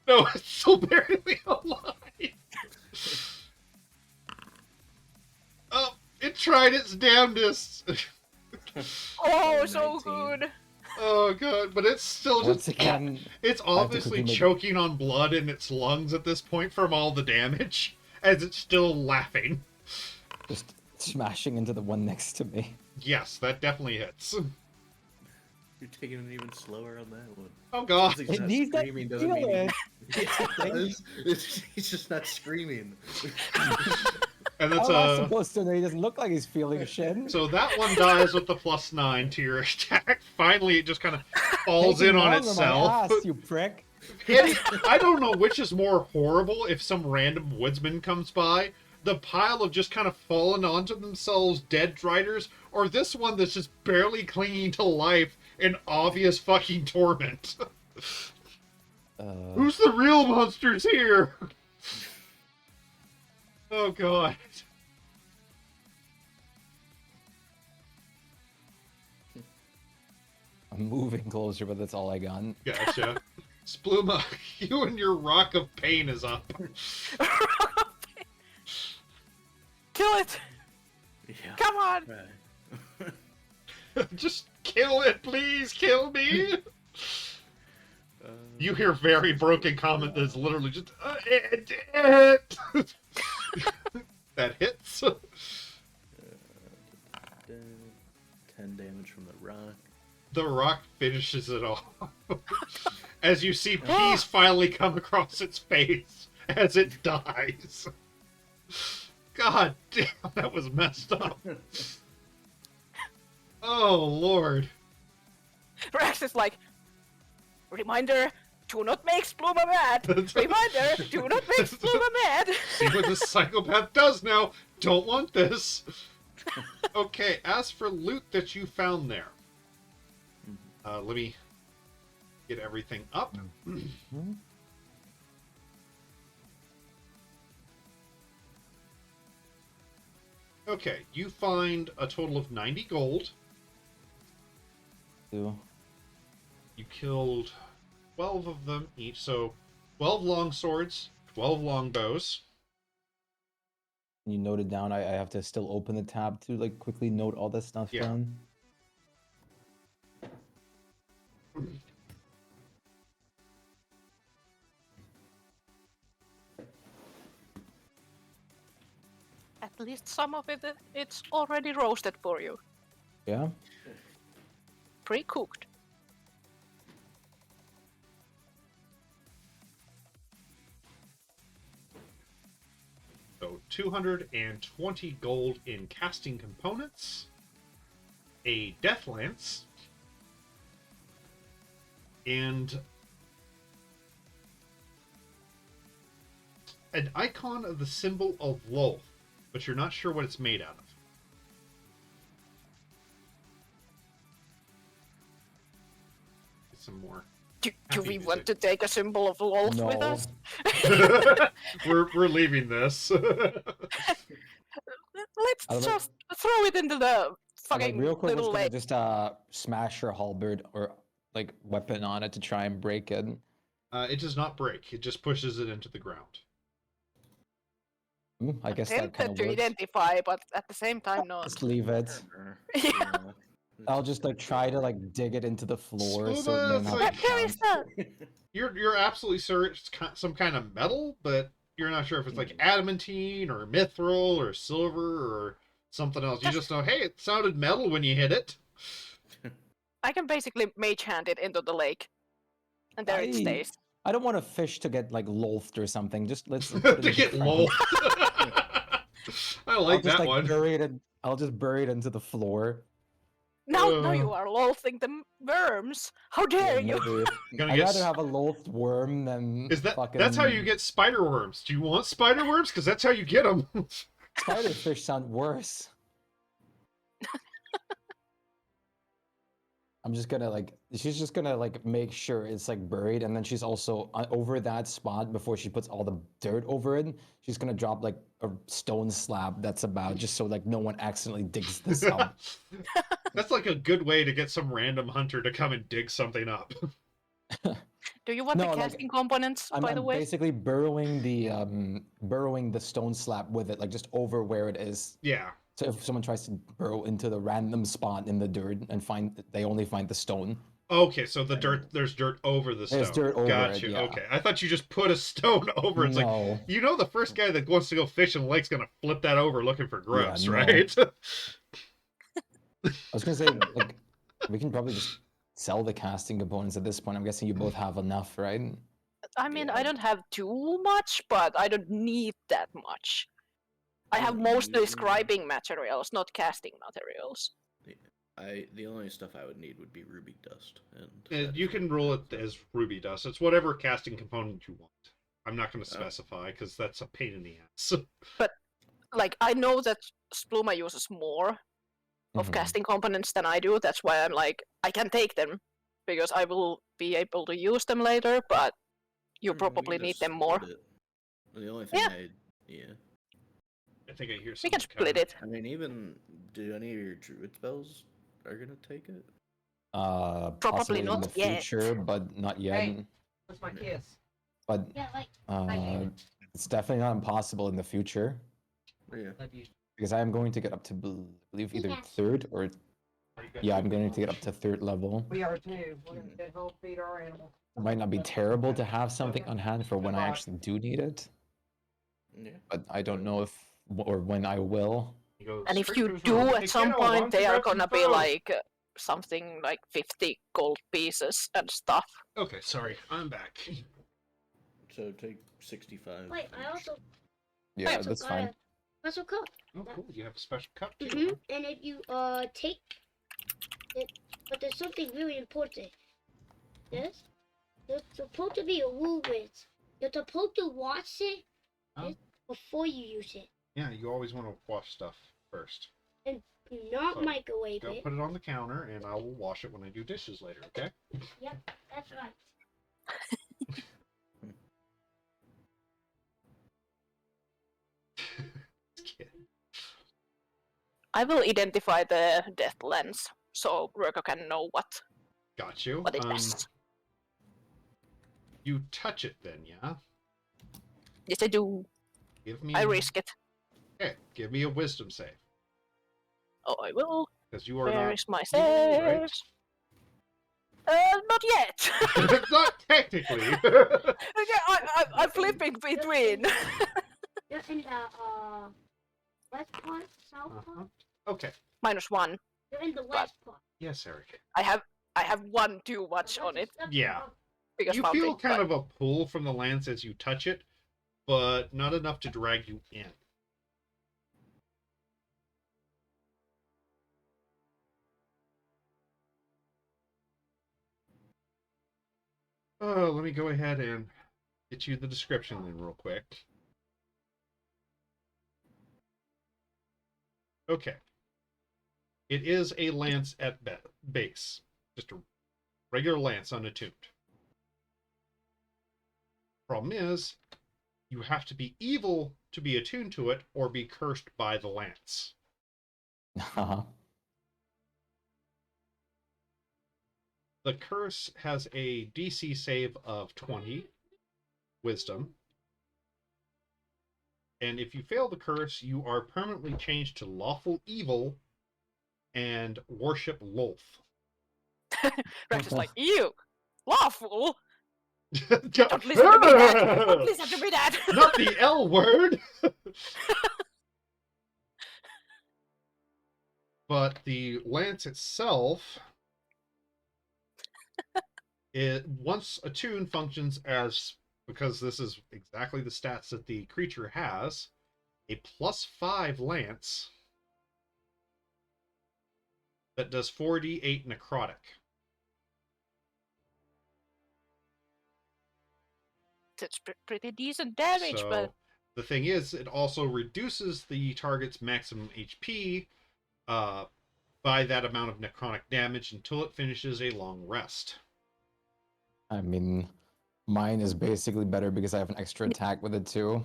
No, it's still barely alive. Oh, it tried its damnedest. Oh, so 19. good! Oh god, but it's still Once just... again, It's obviously quickly make- choking on blood in its lungs at this point from all the damage, as it's still laughing. just smashing into the one next to me. Yes, that definitely hits. You're taking it even slower on that one. Oh god. Just 'cause he's It not needs that screaming doesn't feel mean it. Yes, it does. He's just not screaming. And How that's am I supposed to know? He doesn't look like he's feeling shit. so that one dies with the +9 to your attack. Finally, it just kind of falls Taking in on long my itself. ass, you prick. I don't know which is more horrible if some random woodsman comes by, the pile of just kind of fallen onto themselves dead driders, or this one that's just barely clinging to life in obvious fucking torment. Who's the real monsters here? Oh god. I'm moving closer, but that's all I got. Gotcha. Spluma, you and your rock of pain is up. Kill it! Yeah. Come on! Right. Just kill it, please kill me. You hear very broken comment that's literally just it. That hits. 10 damage from the rock. The rock finishes it off. As you see peace finally come across its face as it dies. God damn, that was messed up. Oh lord. Rex is like, reminder, do not make Spluma mad! Reminder, do not make Spluma mad! See what this psychopath does now. Don't want this. Okay, as for loot that you found there. Let me get everything up. Okay, you find a total of 90 gold. Two. You killed 12 of them each, so 12 long swords, 12 long bows. You note it down. I have to still open the tab to like quickly note all this stuff Yeah. down. At least some of it, it's already roasted for you. Yeah. Pre-cooked. So 220 gold in casting components, a death lance, and an icon of the symbol of Lolth, but you're not sure what it's made out of. some more. Do Happy we music. want to take a symbol of Lolth with No. us? we're leaving this. Let's I was just throw it into the I was fucking real quick was little gonna lake. just smash her halberd or like weapon on it to try and break it. It does not break. It just pushes it into the ground. I guess that kind Tempted of to works. identify, but at the same time not. Just leave it. Yeah. I'll just like try to like dig it into the floor so it Scuba, may it's not like- be There is found. the You're absolutely sure it's some kind of metal, but you're not sure if it's like adamantine or mithril or silver or something else. You just know, hey, it sounded metal when you hit it. I can basically mage hand it into the lake. And there it stays. I don't want a fish to get like lolthed or something. Just let's put it To in get the lol. ground. I I'll like just that like one. bury it in, I'll just bury it into the floor. Now you are lolthing the worms. How dare you? Maybe. Gonna I'd get rather s- have a lolthed worm than Is that fucking... that's how you get spider worms? Do you want spider worms? Because that's how you get them. Spiderfish sound worse. I'm just gonna like, she's just gonna like make sure it's like buried, and then she's also over that spot before she puts all the dirt over it. She's gonna drop like a stone slab that's about just so like no one accidentally digs this up. That's like a good way to get some random hunter to come and dig something up. Do you want No, the like, casting components, I'm by the way? basically burrowing the stone slab with it, like just over where it is. Yeah. So if someone tries to burrow into the random spot in the dirt and they only find the stone. Okay, so there's dirt over the stone. There's dirt over Gotcha. it, yeah. Okay, I thought you just put a stone over. It's like, No. you know, the first guy that wants to go fish in the lake's gonna flip that over looking for grubs, no. right? I was gonna say, like, we can probably just sell the casting components at this point. I'm guessing you both have enough, right? I mean, Yeah. I don't have too much, but I don't need that much. I have mostly Mm. scribing materials, not casting materials. The only stuff I would need would be ruby dust, and You can roll it as ruby dust. It's whatever casting component you want. I'm not going to Oh. specify because that's a pain in the ass. Like, I know that Spluma uses more of Mhm. casting components than I do. That's why I'm like, I can take them because I will be able to use them later, but you We probably can need just them more. split it. The only thing Yeah. I think I hear We something can split coming. it. I mean, even do any of your druid spells are gonna take it? Possibly in not the yet. future, but not yet. Hey. That's my kiss. But Yeah, like, it's definitely not impossible in the future Yeah. love you. because I am going to get up to believe either third or yeah, I'm going to get up to third level. We are too. We're gonna get home, feed our animals. It might not be terrible to have something on hand for when I actually do need it, Yeah. but I don't know if or when I will. He goes, And if you "Creatures do roll. at Hey, some kiddo, why point, don't they you are grab some gonna be food?" like something like 50 gold pieces and stuff. Okay, sorry, I'm back. So take 65. Wait, I also Yeah, also that's got fine. a special cup. Oh, cool. You have a special cup too. Mm-hmm. And if you take it, but there's something really important. This, there's supposed to be a rule with. You're supposed to wash it Oh. before you use it. Yeah, you always want to wash stuff first. Do not So, microwave Go it. put it on the counter, and I will wash it when I do dishes later. Okay? Yep, that's right. I will identify the death lens so Rurko can know what Got you. it is. You touch it then, yeah? Yes, I do. Give me. I risk it. Okay, give me a wisdom save, Oh, I will. because you are Where not. is my right? saves? Not yet. Not technically. Yeah, I'm flipping between. You're in the west part, south Uh-huh. part. Okay. -1. You're in the west part. Yes, Eric. I have one too much on it Yeah. because You mounting, feel kind but of a pull from the lance as you touch it, but not enough to drag you in. Oh, let me go ahead and get you the description then real quick. Okay. It is a lance at base. Just a Regular lance, unattuned. Problem is, you have to be evil to be attuned to it, or be cursed by the lance. Uh-huh. The curse has a DC save of 20, wisdom. And if you fail the curse, you are permanently changed to lawful evil and worship Lolth. Rex is like, ew, lawful. Don't Don't listen to me, Dad. Don't listen to me, Dad. Not the L word. But the lance itself, once attuned, functions as, because this is exactly the stats that the creature has, a +5 lance that does 4d8 necrotic. It's pretty decent damage, So but the thing is, it also reduces the target's maximum HP by that amount of necrotic damage until it finishes a long rest. I mean, mine is basically better because I have an extra attack with it too.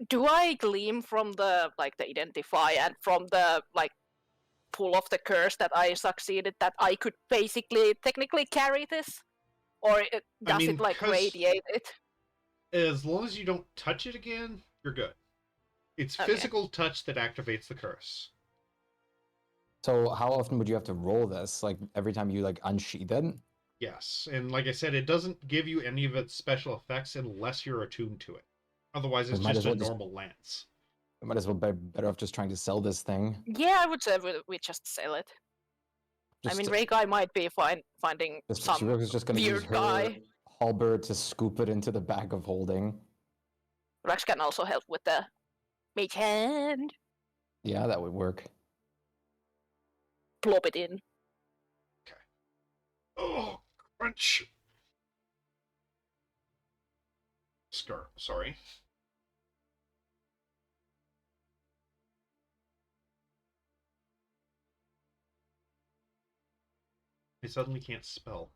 do I gleam from the the identify and from the pull of the curse that I succeeded that I could basically technically carry this, or does it 'cause radiate it? as long as you don't touch it again, you're good. It's Okay. physical touch that activates the curse. So how often would you have to roll this? Like every time you unsheath it? Yes, and like I said, it doesn't give you any of its special effects unless you're attuned to it. Otherwise, it's might just as a well just- normal lance. We might as well be better off just trying to sell this thing. Yeah, I would say we just sell it. I mean, Ray Guy might be finding some Shiraka's just gonna use weird her guy. halberd to scoop it into the bag of holding. Rex can also help with the mage hand. Yeah, that would work. Plop it in. Oh, crunch. Sorry. I suddenly can't spell.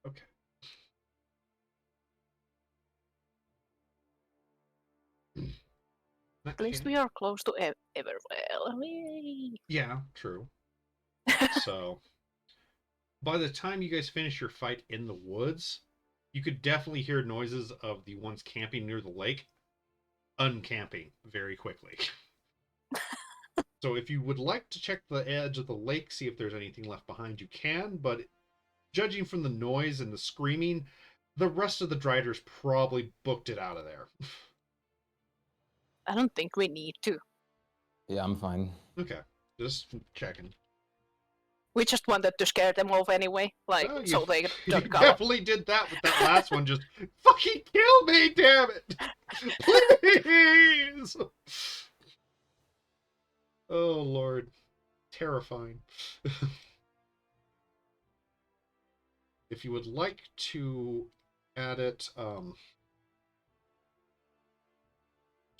Okay. At least we are close to Everwell. Yay. Yeah, true. So, by the time you guys finish your fight in the woods, you could definitely hear noises of the ones camping near the lake uncamping very quickly. So if you would like to check the edge of the lake, see if there's anything left behind, you can, but judging from the noise and the screaming, the rest of the Driders probably booked it out of there. I don't think we need to. Yeah, I'm fine. Okay, just checking. We just wanted to scare them off anyway, Oh, so they you don't come. definitely did that with that last one. Just fucking kill me, damn it! Please! Oh, Lord. Terrifying. If you would like to add it to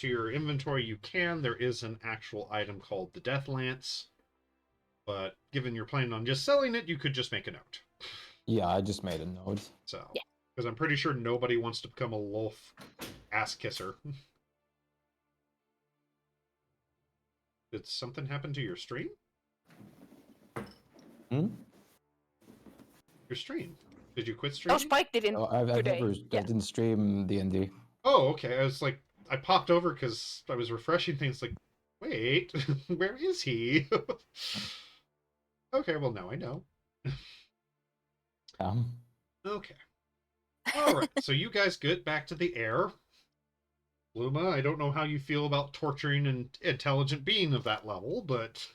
your inventory, you can. There is an actual item called the Death Lance. But given you're planning on just selling it, you could just make a note. Yeah, I just made a note. So, Yeah. Because I'm pretty sure nobody wants to become a Lolth ass kisser. Did something happen to your stream? Hmm? Your stream? Did you quit Oh, streaming? Spike didn't Oh, I've today. never, Yeah. I didn't stream D&D. Oh, okay. I was like, I popped over because I was refreshing things. Like, wait, where is he? Okay, well now I know. Um, Okay. All right. So you guys get back to the air. Luma, I don't know how you feel about torturing an intelligent being of that level, but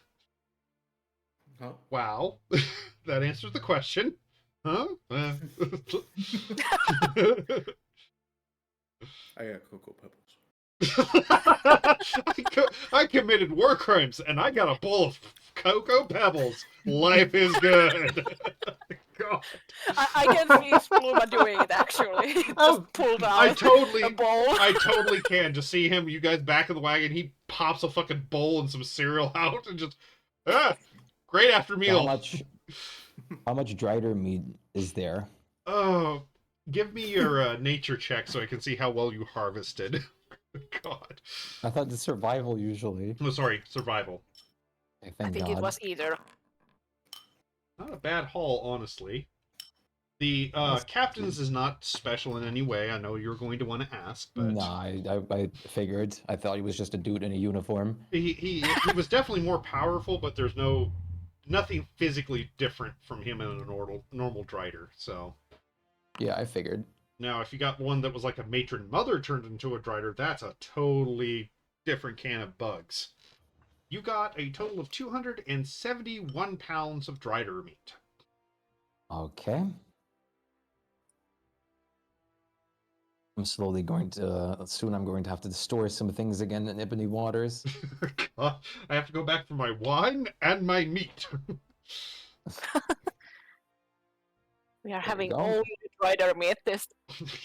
Huh? wow, that answers the question. Huh? I got Cocoa Pebbles. I committed war crimes, and I got a bowl of Cocoa Pebbles. Life is good. God. I can see Spluma doing it actually. Just Oh, pulled I out totally, a bowl. I totally can. Just see him, you guys back in the wagon. He pops a fucking bowl and some cereal out, and just great after So meal. how much drider meat is there? Oh, give me your nature check so I can see how well you harvested. God. I thought the survival usually. Oh, sorry, survival. I I thank think God. it was either. Not a bad haul, honestly. The That's captain's is not special in any way. I know you're going to want to ask, but Nah, I figured. I thought he was just a dude in a uniform. he was definitely more powerful, but there's nothing physically different from him in a normal Drider. So Yeah, I figured. now, if you got one that was like a matron mother turned into a Drider, that's a totally different can of bugs. You got a total of 271 pounds of Drider meat. Okay. I'm slowly going to. Soon I'm going to have to store some things again in Ebony Waters. I have to go back for my wine and my meat. We are you having go. only Rider meet this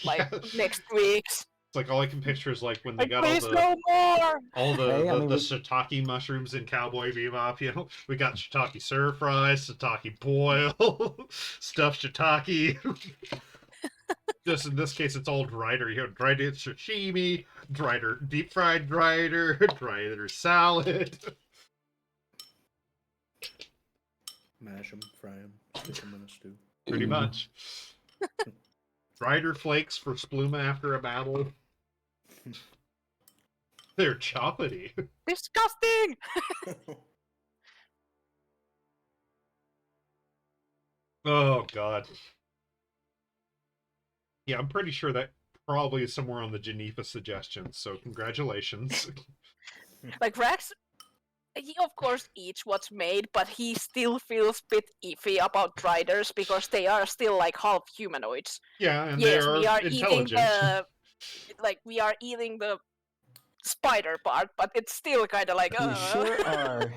like Yeah. next weeks. It's like all I can picture is like when they Like, got please no more. all the Hey, I the, mean, the we- shiitake mushrooms in Cowboy Bebop. You know, we got shiitake stir fries, shiitake boil, stuffed shiitake. Just in this case, it's all drider. You have dried sashimi, drider deep fried drider, drider salad. Mash them, fry them, stick them in a stew. Pretty Ooh. much. Drider flakes for Spluma after a battle. They're chocolatey. Disgusting. Oh god. Yeah, I'm pretty sure that probably is somewhere on the Geneva suggestions. So congratulations. Like Rex, he of course eats what's made, but he still feels a bit iffy about Riders because they are still like half humanoids. Yeah, and Yes, they are we are eating intelligent. we are eating the spider part, but it's still kind of like. We sure are.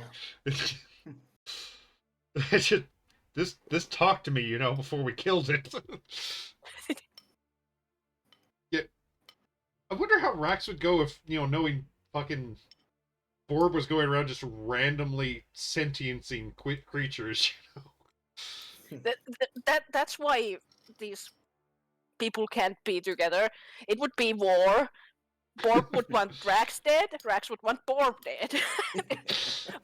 It should, this talked to me, you know, before we killed it. Yeah, I wonder how Rax would go if, you know, knowing fucking Borb was going around just randomly sentiencing creatures. You know? That's why these people can't be together. It would be war. Borb would want Drax dead. Drax would want Borb dead.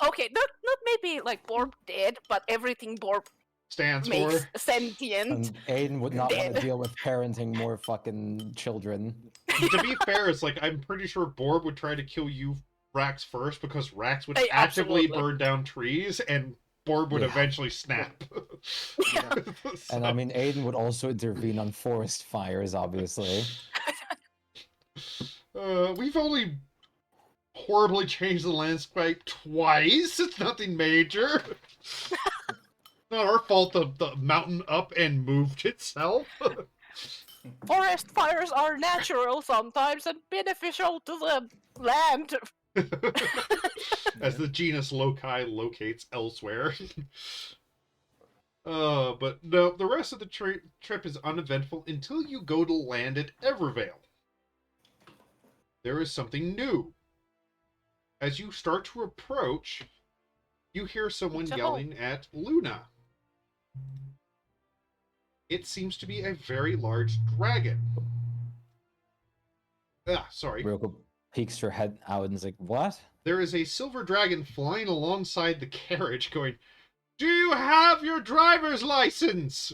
Okay, not maybe like Borb dead, but everything Borb Stands makes for. sentient. And Aiden would not want to Dead. deal with parenting more fucking children. To be fair, it's like I'm pretty sure Borb would try to kill you, Rax, first because Rax would Hey, actively absolutely. burn down trees and Borb would Yeah. eventually snap. Yeah. And I mean, Aiden would also intervene on forest fires, obviously. We've only horribly changed the landscape twice. It's nothing major. Not our fault the mountain up and moved itself. Forest fires are natural sometimes and beneficial to the land. As the genus loci locates elsewhere. But no, the rest of the trip is uneventful until you go to land at Evervale. There is something new. As you start to approach, you hear someone It's a yelling at Luna. It seems to be a very large dragon. Sorry. Ryoko peeks her head out and is like, what? There is a silver dragon flying alongside the carriage going, "Do you have your driver's license?"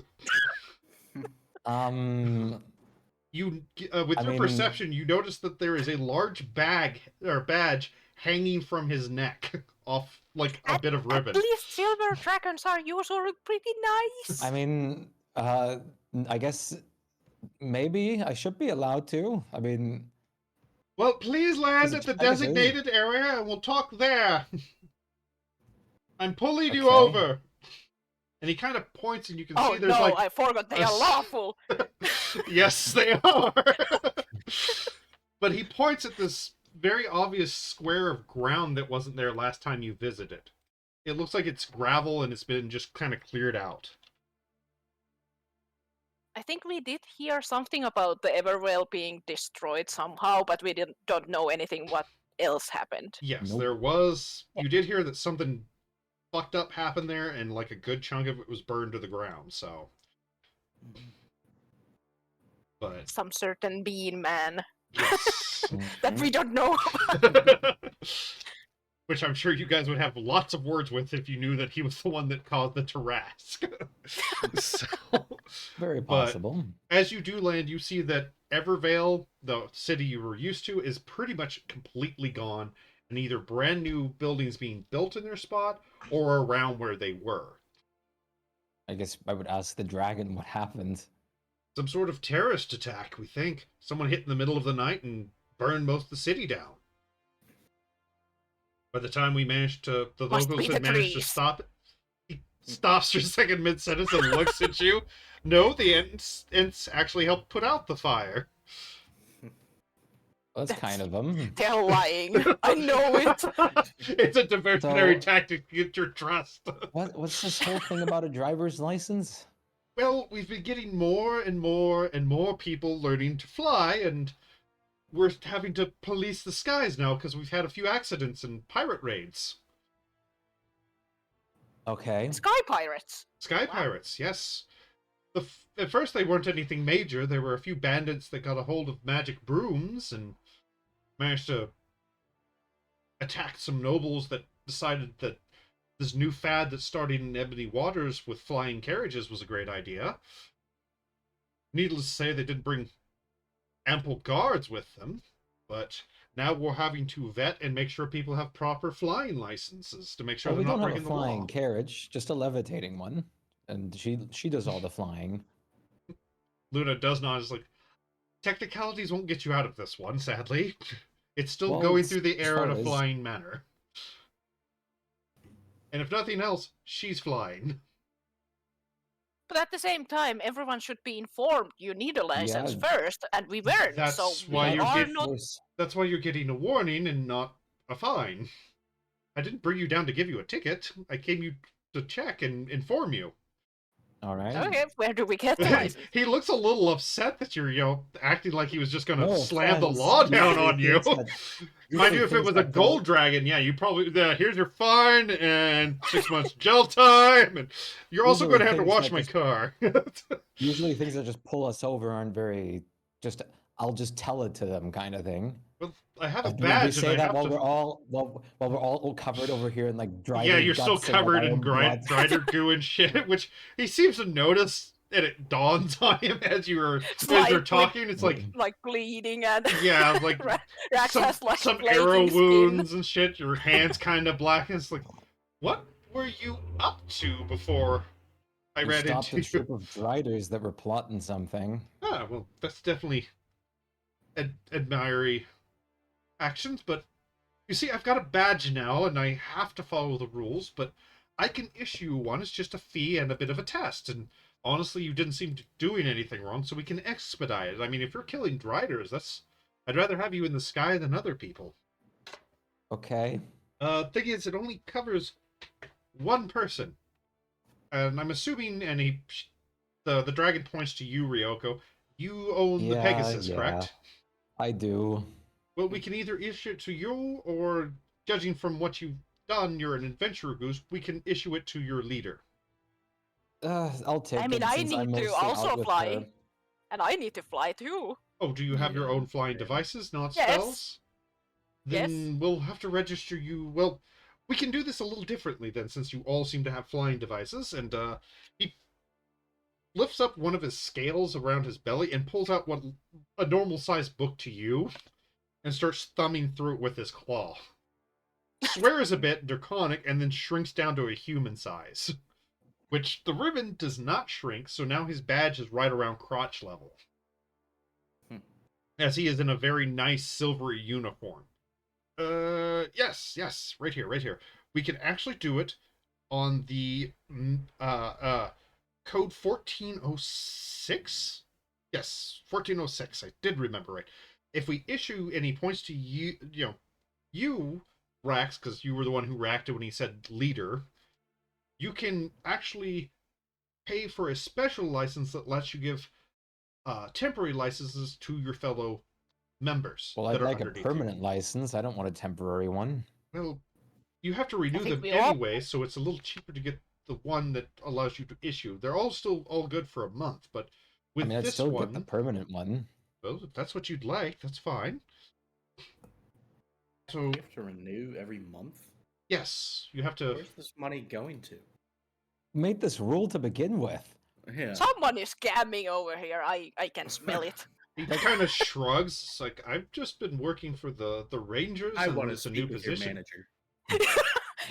You, with I your mean- perception, you notice that there is a large badge hanging from his neck off like a bit of ribbon. At least silver dragons are usually pretty nice. I mean, I guess maybe I should be allowed to. I mean, Well, please land Is it at the Pegasus? designated area and we'll talk there. I'm pulling you Okay. over. And he kind of points and you can Oh see there's no, like... I forgot they a are s- lawful. Yes, they are. But he points at this very obvious square of ground that wasn't there last time you visited. It looks like it's gravel and it's been just kind of cleared out. I think we did hear something about the Everwell being destroyed somehow, but we don't know anything what else happened. Yes, Nope. there was... You did hear that something fucked up happened there, and like a good chunk of it was burned to the ground, so... But... Some certain bean man Yes. that we don't know. Which I'm sure you guys would have lots of words with if you knew that he was the one that caused the Tarrasque. So, Very but possible. as you do land, you see that Evervale, the city you were used to, is pretty much completely gone, and either brand new buildings being built in their spot or around where they were. I guess I would ask the dragon what happened. Some sort of terrorist attack, we think. Someone hit in the middle of the night and burned most of the city down. By the time we managed to, the Must locals be had the managed to trees. stop it. He stops for a second mid-sentence and looks at you. No, the ants actually helped put out the fire. Well, that's kind of them. They're lying. I know it. It's a diversionary So- tactic to get your trust. What's this whole thing about a driver's license? Well, we've been getting more and more and more people learning to fly, and we're having to police the skies now because we've had a few accidents and pirate raids. Okay. Sky pirates. Sky pirates, yes. At first, they weren't anything major. There were a few bandits that got a hold of magic brooms and managed to attack some nobles that decided that this new fad that's starting in Ebony Waters with flying carriages was a great idea. Needless to say, they didn't bring ample guards with them, but now we're having to vet and make sure people have proper flying licenses to make sure Well, we they're don't not have a breaking the law. flying carriage, just a levitating one, and she does all the flying. Luna does not. Is like, technicalities won't get you out of this one, sadly. It's still Well, going it's through the as air in far a as- flying manner. And if nothing else, she's flying. But at the same time, everyone should be informed. You need a license Yeah. first, and we weren't. That's so why we you're are getting- not. That's why you're getting a warning and not a fine. I didn't bring you down to give you a ticket. I came you to check and inform you. All right. Okay, where do we get the license? He looks a little upset that you're, acting like he was just going to No slam the offense. law down Usually on you. things that- Mind you, usually if it things was a that don't- gold dragon, yeah, you probably here's your fine and 6 months jail time, and you're also Usually going to have to things wash that my just- car. Usually things that just pull us over aren't very just I'll just tell it to them kind of thing. Well, I have a We badge, say and I that have while to. we're all covered over here in like dry. Yeah, you're still covered in grinder goo and shit, which he seems to notice, and it dawns on him as you're Slightly. talking. It's like, Like bleeding and yeah, like Rax some, has like some blazing arrow skin. wounds and shit. Your hands kind of black. It's like, what were you up to before I We ran stopped into a troop of driders that were plotting something. Ah, well, that's definitely admirable actions, but you see, I've got a badge now, and I have to follow the rules, but I can issue one. It's just a fee and a bit of a test, and honestly, you didn't seem to be doing anything wrong, so we can expedite it. I mean, if you're killing driders, I'd rather have you in the sky than other people. Okay. Thing is, it only covers one person. And I'm assuming, and the dragon points to you, Ryoko. You own the Yeah, Pegasus, yeah. correct? I do. Well, we can either issue it to you, or judging from what you've done, you're an adventurer goose, we can issue it to your leader. I'll take I mean, it I since I'm need to mostly also out with fly. her. And I need to fly too. Oh, do you have your own flying devices, not Yes. spells? Then we'll have to register you. Well, we can do this a little differently then, since you all seem to have flying devices. And he lifts up one of his scales around his belly and pulls out a normal-sized book to you, and starts thumbing through it with his claw. Swears a bit, draconic, and then shrinks down to a human size. Which the ribbon does not shrink, so now his badge is right around crotch level. as he is in a very nice silvery uniform. Yes, right here. We can actually do it on the code 1406. Yes, 1406. I did remember right. If we issue any points to you, Rax, because you were the one who racked it when he said leader, you can actually pay for a special license that lets you give temporary licenses to your fellow members. Well, I'd like a permanent license. I don't want a temporary one. Well, you have to renew them anyway, so it's a little cheaper to get the one that allows you to issue. They're all still all good for a month, but with I'd this still one, get the permanent one. well, if that's what you'd like, that's fine. So You have to renew every month? yes, you have to. Where's this money going to? Made this rule to begin with. Yeah. Someone is scamming over here. I can smell it. He kind of shrugs. It's like, I've just been working for the Rangers, I and want to it's a new speak with your position. manager.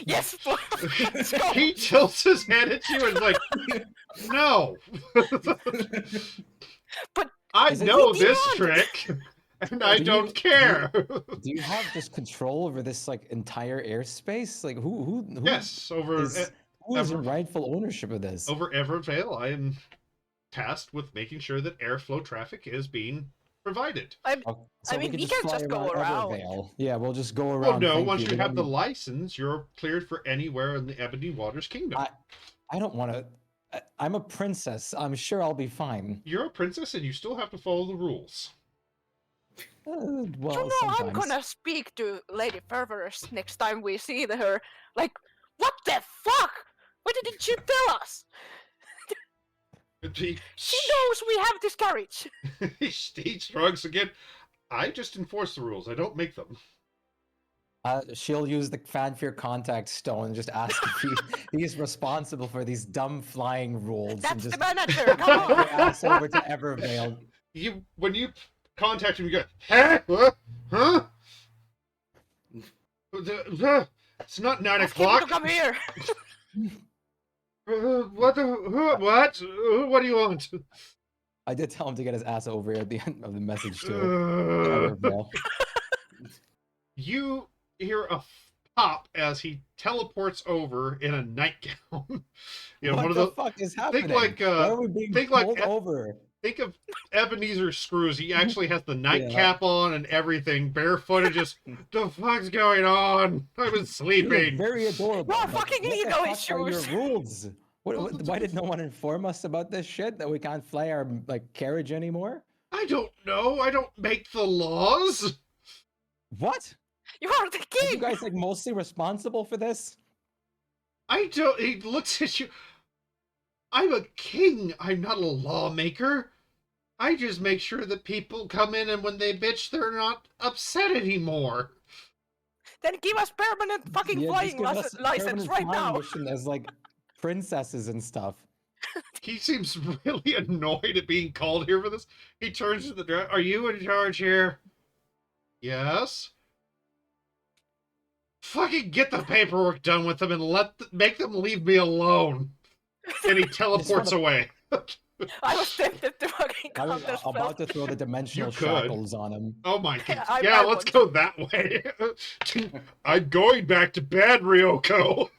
Yes, let's go. He tilts his head at you and is like, no. But I Is it know the this beyond? trick, and I Do don't you- care. Do you have just control over this like entire airspace? Like who Yes, over is, who is in ever- rightful ownership of this? over Evervale, I am tasked with making sure that airflow traffic is being provided. Oh, so mean, could we can fly just go around. Evervale. Yeah, we'll just go Well, around. no, thank once you but have the then license, you're cleared for anywhere in the Ebony Waters Kingdom. I don't want to. I'm a princess. I'm sure I'll be fine. You're a princess and you still have to follow the rules. Well, You know, I'm sometimes. gonna speak to Lady Fervorous next time we see her. Like, what the fuck? Why didn't you tell us? He, She knows we have this carriage. he shrugs again. I just enforce the rules. I don't make them. She'll use the Fanfare contact stone and just ask if he's responsible for these dumb flying rules. And That's just the manager. Come your on. ass over to Evervale. When you contact him, you go, huh? What? Huh? It's not 9 Ask him to o'clock. come here. What the? What? What do you want? I did tell him to get his ass over here at the end of the message too. Uh, Evervale. you hear a pop as he teleports over in a nightgown. You know, What one of the the. fuck is happening? like, Why are we being think like pulled E- over? Think of Ebenezer Screws. He actually has the nightcap on and everything, barefooted. Just the fuck's going on? I was You look sleeping. very adorable. No but fucking what the Lilo fuck are your issues. rules? Why did no one inform us about this shit that we can't fly our like carriage anymore? I don't know. I don't make the laws. What? You are the Are you king. guys like mostly responsible for this? I don't. He looks at you. I'm a king. I'm not a lawmaker. I just make sure that people come in and when they bitch, they're not upset anymore. Then give us permanent fucking Yeah, just flying give us license permanent right flying now. mission as like princesses and stuff. He seems really annoyed at being called here for this. He turns to the driver. Are you in charge here? Yes. Fucking get the paperwork done with them and make them leave me alone. And he teleports away. I was tempted to fucking I was counter spell. about to throw the dimensional You could. shackles on him. Oh my god. I- Yeah, I let's want go that way. I'm going back to bed, Ryoko.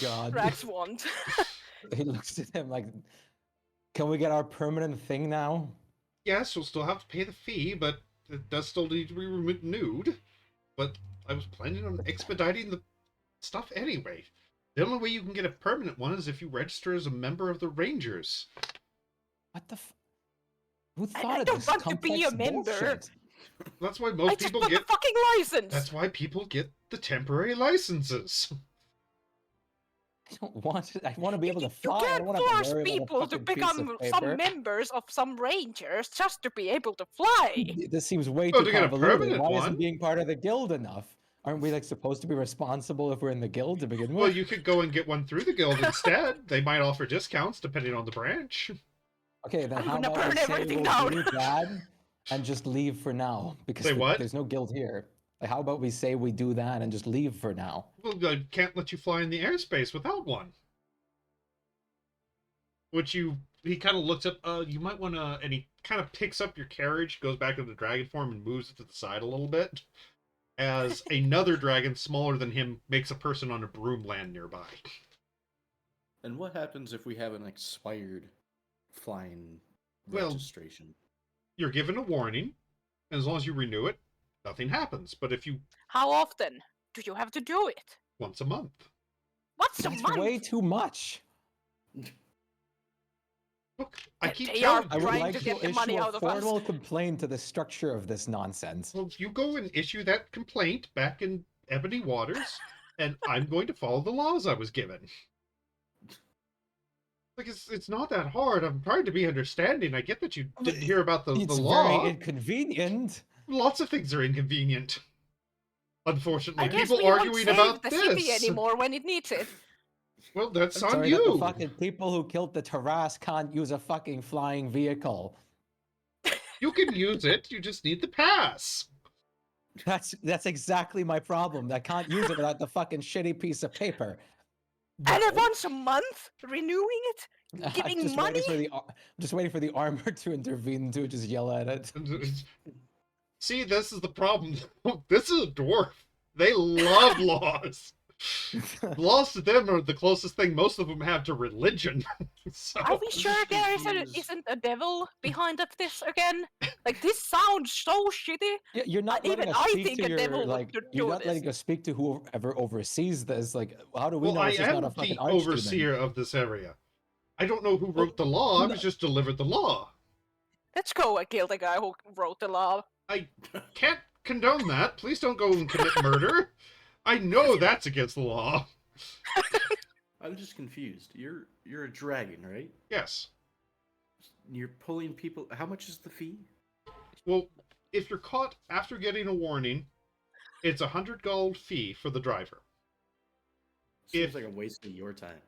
God. Rax wand. He looks at him like, can we get our permanent thing now? Yes, you'll still have to pay the fee, but it does still need to be renewed. But I was planning on expediting the stuff anyway. The only way you can get a permanent one is if you register as a member of the Rangers. What the who I thought of don't this want to be a complex member. bullshit? That's why I most just people want get. the fucking license. That's why people get the temporary licenses. I don't want it. I want to be able to You fly. I don't can't want to force worry about a people to fucking piece become of some paper. members of some rangers just to be able to fly. This seems way Oh, too to get a convoluted. permanent Why one? isn't being part of the guild enough? Aren't we like supposed to be responsible if we're in the guild to begin with? Well, you could go and get one through the guild instead. They might offer discounts depending on the branch. Okay, then I'm how gonna about we burn say everything we'll down. do that and just leave for now because Say what? there's no guild here. Like, how about we say we do that and just leave for now? Well, I can't let you fly in the airspace without one. which he kind of looks up. You might want to, and he kind of picks up your carriage, goes back to the dragon form, and moves it to the side a little bit. As another dragon smaller than him makes a person on a broom land nearby. And what happens if we have an expired flying Well, registration? You're given a warning, and as long as you renew it, nothing happens. But if you How often do you have to do it? once a month, What's a That's month? way too much. look, I keep They telling I you. would Trying like to to get the issue money a out of us. formal complaint to the structure of this nonsense. Well, you go and issue that complaint back in Ebony Waters, and I'm going to follow the laws I was given. Like, it's not that hard. I'm trying to be understanding. I get that you didn't hear about the It's law. very inconvenient. Lots of things are inconvenient. Unfortunately, I guess people we won't arguing save about the this. city anymore when it needs it. Well, that's I'm on sorry that you. the fucking people who killed the Taras can't use a fucking flying vehicle. You can use it. You just need the pass. That's exactly my problem. I can't use it without the fucking shitty piece of paper. And once a month, renewing it, giving I'm just money. I'm just waiting for the armor to intervene to just yell at it. See, this is the problem. This is a dwarf. They love laws. Laws to them are the closest thing most of them have to religion. So, Are we sure there confused. isn't a devil behind this again? Like, this sounds so shitty. You're not Even letting us I speak think to a your devil would like. do You're not this. letting us speak to whoever oversees this. Like, how do we well, know I it's just am not a fucking the archdemon? overseer of this area. I don't know who wrote the law. I was just delivered the law. Let's go and kill the guy who wrote the law. I can't condone that. Please don't go and commit murder. I know that's against the law. I'm just confused. You're a dragon, right? Yes. You're pulling people. How much is the fee? Well, if you're caught after getting a warning, it's 100 gold fee for the driver. Seems If- like a waste of your time.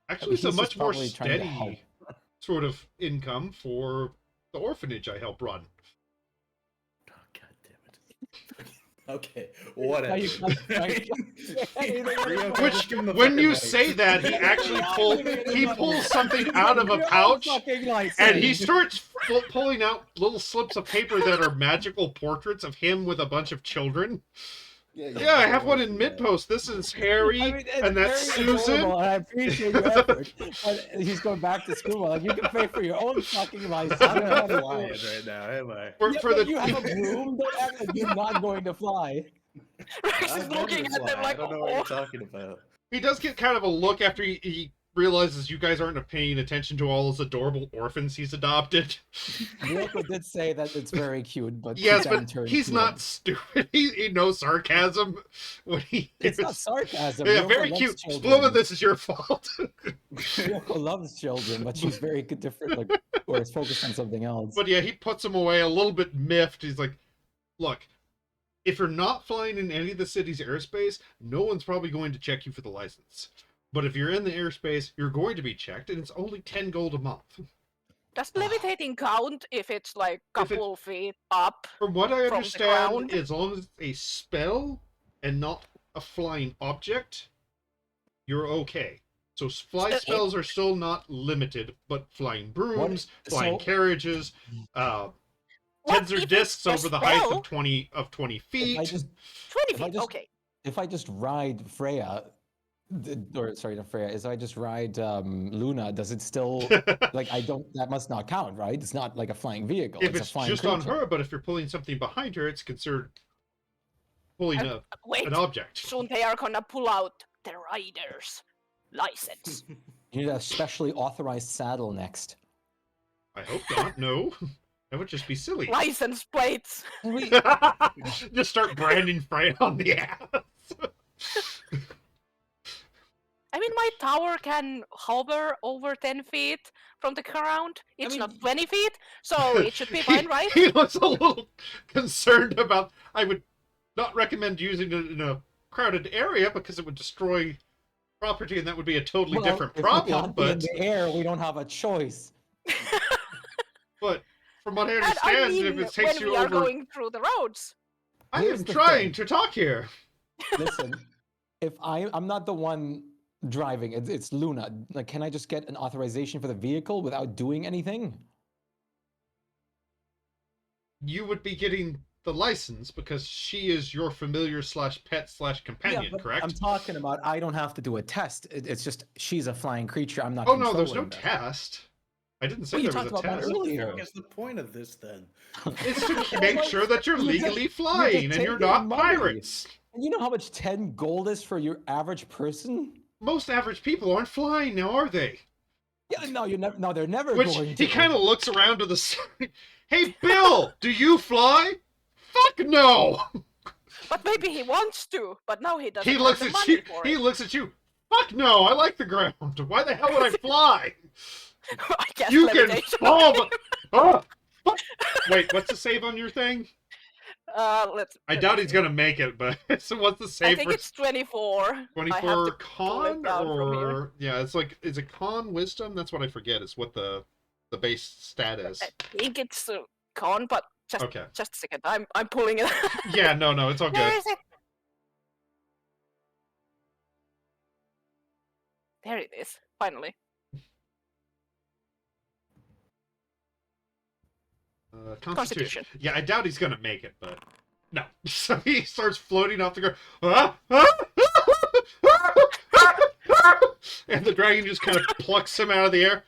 Actually, it's a He's just much more probably trying to help. steady sort of income for the orphanage I help run. Oh, God damn it. Okay, whatever. you can't fight. Which, when you say that, he actually pulls something out of a pouch, and he starts pulling out little slips of paper that are magical portraits of him with a bunch of children. Yeah, I have one in Midpost. This is Harry, and that's very Susan. adorable, and I appreciate your effort. But he's going back to school. Like, you can pay for your own fucking license. I'm You don't have not to flying do it. right now, am I? For, Yeah, for but the you have a broom. Don't act like you're not going to fly. Rex is I've looking never at them fly. like, I don't know what you're talking about. he does get kind of a look after he realizes you guys aren't paying attention to all those adorable orphans he's adopted. Ryoko did say that it's very cute, but Yes, Suzanne but turned he's to not him. stupid. He knows sarcasm when he It's not is- sarcasm. Yeah, Ryoko very loves cute. children. Some of this is your fault. Ryoko loves children, but she's very different, like, or is focused on something else. But yeah, he puts him away a little bit miffed. He's like, look, if you're not flying in any of the city's airspace, no one's probably going to check you for the license. But if you're in the airspace, you're going to be checked, and it's only 10 gold a month. does levitating count if it's like If it- couple feet up? From what I From the understand, ground? as long as it's a spell and not a flying object, you're okay. So fly So it- spells are still not limited, but flying brooms, flying so- carriages, What tensor if it's discs a over the height spell? of 20 feet. If I just 20 if I feet, just- okay. if I just ride Freya, or sorry, not Freya, if I just ride Luna, does it still like I don't? That must not count, right? It's not like a flying vehicle. If a it's flying just on creature. her, but if you're pulling something behind her, it's considered pulling Wait, an object. soon they are gonna pull out the rider's license. You need a specially authorized saddle next. I hope not. No, that would just be silly. License plates. Just start branding Freya on the ass. I mean, my tower can hover over 10 feet from the ground. It's not 20 feet, so it should be fine, right? He looks a little concerned about. I would not recommend using it in a crowded area because it would destroy property, and that would be a totally Well, different if we problem. can't be in But the air, we don't have a choice. from what I And understand, I mean, if it takes when you we are over, going through the roads. I Here's am the trying thing. to talk here. Listen, if I'm not the one driving. It's Luna. Like, can I just get an authorization for the vehicle without doing anything? You would be getting the license because she is your familiar / pet / companion, but correct? I'm talking about I don't have to do a test. It's just she's a flying creature. I'm not. Oh no, there's no controlling that. test. I didn't say Well, you there was talked a about that test. earlier. What is the point of this then? It's to make sure that you're You're just- legally you're just flying and you're taking not money. pirates. And you know how much 10 gold is for your average person? Most average people aren't flying now, are they? Yeah, no, you're never. No, they're never Which going to. he kind of looks around to the side. Hey, Bill, do you fly? Fuck no. But maybe he wants to, but now he doesn't He have looks the at money you. for He it. looks at you. Fuck no, I like the ground. Why the hell would I fly? I guess You can levitation. fall, but fuck. Wait, what's the save on your thing? Let's. I let doubt me he's see. gonna make it, but so what's the I save think for it's 24. I have 24 to pull it con down from here. or yeah, it's like is it con wisdom? That's what I forget. It's what the base stat is. I think it's con, but just Okay. just a second. I'm pulling it. Yeah, no, it's all Where good. is it? There it is. Finally. Constitution. Constitution. Yeah, I doubt he's gonna make it, but no. So he starts floating off the ground. Ah, ah, and the dragon just kind of plucks him out of the air.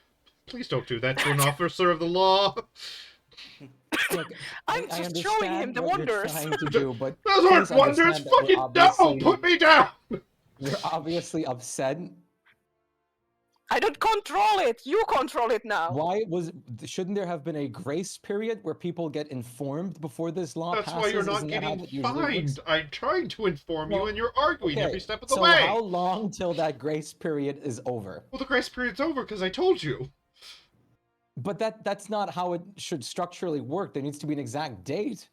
Please don't do that to an officer of the law. Look, I'm I just showing him understand the what you're wonders. trying to do, but Those aren't please wonders. understand that we're Fucking no! obviously- Put me down. You're obviously upset. I don't control it. You control it now. Shouldn't there have been a grace period where people get informed before this law That's passes? why you're not Isn't that how getting that usually works? fined. I'm trying to inform you, Well, and you're arguing Okay, every step of the so way. how long till that grace period is over? Well, the grace period's over because I told you. But that's not how it should structurally work. There needs to be an exact date.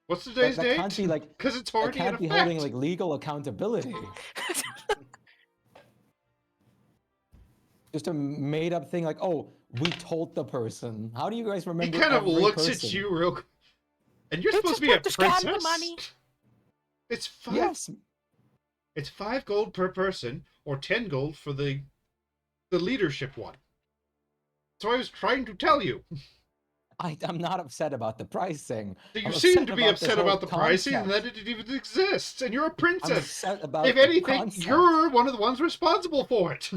What's today's that date? can't be like Because it's I already in can't be effect. holding like legal accountability. Just a made up thing like, oh, we told the person. How do you guys He remember? kind of every looks person? at you real quick. And you're They supposed to just be a want to scam princess? the money. It's five. Yes, It's 5 gold per person, or 10 gold for the leadership one. So I was trying to tell you. I'm not upset about the pricing. You I'm seem to upset be about this upset whole about the pricing and concept. that it even exists, and you're a I'm princess. upset about If the anything, concept. you're one of the ones responsible for it.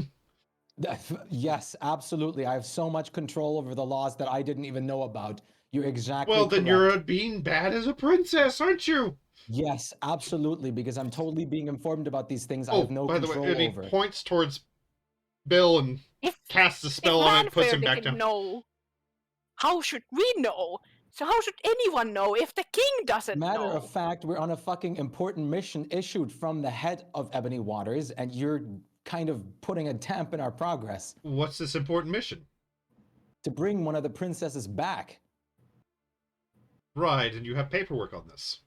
Yes, absolutely. I have so much control over the laws that I didn't even know about. You're exactly Well, then correct. you're being bad as a princess, aren't you? Yes, absolutely, because I'm totally being informed about these things I Oh, have no by the control way, and he over. points towards Bill and If casts a if spell on it, puts him Lanfear back didn't down. know, how should we know? So how should anyone know if the king doesn't Matter know? of fact, we're on a fucking important mission issued from the head of Ebony Waters, and you're kind of putting a damp in our progress What's this important mission? to bring one of the princesses back. Right, and you have paperwork on this.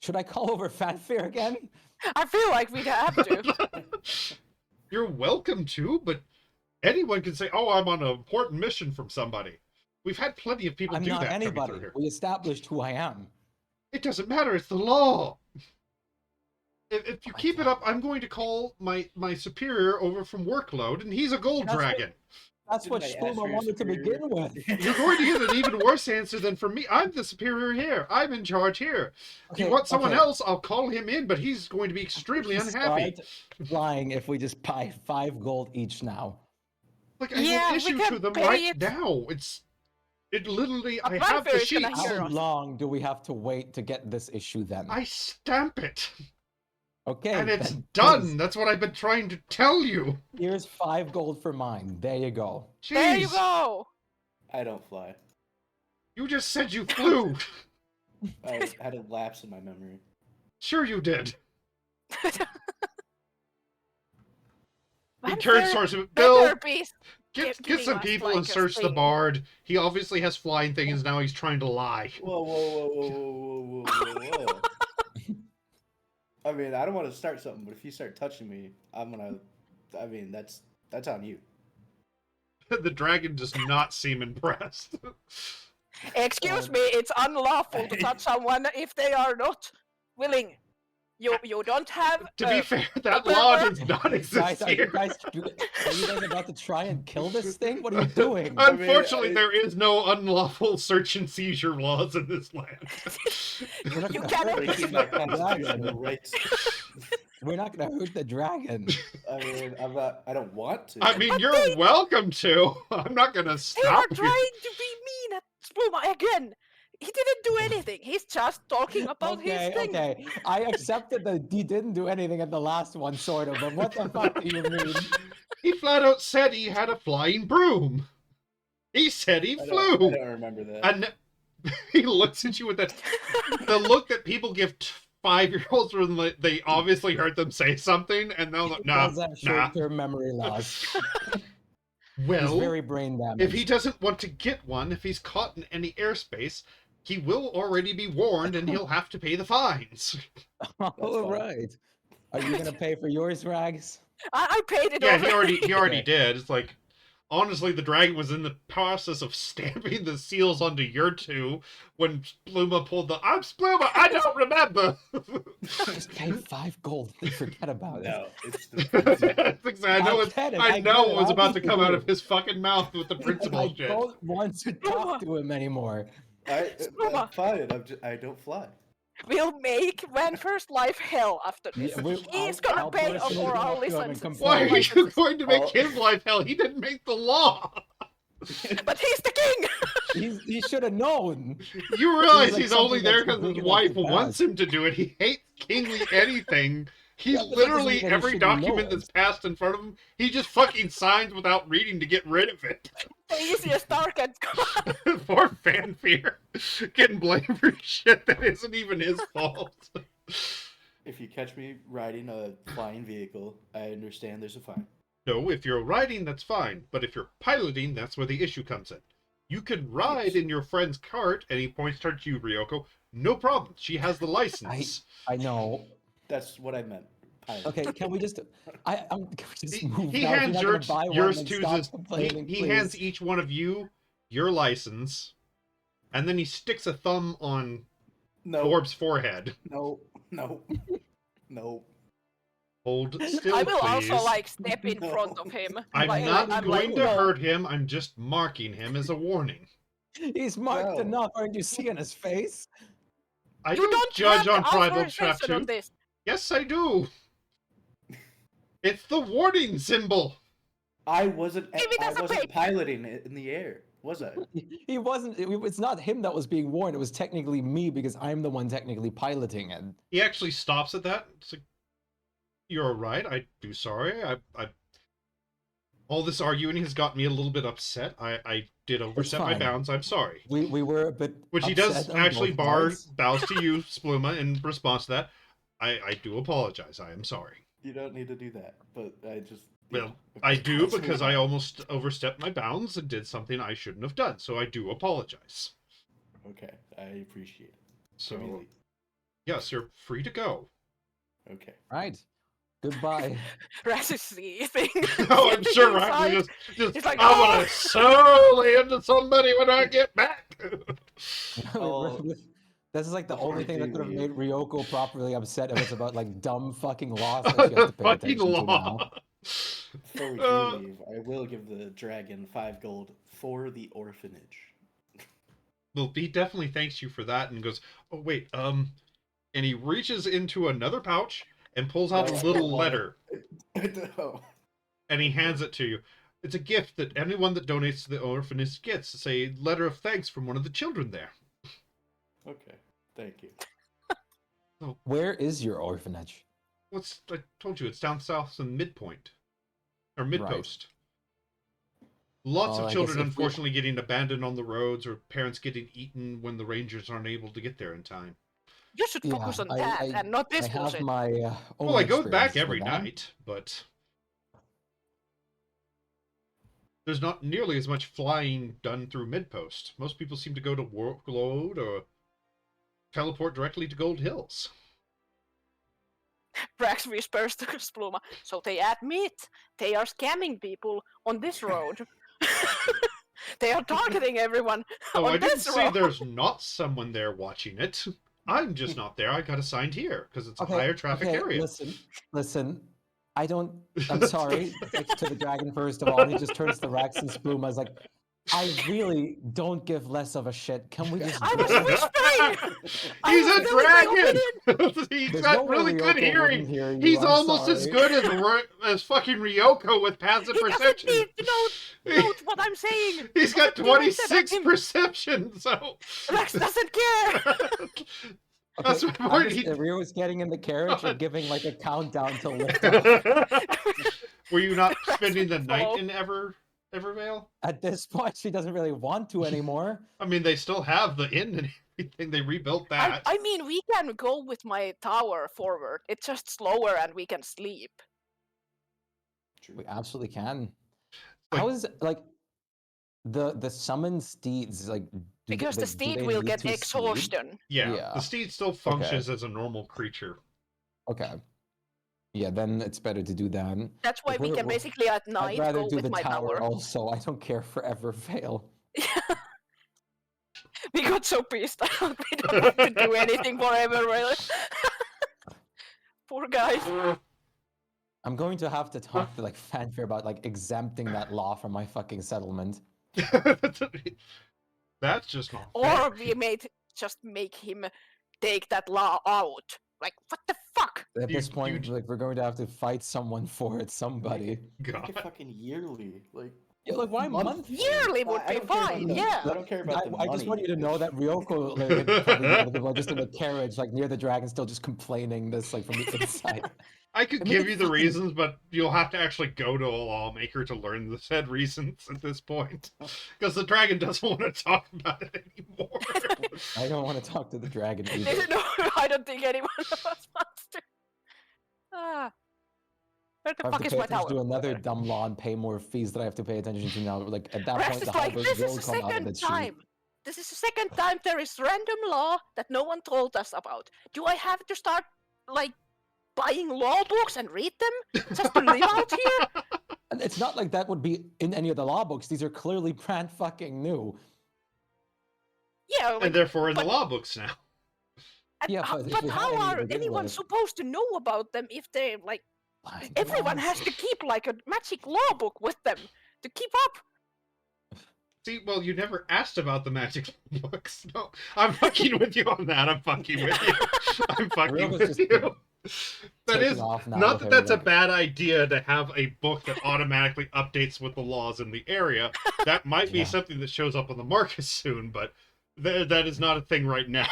Should I call over Fanfare again? I feel like we'd have to. You're welcome to, but anyone can say, "Oh, I'm on an important mission from somebody." We've had plenty of people I'm do not that coming anybody. through here. We established who I am. It doesn't matter. It's the law. If you my keep it God. up, I'm going to call my superior over from workload, and he's a gold That's what- dragon. That's what Didn't I ask Stuma for your wanted to superior? begin with. You're going to get an even worse answer than from me. I'm the superior here. I'm in charge here. If you want someone else, I'll call him in, but he's going to be extremely unhappy. Start flying if we just buy 5 gold each now. Like I Yeah, will we issue can to them pay right it. now. It literally. But I have the Lanfear is gonna sheets. hear How us. long do we have to wait to get this issue then? I stamp it, Okay, and it's then done. please, That's what I've been trying to tell you. Here's 5 gold for mine. There you go. Jeez, There you go. I don't fly. You just said you flew. I had a lapse in my memory. Sure, you did. He Lanfear turns towards him. Bill, better be get giving some us, people like, and a search the thing. bard. He obviously has flying things. Now he's trying to lie. Whoa, whoa, whoa, whoa, whoa, whoa, whoa, whoa. I mean, I don't want to start something, but if you start touching me, I'm gonna. I mean, that's on you. The dragon does not seem impressed. Excuse me, it's unlawful to touch someone if they are not willing. You don't have. To be fair, that law does not exist Are you here. guys about to try and kill this thing? What are you doing? Unfortunately, there is no unlawful search and seizure laws in this land. We're not You gonna cannot- hurt Breaking the my dragon. constitutional rights. We're not gonna hurt the dragon. I mean, I'm not. I don't want to. I mean, you're welcome to. I'm not gonna They are stop you. trying to be mean at Spluma again. He didn't do anything. He's just talking about his Okay, thing. okay. I accepted that he didn't do anything at the last one, sort of, but what the fuck do you mean? He flat out said he had a flying broom. He said he I flew. don't remember that. And he looks at you with that the look that people give 5-year-olds when they obviously heard them say something, and they'll He nah, does have nah. short-term memory loss. He's Well, very brain damaged. if he doesn't want to get one, if he's caught in any airspace, he will already be warned, and he'll have to pay the fines. All fine. right. Are you gonna pay for yours, Rags? I paid it Yeah, already. he already Okay. did. It's like, honestly, the dragon was in the process of stamping the seals onto your two when Spluma pulled the "I'm Spluma, I don't remember." Just pay 5 gold and forget about it. No, it's the. That's exactly. I know what was about to come out of his fucking mouth with the I principal shit. don't want to talk to him anymore. I'm Spluma. fine. I don't fly. We'll make Van First Life hell after this. He's gonna I'll pay personally for our talk to him and licenses. complain. Why are Licenses. you going to make Oh. his life hell? He didn't make the law. But he's the king. He should have known. You realize like he's only something there that's because his completely wife off the wants him to do it. He hates kingly anything. He Yeah, but that literally, doesn't mean he every shouldn't know document it. that's passed in front of him, he just fucking signs without reading to get rid of it. The easiest target. Poor Fanfear. Getting blamed for shit that isn't even his fault. If you catch me riding a flying vehicle, I understand there's a fine. No, if you're riding, that's fine. But if you're piloting, that's where the issue comes in. You can ride Yes. in your friend's cart, and he points towards you, Ryoko. No problem. She has the license. I know. That's what I meant. Pilot. Okay, can we just? Can we just He, move he now? If you're hands not gonna yours, buy one, yours then to stop his, complaining, he please. hands each one of you your license, and then he sticks a thumb on No, Forbes' forehead. no, no, no. Hold still, I will please. also like step in No. front of him. I'm like, not I'm going like, to "No." hurt him. I'm just marking him as a warning. He's marked No. enough. Aren't you seeing his face? I You don't judge have on the tribal trap authorization on too. this. Yes, I do. It's the warning symbol. I wasn't. Maybe I that's a wasn't fake. piloting it in the air, was I? He wasn't. It's not him that was being warned. It was technically me because I'm the one technically piloting it. He actually stops at that. It's like, you're right. I do sorry. I all this arguing has got me a little bit upset. I did overstep my fine. bounds. I'm sorry. We were a bit. Which he does upset on actually both sides. bows to you, Spluma, in response to that. I do apologize. I am sorry. You don't need to do that, but I just. Well, I do because I almost overstepped my bounds and did something I shouldn't have done. So I do apologize. Okay, I appreciate it. So Let me leave. yes, you're free to go. Okay. Right. Goodbye. Raz is seething. Oh, I'm Sitting sure inside. Rackman just He's like, I'm "Oh!" gonna sew into somebody when I get back. Oh. This is like the Before only I thing that do could have leave. made Ryoko properly upset if it's about like dumb fucking laws that she has to pay Fucking attention to law. now. Before we do Uh, leave, I will give the dragon 5 gold for the orphanage. Well, he definitely thanks you for that and goes, "Oh wait, and he reaches into another pouch and pulls out a No, little no. letter No. and he hands it to you. It's a gift that anyone that donates to the orphanage gets. It's a letter of thanks from one of the children there. Okay, thank you. Where is your orphanage? I told you, it's down south in Midpoint. Or Midpost. Lots Well, I of guess children, if we- unfortunately, getting abandoned on the roads or parents getting eaten when the rangers aren't able to get there in time. You should focus on I- that I- and not I this have bullshit. my own Well, I go back experiences every with that. night, but there's not nearly as much flying done through Midpost. Most people seem to go to Warlord or teleport directly to Gold Hills. Brax whispers to Spluma. So they admit they are scamming people on this road. They are targeting everyone Oh, on I didn't this say road. there's not someone there watching it. I'm just not there. I got assigned here because it's a higher traffic area. Listen. I'm sorry. Like, to the dragon, first of all, he just turns to Rex and Spooma. Is like, I really don't give less of a shit. Can we just? I was whispering. He's I a was telling my dragon. He's There's got no way really good Ryoko hearing. wouldn't hear you, He's I'm almost as sorry. good as fucking Ryoko with passive He doesn't perception. need to note what I'm saying. He's got Doesn't need to 26 him. perception, so Rex doesn't care. that's Okay, what I'm just, he. Ryo is getting in the carriage and giving like a countdown to lift off. Were you not spending the night Oh. in Evervale? At this point, she doesn't really want to anymore. I mean, they still have the inn and everything. They rebuilt that. I mean, we can go with my tower forward. It's just slower and we can sleep. We absolutely can. Like- How is like the summoned steeds like? Because the steed will get exhaustion. Yeah, Yeah. the steed still functions as a normal creature. Okay. Yeah, then it's better to do that. That's why we We're- can we're- basically at I'd night rather go do with the my tower tower. also. I don't care for Evervale. We got so pissed out. We don't have to do anything forever, really. Poor guys. I'm going to have to talk to like Fanfare about like exempting that law from my fucking settlement. That's just not Or fair. we made just make him take that law out. Like, what the fuck? At You- this point, you- like we're going to have to fight someone for it. Somebody. Make God. it fucking yearly. Like, Yeah, like why month- monthly? Yearly would I be don't care about fine, the- yeah. I don't care about the I just want you to money. know that Ryoko like, probably one of the people just in the carriage, like near the dragon, still just complaining this like from the inside. I could I mean, give it's you the fucking- reasons, but you'll have to actually go to a lawmaker to learn the said reasons at this point. Because the dragon doesn't want to talk about it anymore. I don't want to talk to the dragon either. No, I don't think anyone of us wants to. Ah. Where the I have fuck to is pay my attention tower? to another dumb law and pay more fees that I have to pay attention to now. Like at that Rex point, is the like, halberd this is will the come out of second the sheet. time. This is the second time there is random law that no one told us about. Do I have to start, like, buying law books and read them just to live out here? And it's not like that would be in any of the law books. These are clearly brand fucking new. Yeah, like, And therefore in the but- law books now. Yeah, but if but we had how any to are begin anyone with- supposed to know about them if they, like, Like, everyone laws. has to keep, like, a magic law book with them to keep up? See, well, you never asked about the magic books. No, I'm fucking with you on that. I'm fucking with you. I'm fucking Ryoko's with just you. That taking is off now not with that that's a everything. bad idea to have a book that automatically updates with the laws in the area. That might be Yeah. something that shows up on the market soon, but that is not a thing right now.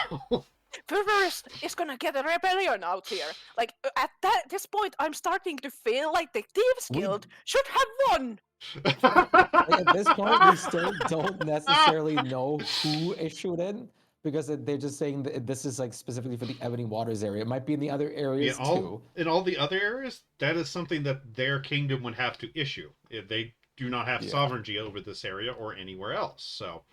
Perverse is gonna get a rebellion out here. Like, at this point, I'm starting to feel like the Thieves We- Guild should have won. Like, at this point, we still don't necessarily know who issued it because they're just saying that this is like specifically for the Ebony Waters area. It might be in the other areas too. In all the other areas, that is something that their kingdom would have to issue. If they do not have Yeah. sovereignty over this area or anywhere else. So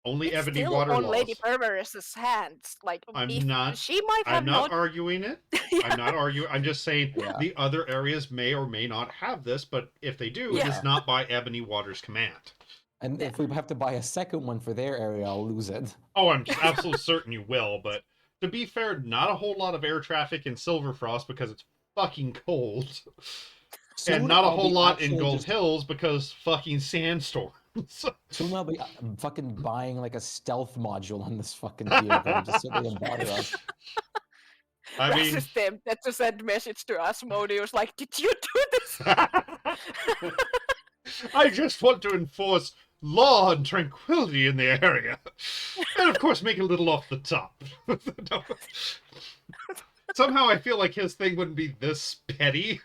only It's Ebony still Water on laws. Lady Perverse's hands. Like, I'm if not- she might have I'm not arguing it. Yeah. I'm not arguing. I'm just saying Yeah. the other areas may or may not have this, but if they do, it Yeah. is not by Ebony Water's command. And if we have to buy a second one for their area, I'll lose it. Oh, I'm absolutely certain you will, but to be fair, not a whole lot of air traffic in Silverfrost because it's fucking cold. Soon And not a I'll whole be lot in actually Gold just- Hills because fucking sandstorms. Soon I'll be fucking buying like a stealth module on this fucking vehicle just so they can bother us. I Rex mean, is tempted to send message to Asmodeus like, did you do this? I just want to enforce law and tranquility in the area. And of course, make it a little off the top. No. Somehow I feel like his thing wouldn't be this petty.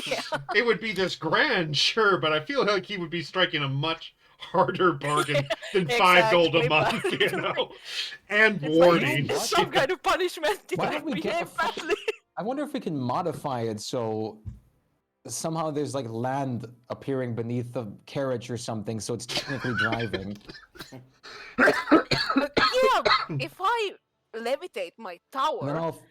Yeah. It would be this grand, sure, but I feel like he would be striking a much harder bargain than $5 a Exactly, month, but- you know? And It's like, warnings. it's some kind of punishment if Why I don't we get a behave fucking- badly. I wonder if we can modify it so somehow there's like land appearing beneath the carriage or something, so it's technically driving. Yeah, if I levitate my And then tower, I'll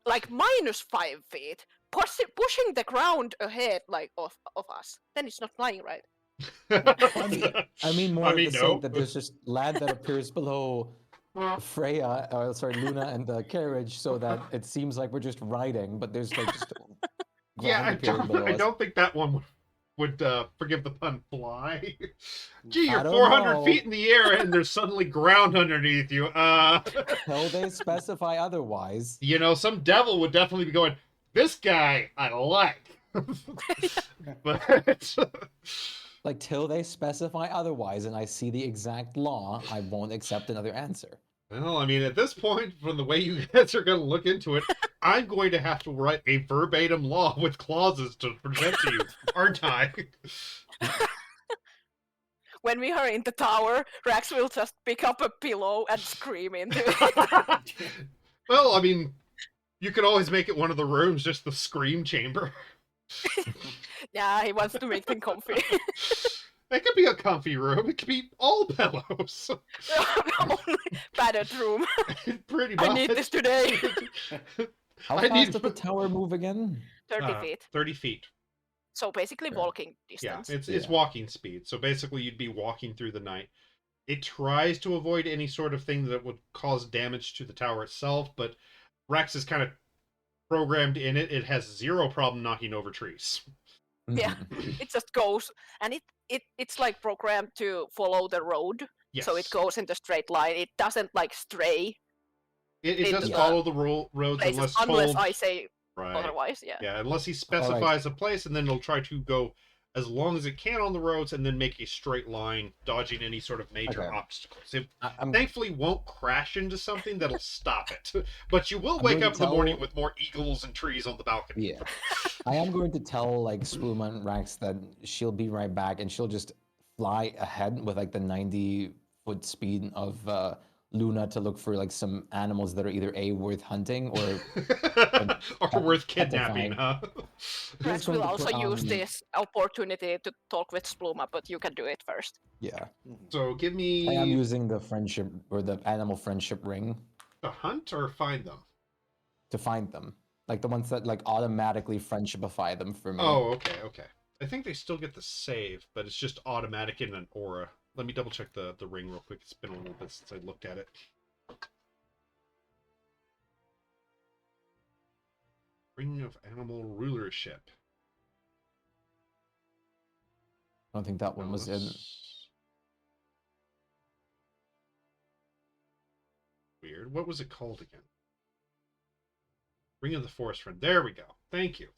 like -5 feet, pushing the ground ahead, like of us, then it's not flying, right? I mean more I mean, to say no. that there's just land that appears below Freya, Luna, and the carriage, so that it seems like we're just riding, but there's like just Yeah, ground appearing below I us. don't think that one would forgive the pun, fly. Gee, I you're don't 400 know. feet in the air and there's suddenly ground underneath you. Till they specify otherwise. You know, some devil would definitely be going, this guy I like. But Like, till they specify otherwise and I see the exact law, I won't accept another answer. well, I mean, at this point, from the way you guys are going to look into it, I'm going to have to write a verbatim law with clauses to present to you, aren't I? When we are in the tower, Rax will just pick up a pillow and scream into it. Well, I mean, you could always make it one of the rooms, just the scream chamber. Yeah, he wants to make them comfy. It could be a comfy room. It could be all pillows. Only padded room. Pretty much. I need this today. How I fast need- does the tower move again? 30 feet. 30 feet. So basically Okay. walking Yeah, distance. it's Yeah. walking speed. So basically, you'd be walking through the night. It tries to avoid any sort of thing that would cause damage to the tower itself, but Rex is kind of programmed in it. It has zero problem knocking over trees. Yeah. Mhm. It just goes, and it's like programmed to follow the road. Yes. So it goes in the straight line. It doesn't like stray It does into follow the roads places unless unless told. I say Right. otherwise. Yeah. Yeah, unless he specifies a place, and then it'll try to go as long as it can on the roads, and then make a straight line, dodging any sort of major Okay. obstacles. It I'm thankfully won't crash into something that'll stop it, but you will I'm wake going up to in the morning tell- with more eagles and trees on the balcony. Yeah. I am going to tell like Spluma and Rax that she'll be right back and she'll just fly ahead with like the 90-foot speed of Luna to look for like some animals that are either A, worth hunting, or or worth petrifying. kidnapping, huh? Rex going will to also put use on- this opportunity to talk with Spluma, but you can do it first. yeah. So give I am me using the friendship or the animal friendship ring to hunt or find them. to find them. Like the ones that like automatically friendshipify them for me. Oh, okay. I think they still get the save, but it's just automatic in an aura. Let me double check the ring real quick. It's been a little bit since I looked at it. Ring of Animal Rulership. I don't think that one No, was in. that's weird. What was it called again? Ring of the Forest Friend. There we go. Thank you.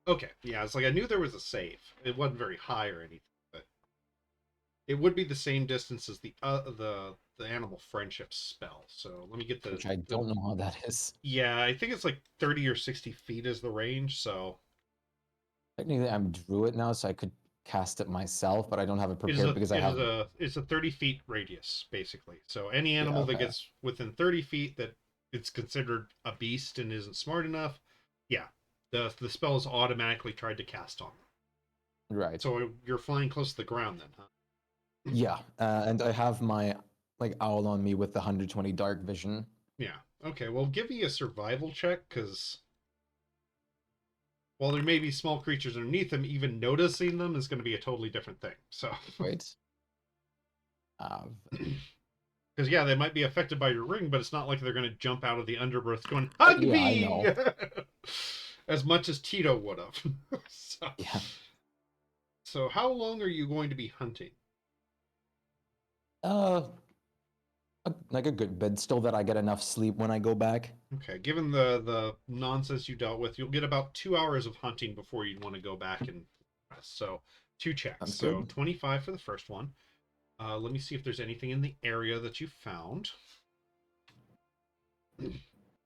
Okay, yeah, it's like I knew there was a save. It wasn't very high or anything, but it would be the same distance as the animal friendship spell. So let me get the. Which I don't know how that is. Yeah, I think it's like 30 or 60 feet is the range. So Technically, I'm druid now, so I could cast it myself, but I don't have it it is prepared because I have. it's a 30 feet radius basically. So any animal that okay. gets within 30 feet that it's considered a beast and isn't smart enough, yeah, the spell is automatically tried to cast on them. Right. So you're flying close to the ground then, huh? Yeah, and I have my like owl on me with the 120 dark vision. Yeah. Okay. Well, give me a survival check, because while there may be small creatures underneath them, even noticing them is going to be a totally different thing. So, Right. because yeah, they might be affected by your ring, but it's not like they're going to jump out of the undergrowth going "Hug Yeah, I me," know. as much as Tito would have. Yeah. So, how long are you going to be hunting? Like a good bit. Still that I get enough sleep when I go back. Okay, given the nonsense you dealt with, you'll get about 2 hours of hunting before you'd want to go back and rest. So 2 checks. Sounds So good. 25 for the first one. Let me see if there's anything in the area that you found. I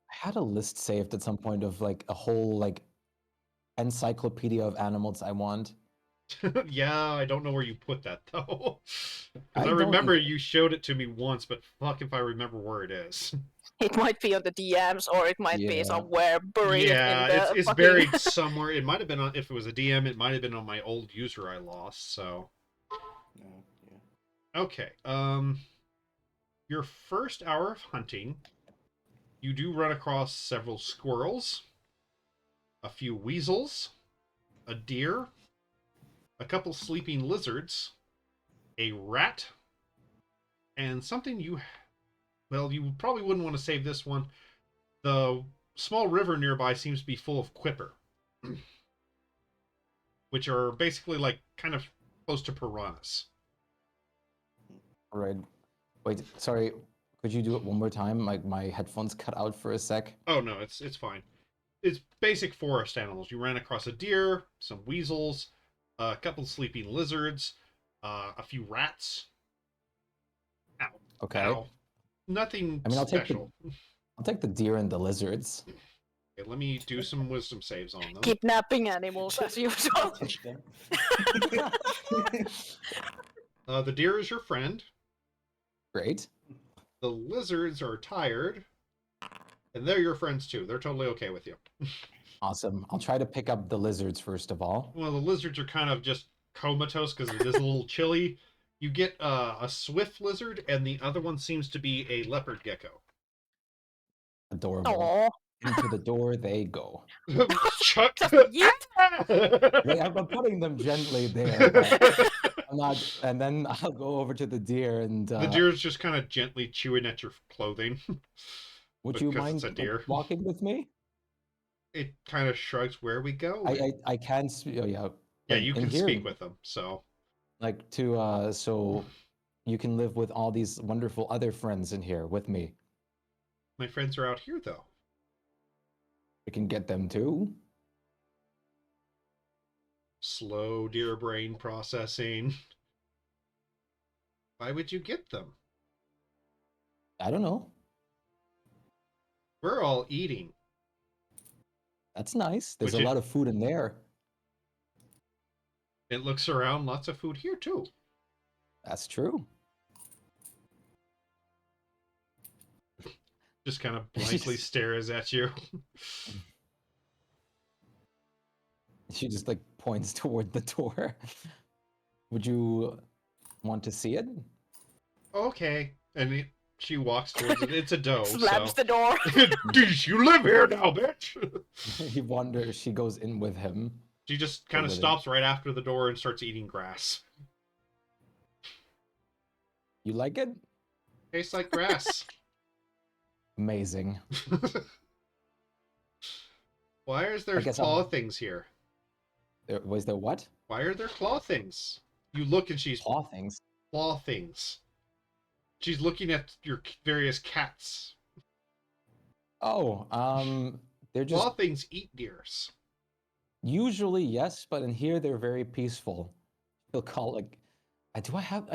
had a list saved at some point of like a whole like encyclopedia of animals I want. Yeah, I don't know where you put that though. 'Cause I I don't remember either. you showed it to me once, but fuck if I remember where it is. It might be on the DMs or it might be Yeah. somewhere buried Yeah, in the it's fucking... buried somewhere. It might have been on, if it was a DM, it might have been on my old user I lost. So No, yeah. okay. Your first hour of hunting, you do run across several squirrels, a few weasels, a deer, a couple sleeping lizards, a rat, And something well, you probably wouldn't want to save this one. The small river nearby seems to be full of quipper, which are basically like kind of close to piranhas. All right. Wait, sorry. Could you do it one more time? Like my headphones cut out for a sec. Oh no, it's fine. It's basic forest animals. You ran across a deer, some weasels, a couple sleeping lizards, a few rats. Ow. Okay. Ow. Nothing I mean, special. I'll take the deer and the lizards. Okay, let me do some wisdom saves on them. Kidnapping animals as usual. The deer is your friend. Great. The lizards are tired. And they're your friends too. They're totally okay with you. Awesome. I'll try to pick up the lizards first of all. Well, the lizards are kind of just comatose because it is a little chilly. You get a swift lizard, and the other one seems to be a leopard gecko. Adorable. Aww. Into the door they go. Chuck. Yeah. I'm putting them gently there. But I'm not, and then I'll go over to the deer and. The deer is just kind of gently chewing at your clothing. Would you because mind it's a deer. walking with me? It kind of shrugs. Where we go? I can. Oh, yeah. Yeah, you in can here, speak with them. So Like to so you can live with all these wonderful other friends in here with me. my friends are out here, though. We can get them too. Slow deer brain processing. Why would you get them? I don't know. We're all eating. That's nice. There's Would a you- lot of food in there. It looks around. Lots of food here too. That's true. Just kind of blankly stares at you. She just like points toward the door. Would you want to see it? Okay. And she walks towards it. It's a doe. Slams So. the door. You live here now, bitch. He wanders. She goes in with him. She just kind of Over there. stops right after the door and starts eating grass. You like it? Tastes like grass. Amazing. Why is there I guess claw I'll- things here? Was there what? Why are there claw things? You look and she's Claw things. claw things. She's looking at your various cats. Oh, they're just Claw things eat deers. usually yes, but in here they're very peaceful. They'll call like, do I have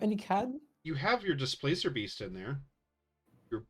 any cat? You have your displacer beast in there. Your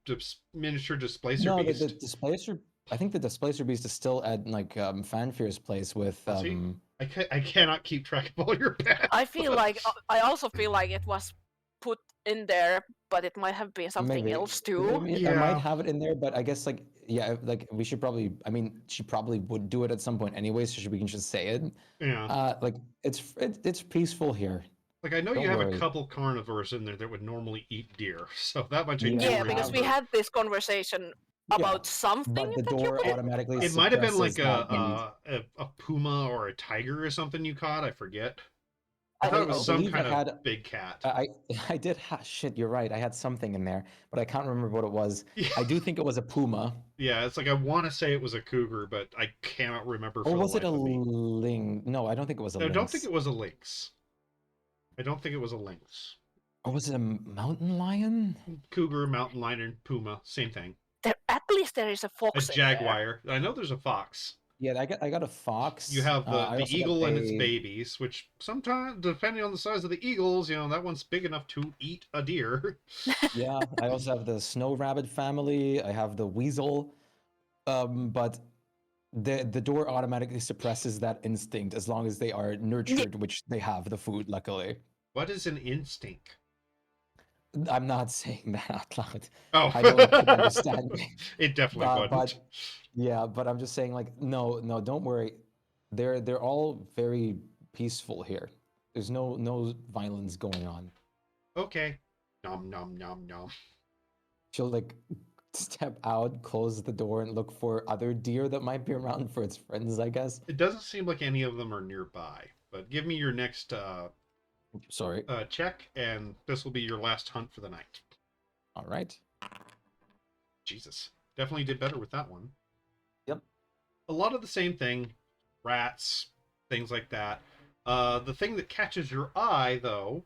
miniature displacer No, beast. the displacer. I think the displacer beast is still at like Fanfear's place with Oh, see? I cannot keep track of all your pets. I feel like I also feel like it was put in there, but it might have been something maybe. else too. I Yeah. might have it in there, but I guess like yeah, like we should probably. I mean, she probably would do it at some point anyway, so we can just say it. Yeah. Like it's peaceful here. Like I know you don't have worry. a couple carnivores in there that would normally eat deer, so that much I Yeah. do Yeah, because we remember. had this conversation Yeah, about something But the that you door could. automatically. It might have been like suppresses that a puma or a tiger or something you caught. I forget. I I thought it don't was know. some believe I kind of had- big cat. I did shit. You're right. I had something in there, but I can't remember what it was. Yeah. I do think it was a puma, Yeah, it's like I want to say it was a cougar, but I cannot remember. For or the was it a life of me. ling? No, I don't think it was a No, I lynx. don't think it was a lynx. I don't think it was a lynx. Or was it a mountain lion? Cougar, mountain lion, puma, same thing. There, at least there is a A fox. in there. jaguar. I know there's a fox. Yeah, I got a fox. You have I the also got eagle and its a- babies, which sometimes, depending on the size of the eagles, that one's big enough to eat a deer. Yeah, I also have the snow rabbit family. I have the weasel, but the door automatically suppresses that instinct as long as they are nurtured, which they have the food, luckily. What is an instinct? I'm not saying that out loud. Oh, I don't think you understand me. It definitely wouldn't. But yeah, but I'm just saying, like, no, don't worry. They're all very peaceful here. There's no violence going on. Okay. Nom nom nom nom. She'll like step out, close the door, and look for other deer that might be around for its friends, I guess. It doesn't seem like any of them are nearby. But give me your next Sorry. check, and this will be your last hunt for the night. All right. Jesus. Definitely did better with that one. Yep. A lot of the same thing. Rats, things like that. The thing that catches your eye, though,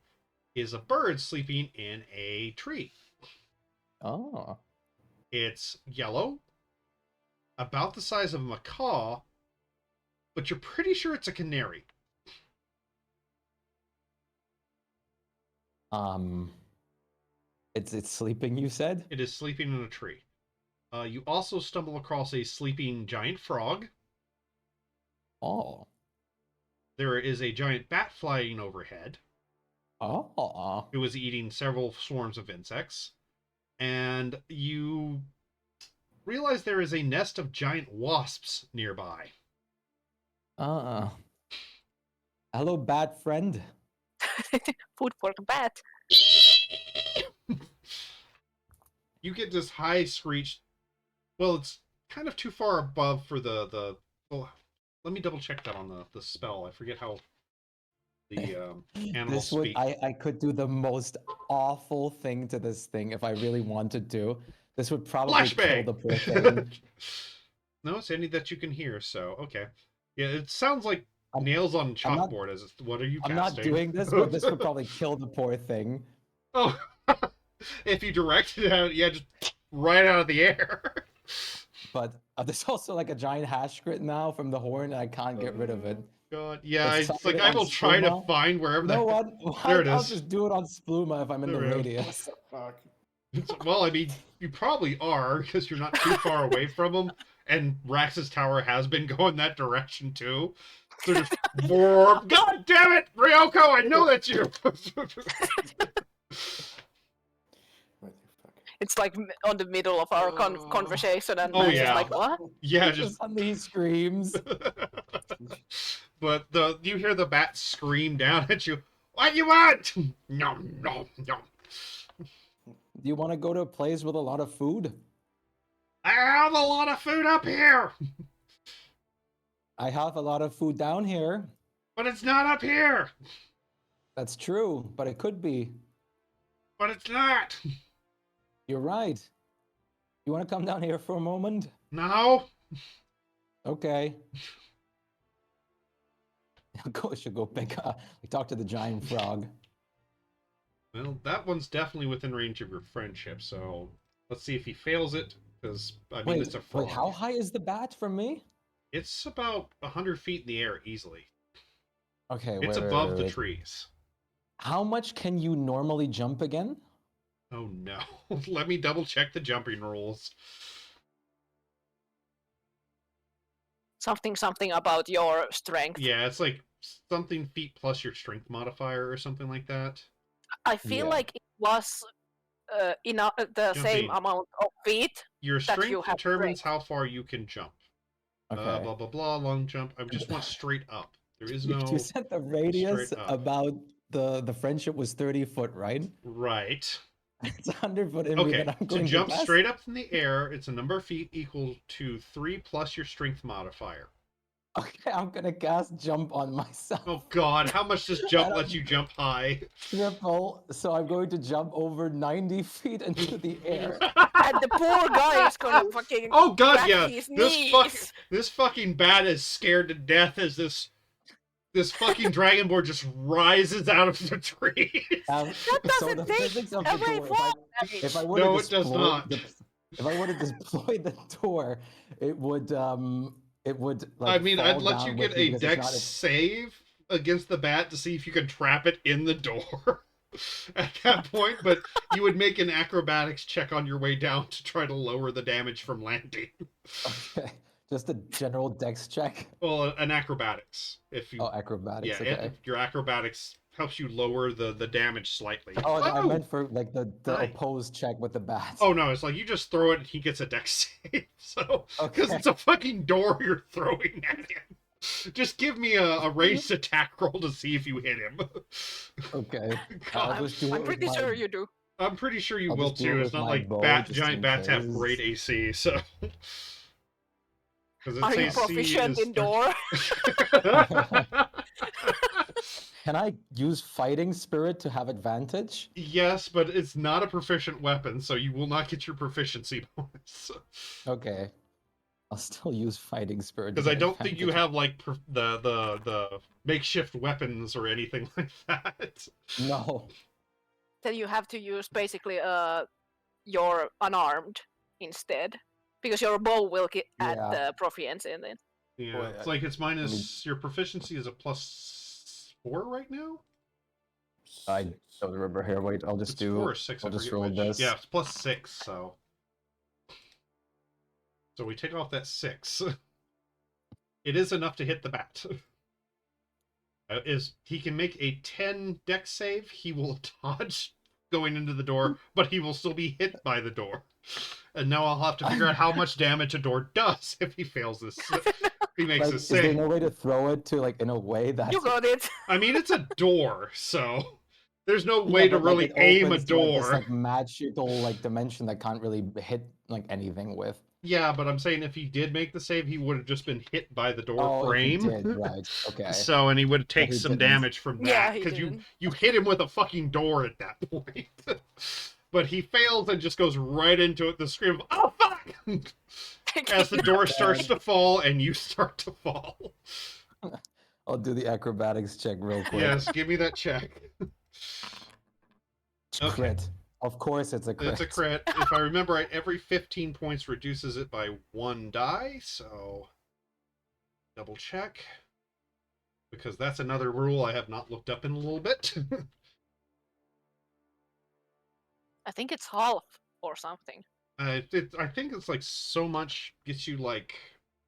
is a bird sleeping in a tree. Oh. It's yellow, about the size of a macaw, but you're pretty sure it's a canary. It's sleeping, you said? It is sleeping in a tree. You also stumble across a sleeping giant frog. Oh. There is a giant bat flying overhead Oh. who is eating several swarms of insects. And you realize there is a nest of giant wasps nearby. Hello, bat friend. Food for the bat. You get this high screech. Well, it's kind of too far above for the well, let me double check that on the spell. I forget how the animals This would speak. I could do the most awful thing to this thing if I really wanted to. This would probably kill Flashbang! the poor thing. No, it's any that you can hear, so okay. Yeah, it sounds like I'm- nails on I'm not- chalkboard. As what are you I'm casting? not doing this, but this would probably kill the poor thing. Oh, if you directed it out, yeah, just right out of the air. But there's also like a giant hash grit now from the horn, and I can't get rid of it. God, yeah, It's it's like something I on will try to Spluma. find wherever You know the. what? There it I'll is. just do it on Spluma if I'm in the There we go. radius. Fuck. Well, I mean, you probably are because you're not too far away from them, and Rax's tower has been going that direction too. So just, God damn it, Ryoko! I know that's you. It's like on the middle of our conversation, and Oh, Max yeah. is like, what? Yeah, just. Suddenly he screams. But you hear the bat scream down at you. What do you want? No, no, no. Do you want to go to a place with a lot of food? I have a lot of food up here, I have a lot of food down here. but it's not up here. That's true, but it could be. But it's not. You're right. You want to come down here for a moment? No. Okay. Should go pick talk to the giant frog. Well, that one's definitely within range of your friendship, so let's see if he fails it, because, I mean, Wait, it's a frog. wait, how high is the bat from me? It's about 100 feet in the air, easily. Okay, It's wait, above wait, the wait. trees. How much can you normally jump again? Oh, no. Let me double-check the jumping rules. Something about your strength. Yeah, it's like something feet plus your strength modifier or something like that. I feel Yeah. like it was the same Jumping. amount of feet. Your That you strength have determines strength. how far you can jump. Okay. Blah, blah, blah, long jump. I just want straight up. There is no... You said the radius straight up. about the friendship was 30 foot, right? Right. It's 100 foot in me Okay, that I'm to going jump to guess. straight up in the air, it's a number of feet equal to 3 plus your strength modifier. Okay, I'm gonna cast jump on myself. Oh god, how much does jump let you jump high? Triple, so I'm going to jump over 90 feet into the air. And the poor guy is gonna fucking Oh god, crack yeah. his This knees. fucking bat is scared to death as this fucking dragonborn just rises out of the tree. That So doesn't the take physics of the away door, fall if I damage. were to No, it does deploy not. if I were to deploy the door, it would like I mean, I'd fall let you down get with me a because dex it's not save against the bat to see if you can trap it in the door at that point, but you would make an acrobatics check on your way down to try to lower the damage from landing. okay. Just a general dex check. Well, an acrobatics. If you Oh, acrobatics. yeah, okay. your acrobatics helps you lower the damage slightly. Oh, I Oh! meant for like the Hi. opposed check with the bat. Oh no, it's like you just throw it and he gets a dex save. So because Okay. it's a fucking door you're throwing at him. Just give me a ranged attack roll to see if you hit him. Okay. God, I'll just do it I'm with pretty my- sure you do. I'm pretty sure you I'll will just do it too. It's with not my like bow, giant just in bats have case. great AC, so. Because Are you proficient in door? Can I use fighting spirit to have advantage? Yes, but it's not a proficient weapon, so you will not get your proficiency bonus. Okay. I'll still use fighting spirit. to Because I get don't think you advantage. have like the makeshift weapons or anything like that. No. Then you have to use basically your unarmed instead, because your bow will add Yeah. the proficiency in it. Yeah, Boy, it's like it's minus your proficiency is a +4 right now. I don't remember here. Wait, I'll just It's do. 4 or 6. I'll I just forget roll which. this. Yeah, it's +6. So we take off that 6. It is enough to hit the bat. Is he can make a 10 dex save, he will dodge going into the door, but he will still be hit by the door. And now I'll have to figure out how much damage a door does if he fails this. If he makes Like, a is there save. no way to throw it to like in a way that You got it. I mean, it's a door, so there's no Yeah, way to but, like, really it aim a opens to, like, door. this like magical like dimension that can't really hit like anything with. Yeah, but I'm saying if he did make the save, he would have just been hit by the door Oh, if he frame. did, right? Okay. So, and he would take he some didn't. damage from Yeah, that he because didn't. you hit him with a fucking door at that point. But he fails and just goes right into it. The scream of "Oh fuck!" as the door starts to fall and you start to fall. I'll do the acrobatics check real quick. Yes, give me that check. Okay. Crit. Of course, it's a crit. It's a crit. If I remember right, every 15 points reduces it by 1 die. So double check. Because that's another rule I have not looked up in a little bit. I think it's half or something. I think it's like so much gets you like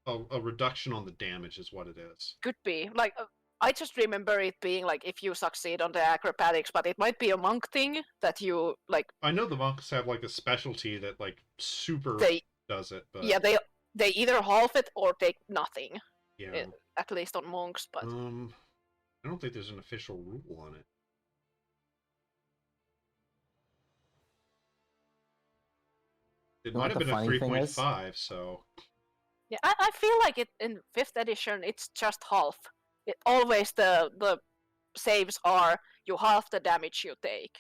a reduction on the damage is what it is. Could be. Like, I just remember it being like if you succeed on the acrobatics, but it might be a monk thing that you like. I know the monks have like a specialty that like super They does it, but yeah they either halve it or take nothing. yeah. At least on monks, but I don't think there's an official rule on it. It know might what have the been a funny thing is? 3.5, so yeah, I feel like it in 5th edition it's just half. It always the saves are you half the damage you take.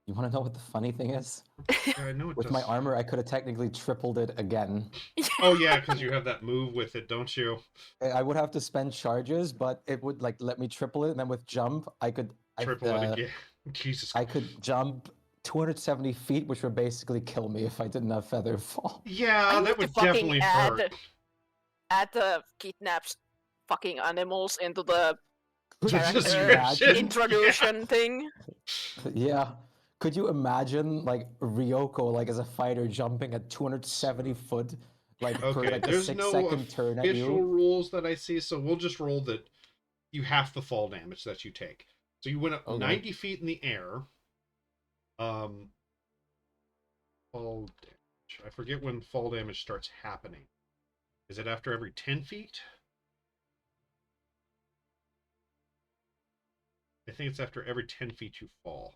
You want to know what the funny thing is? yeah, I know it With does. my armor, I could have technically tripled it again. Oh yeah, because you have that move with it, don't you? I would have to spend charges, but it would like let me triple it, and then with jump, I could Triple it again. Jesus. I could jump 270 feet, which would basically kill me if I didn't have feather fall. Yeah, I that need to would fucking definitely hurt. add the kidnaps fucking animals into the Description. Imagine- introduction thing. Yeah. Could you imagine like Ryoko like as a fighter jumping at 270 foot like per Okay, like a there's 6-second turn at official you? rules that I see, so we'll just roll that you half the fall damage that you take. So you went up Okay. 90 feet in the air. Fall damage. I forget when fall damage starts happening. Is it after every 10 feet? I think it's after every 10 feet you fall.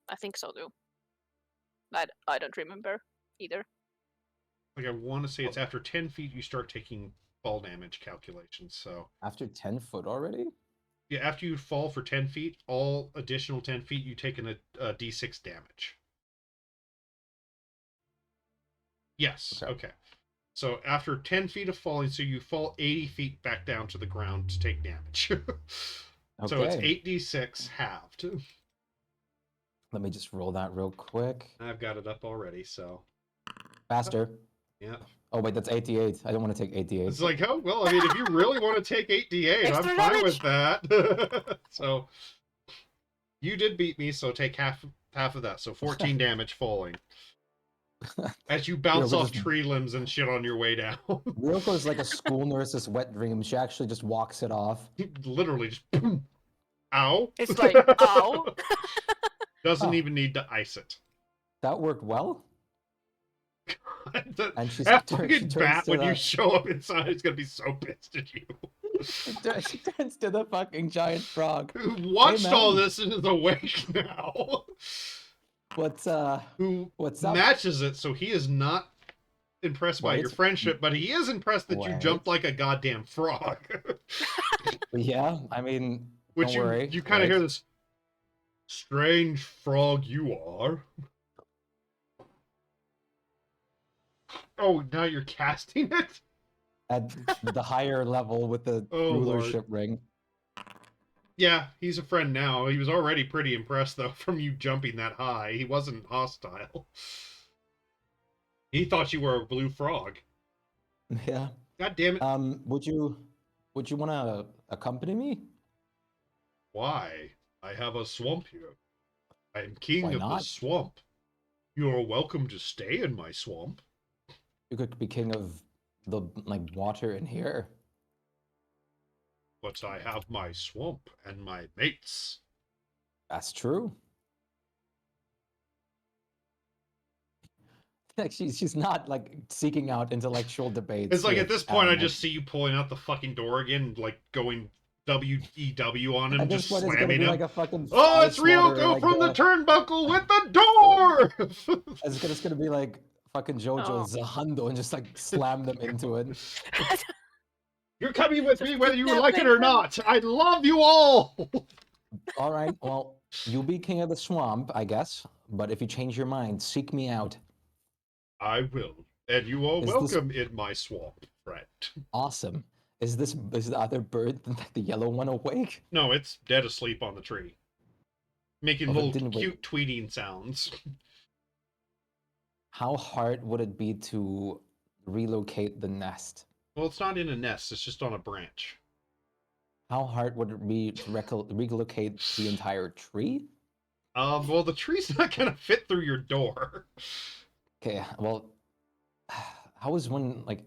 I think so too. I don't remember either. Like I want to say it's after 10 feet you start taking fall damage calculations. So After 10 foot already? yeah, after you fall for 10 feet, all additional 10 feet you take a d6 damage. Yes. Okay. So after 10 feet of falling, so you fall 80 feet back down to the ground to take damage. So it's Okay. 8d6 halved. Let me just roll that real quick. I've got it up already, so Faster. yeah. Oh wait, that's 88. I don't want to take 88. It's like, oh well, I mean, if you really want to take 8d8, I'm Extra fine with that. So you did beat me, so take half of that. So 14 damage falling. As you bounce we're off just- tree limbs and shit on your way down. Ryoko is like a school nurse's wet dream. She actually just walks it off. Literally just boom. Ow. It's like, ow. Doesn't Huh. even need to ice it. That worked well. That And she's that she fucking turns bat, to when you the- show up inside, is gonna be so pissed at you. She turns to the fucking giant frog. Who watched all man. this and is awake now. What's Who up? matches it, so he is not impressed by Wait. your friendship, but he is impressed that you Wait. jumped like a goddamn frog. Yeah, I mean, Which Don't you worry, you kind of right? hear this strange frog you are. Oh, now you're casting it? At the higher level with the Oh, Lord. rulership ring. Yeah, he's a friend now. He was already pretty impressed, though, from you jumping that high. He wasn't hostile. He thought you were a blue frog. Yeah. God damn it. Would you want to accompany me? Why? I have a swamp here. I am king Why of the not? swamp. You are welcome to stay in my swamp. You could be king of the like water in here. But I have my swamp and my mates. That's true. Like she's not like seeking out intellectual debates. It's like at with this point, I animals. just see you pulling out the fucking door again, like going WEW on him, At just this point, it's gonna slamming be him. like a fucking. Oh, fly it's swatter, Ryoko like from the turnbuckle with the door! It's gonna be like fucking JoJo Oh. Zahando and just like slam them into it. You're coming with Just me whether you kidnapping like it or them. not. I love you all! All right, well, you'll be king of the swamp, I guess. But if you change your mind, seek me out. I will. And you are Is this- welcome in my swamp, friend. Awesome. Is the other bird, the yellow one, awake? No, it's dead asleep on the tree. Making Oh, it little didn't cute tweeting sounds. How hard would it be to relocate the nest? Well, it's not in a nest, it's just on a branch. How hard would it be to relocate the entire tree? Well, the tree's not gonna fit through your door. Okay, well, how is one like?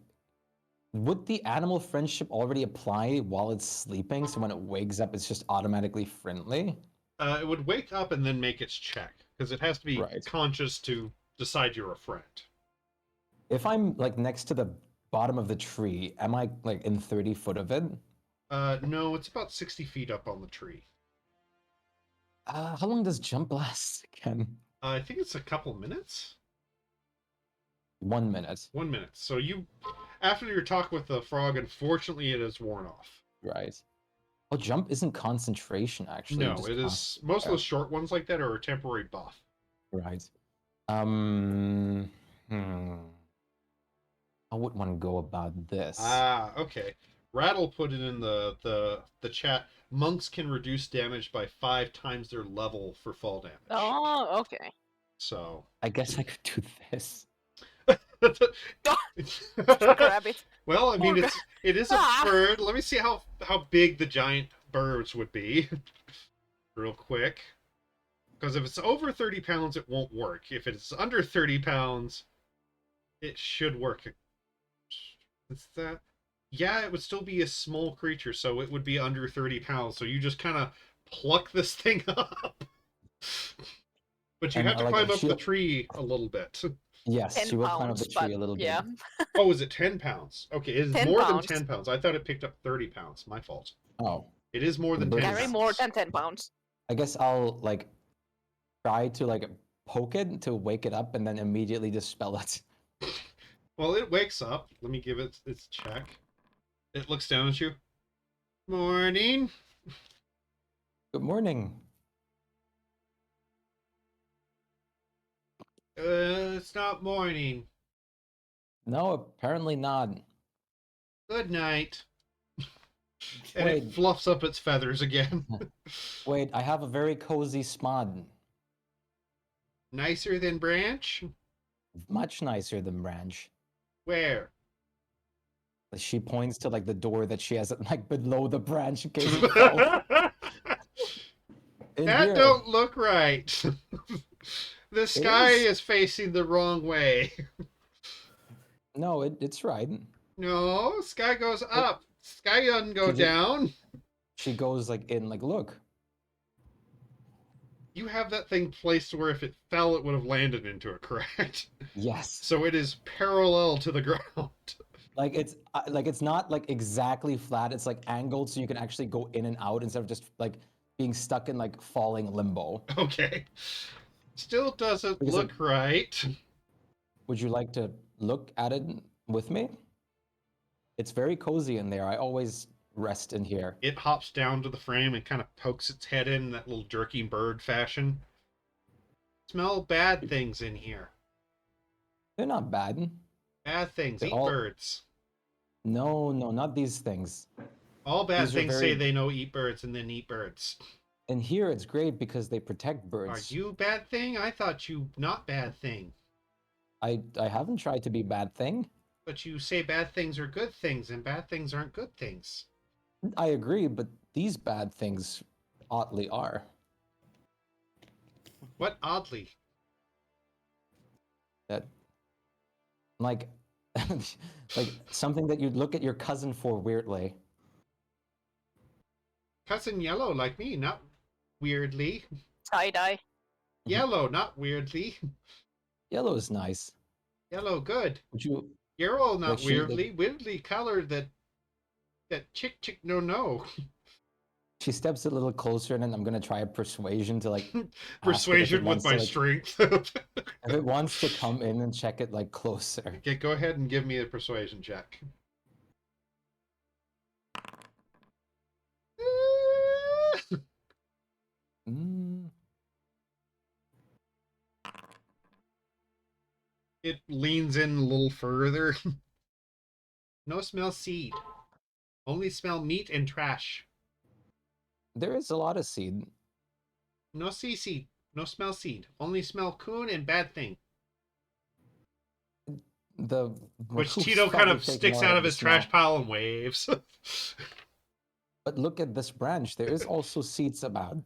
Would the animal friendship already apply while it's sleeping? So when it wakes up, it's just automatically friendly? It would wake up and then make its check, because it has to be Right. conscious to decide you're a friend. If I'm like next to the bottom of the tree, am I like in 30 foot of it? No, it's about 60 feet up on the tree. How long does jump last again? I think it's a couple minutes? 1 minute. 1 minute. So after your talk with the frog, unfortunately it has worn off. Right. Oh, jump isn't concentration, actually. No, just it is. Most of the short ones like that are a temporary buff. Right. How would one go about this? Ah, okay. Rattle put it in the chat. Monks can reduce damage by 5 times their level for fall damage. Oh, okay. So. I guess I could do this. Grab it. Well, I mean, Oh, it is a Ah. bird. Let me see how big the giant birds would be, real quick. Because if it's over 30 pounds, it won't work. If it's under 30 pounds, it should work. What's that? Yeah, it would still be a small creature, so it would be under 30 pounds. So you just kind of pluck this thing up. But you And have to like, climb up the she'll- tree a little bit. Yes, 10 she will climb up the pounds, tree but a little yeah. bit. Oh, is it 10 pounds? Okay, it is 10 more pounds. than 10 pounds. I thought it picked up 30 pounds. My fault. Oh, It is more than But 10 Carry pounds. more than 10 pounds. I guess I'll like try to like poke it to wake it up and then immediately dispel it. Well, it wakes up. Let me give it its check. It looks down at you. Morning. Good morning. It's not morning. No, apparently not. Good night. And Wait. it fluffs up its feathers again. Wait, I have a very cozy smod. Nicer than Branch? Much nicer than Branch. Where? She points to like the door that she has like below the branch in case it falls. That In here. don't look right. The sky is. is facing the wrong way. No, it's right. No, sky goes up. Sky doesn't go Did you- down. She goes like in like look. You have that thing placed where if it fell, it would have landed into it, correct? Yes. So it is parallel to the ground. Like it's not like exactly flat. It's like angled so you can actually go in and out instead of just like being stuck in like falling limbo. Okay. Still doesn't Because look right. Would you like to look at it with me? It's very cozy in there. I always rest in here. It hops down to the frame and kind of pokes its head in that little jerking bird fashion. Smell bad things in here. They're not bad. Bad things. They're Eat all- birds. No, not these things. All bad These are things very- say they know eat birds and then eat birds. And here it's great because they protect Are birds. you bad thing? I thought you not bad thing. I haven't tried to be bad thing. But you say bad things are good things and bad things aren't good things. I agree, but these bad things oddly are. What oddly? That like like something that you'd look at your cousin for weirdly. Cousin Yellow like me, not weirdly. Tie-dye. Yellow, not weirdly. Yellow is nice. Yellow, good. Would you Yarrow, not Like she- weirdly. Weirdly colored that chick no. she steps a little closer and then I'm gonna try a persuasion to like Persuasion with wants to, my like- strength. if it wants to come in and check it like closer. Okay, go ahead and give me a persuasion check. Mm, It leans in a little further. No smell seed. Only smell meat and trash. there is a lot of seed. No see seed. No smell seed. Only smell coon and bad thing. The Which hooves Tito kind probably of take sticks more out of the his trash smell. pile and waves. But look at this branch. There is also seeds about.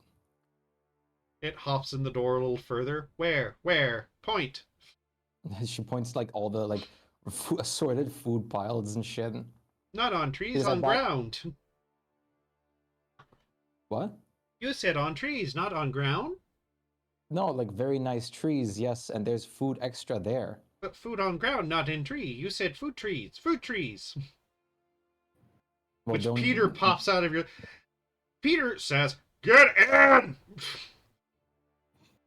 It hops in the door a little further. Where? Point. She points like all the like assorted food piles and shit. Not on trees, Is that on that- ground. What? You said on trees, not on ground. No, like very nice trees, yes, and there's food extra there. But food on ground, not in tree. You said food trees. Fruit trees. Well, Which don't- Peter pops out of your... Peter says, get in!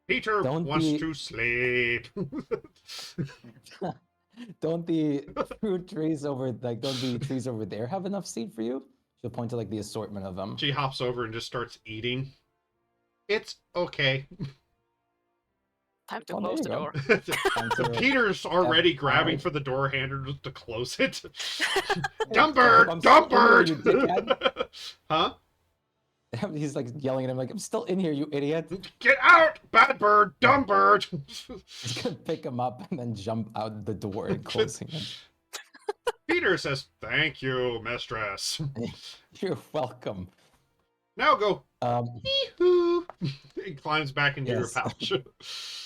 Peter Don't wants be- to sleep. Don't the fruit trees over don't the trees over there have enough seed for you? She'll point to like the assortment of them. She hops over and just starts eating. It's okay. Time to Oh, there close you the go. door. Time to- Peter's already grabbing alright. for the door handle just to close it. I'm Dumb bird! still Dumb in here, bird! you dickhead. Huh? He's like yelling at him like, I'm still in here, you idiot. Get out! Bad bird! Dumb bird! He's gonna pick him up and then jump out the door and closing it. Peter says, thank you, mistress. You're welcome. Now go. Um, Hoo. He climbs back into Yes. your pouch.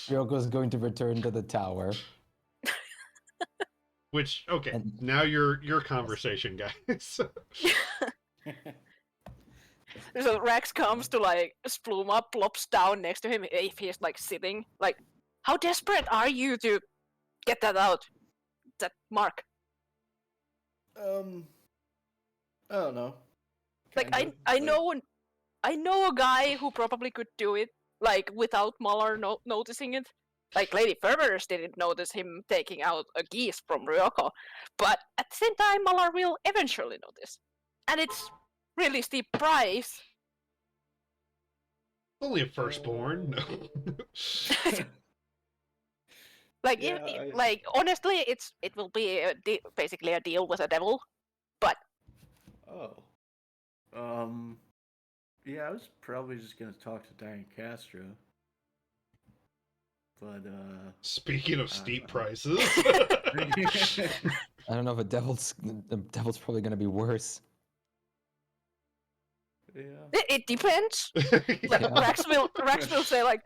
Ryoko's going to return to the tower. Which, okay, And- now your conversation, guys. So Rex comes to like Spluma, plops down next to him if he's like sitting. Like, how desperate are you to get that out? That mark. I don't know. Like Kinda, I know a guy who probably could do it, like without Muller noticing it. Like Lady Ferber's didn't notice him taking out a geese from Ryoko, but at the same time Muller will eventually notice, and it's really steep price. Only a firstborn. No. Like, Yeah, I- like honestly, it will be basically a deal with a devil. Oh. Yeah, I was probably just gonna talk to Diane Castro. But, Speaking of steep prices. I don't know if the devil's probably gonna be worse. yeah. It depends. Like Yeah. Rex will say like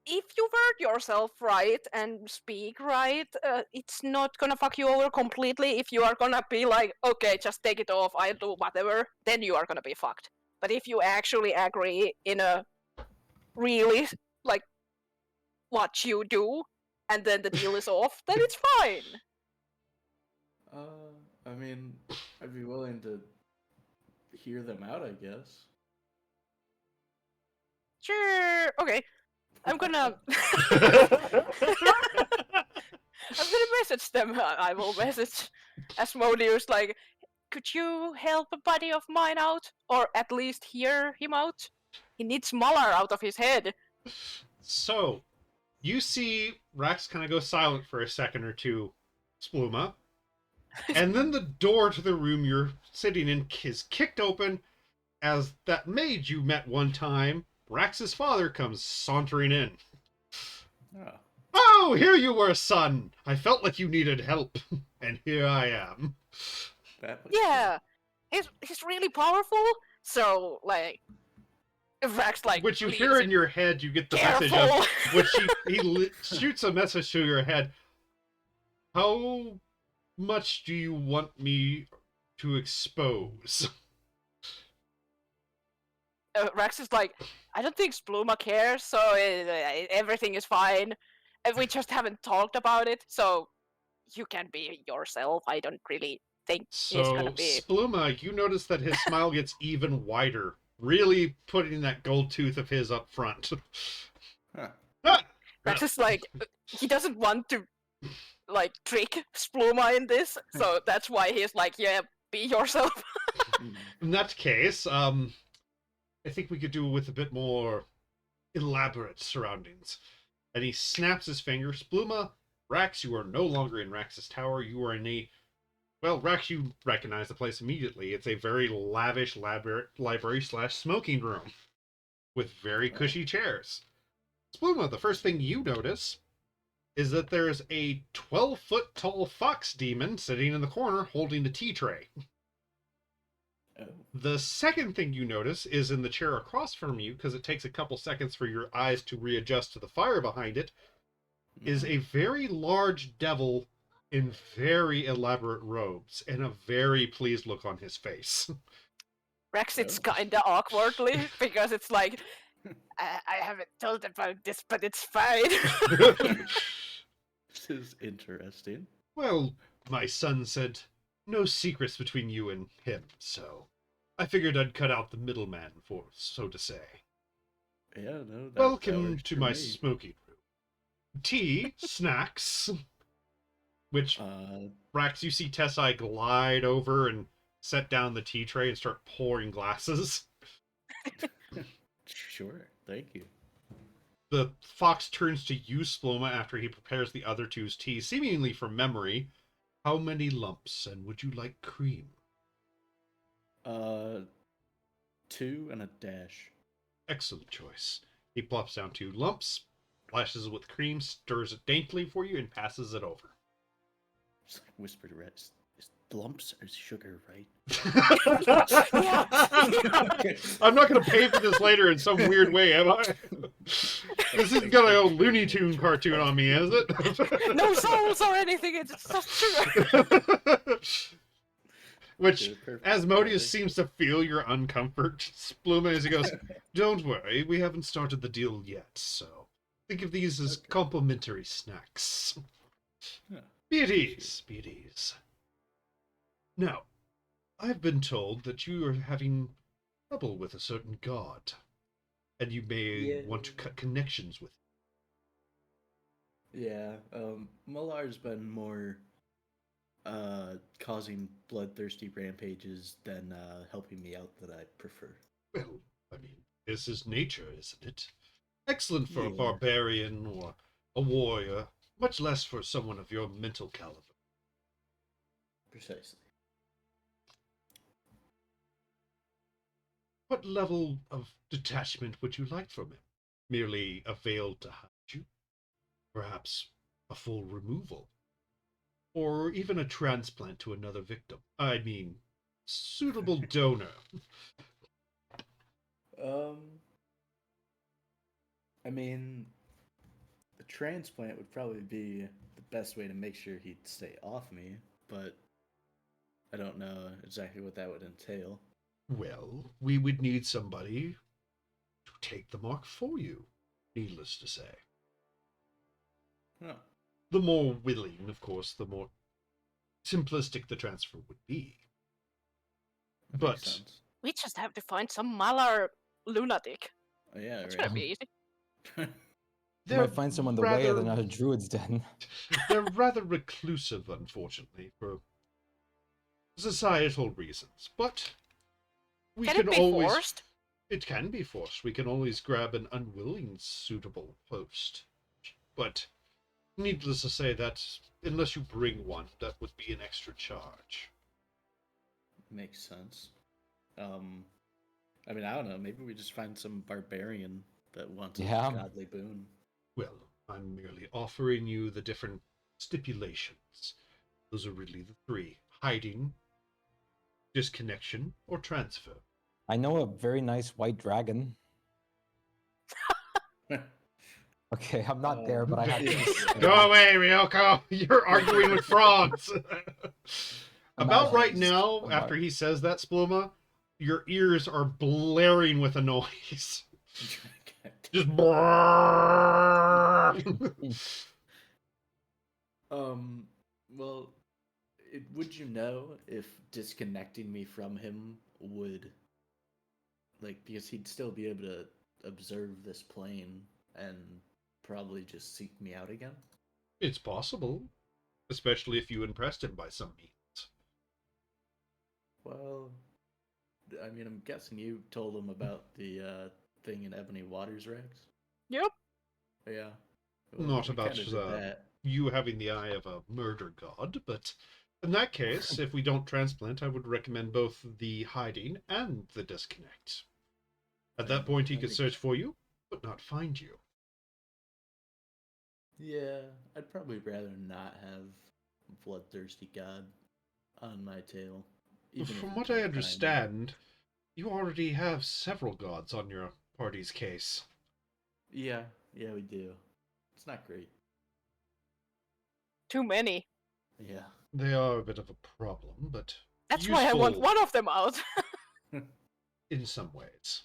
if you word yourself right and speak right, it's not gonna fuck you over completely. If you are gonna be like, okay, just take it off, I'll do whatever, then you are gonna be fucked. But if you actually agree in a really like what you do, and then the deal is off, then it's fine. I mean, I'd be willing to hear them out, I guess. Sure. Okay. I'm gonna message them. I will message Asmodeus like, could you help a buddy of mine out? Or at least hear him out? He needs Malar out of his head. So, you see Rex kind of go silent for a second or two, Spluma. And then the door to the room you're sitting in is kicked open as that maid you met one time, Rax's father, comes sauntering in. Oh, Oh, here you were, son! I felt like you needed help, and here I am. that was Yeah, he's really powerful. So like, if Rax like Which you leaves hear it- in your head, you get the Careful. message of, which he shoots a message to your head. How much do you want me to expose? Rex is like, I don't think Spluma cares, so everything is fine. And we just haven't talked about it, so you can be yourself. I don't really think he's So, gonna be. Spluma, you notice that his smile gets even wider, really putting that gold tooth of his up front. Huh. Ah! Rex is like, he doesn't want to like trick Spluma in this, so that's why he's like, yeah, be yourself. In that case, I think we could do with a bit more elaborate surroundings. And he snaps his finger. Spluma, Rax, you are no longer in Rax's tower. You are in a... Well, Rax, you recognize the place immediately. It's a very lavish library/smoking room with very cushy chairs. Spluma, the first thing you notice is that there's a 12-foot tall fox demon sitting in the corner holding the tea tray. Oh. The second thing you notice is in the chair across from you, because it takes a couple seconds for your eyes to readjust to the fire behind it, is a very large devil in very elaborate robes and a very pleased look on his face. Rex sits Oh. kinda awkwardly because it's like, I haven't told about this, but it's fine. This is interesting. Well, my son said, no secrets between you and him, so I figured I'd cut out the middleman, for so to say. Yeah, no. That Welcome works to for my me. smoking room. Tea, snacks, which Rax, you see Tessai glide over and set down the tea tray and start pouring glasses. Sure. Thank you. The fox turns to you, Spluma, after he prepares the other two's tea, seemingly from memory. How many lumps, and would you like cream? 2 and a dash. Excellent choice. He plops down 2 lumps, splashes it with cream, stirs it daintily for you, and passes it over. Just like whisper to Rex. Is lumps or sugar, right? I'm not going to pay for this later in some weird way, am I? This isn't got a old Looney Tune cartoon on me, is it? No souls or anything, it's just sugar. Which, Dude, perfect. Asmodeus seems to feel your uncomfort, Spluma, as he goes, don't worry, we haven't started the deal yet, so think of these as Okay. complimentary snacks. Yeah. Be at ease, be at ease. Now, I've been told that you are having trouble with a certain god, and you may want to cut connections with him. Yeah, Malar's been more causing bloodthirsty rampages than helping me out that I prefer. Well, I mean, this is nature, isn't it? Excellent for a Yeah. barbarian or a warrior, much less for someone of your mental caliber. Precisely. What level of detachment would you like from him? Merely a veil to hide you? Perhaps a full removal? Or even a transplant to another victim? I mean, suitable donor. I mean, the transplant would probably be the best way to make sure he'd stay off me, but I don't know exactly what that would entail. Well, we would need somebody to take the mark for you, needless to say. Huh. The more willing, of course, the more simplistic the transfer would be. That But makes sense. We just have to find some Malar lunatic. Oh, yeah, It's right. gonna be easy. You they're might find someone the way of rather- another druid's den. they're rather reclusive, unfortunately. For societal reasons, but we Can can it be always. forced? It can be forced. We can always grab an unwilling suitable host. But needless to say that unless you bring one, that would be an extra charge. Makes sense. I mean, I don't know. Maybe we just find some barbarian that wants a Yeah. godly boon. Well, I'm merely offering you the different stipulations. Those are really the three: hiding, disconnection, or transfer. I know a very nice white dragon. Okay, I'm not there, but I have to. Go away, Ryoko! You're arguing with frogs! About right now, after he says that, Spluma, your ears are blaring with a noise. Just Well, would you know if disconnecting me from him would, like, because he'd still be able to observe this plane and probably just seek me out again? It's possible, especially if you impressed him by some means. Well, I mean, I'm guessing you told him about the thing in Ebony Waters, Rex? Yep. Yeah. Not we about kinda did that. you having the eye of a murder god, but in that case, if we don't transplant, I would recommend both the hiding and the disconnect. At that point, he I could think- search for you, but not find you. Yeah, I'd probably rather not have bloodthirsty god on my tail. even if From he what can't I find me. understand, you already have several gods on your party's case. Yeah, we do. It's not great. Too many. Yeah. They are a bit of a problem, but That's why I want useful one of them out. in some ways.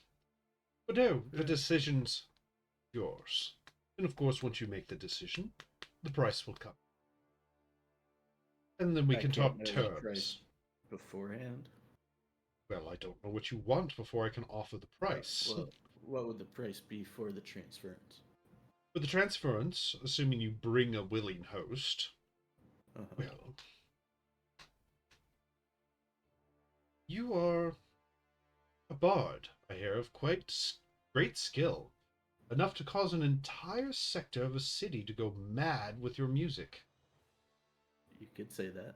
But no, the Yeah. decision's yours. And of course, once you make the decision, the price will come. And then we I can can't talk know the terms. price beforehand. Well, I don't know what you want before I can offer the price. Well, what would the price be for the transference? For the transference, assuming you bring a willing host, Uh-huh. well, you are a bard, I hear, of quite great skill. Enough to cause an entire sector of a city to go mad with your music. You could say that.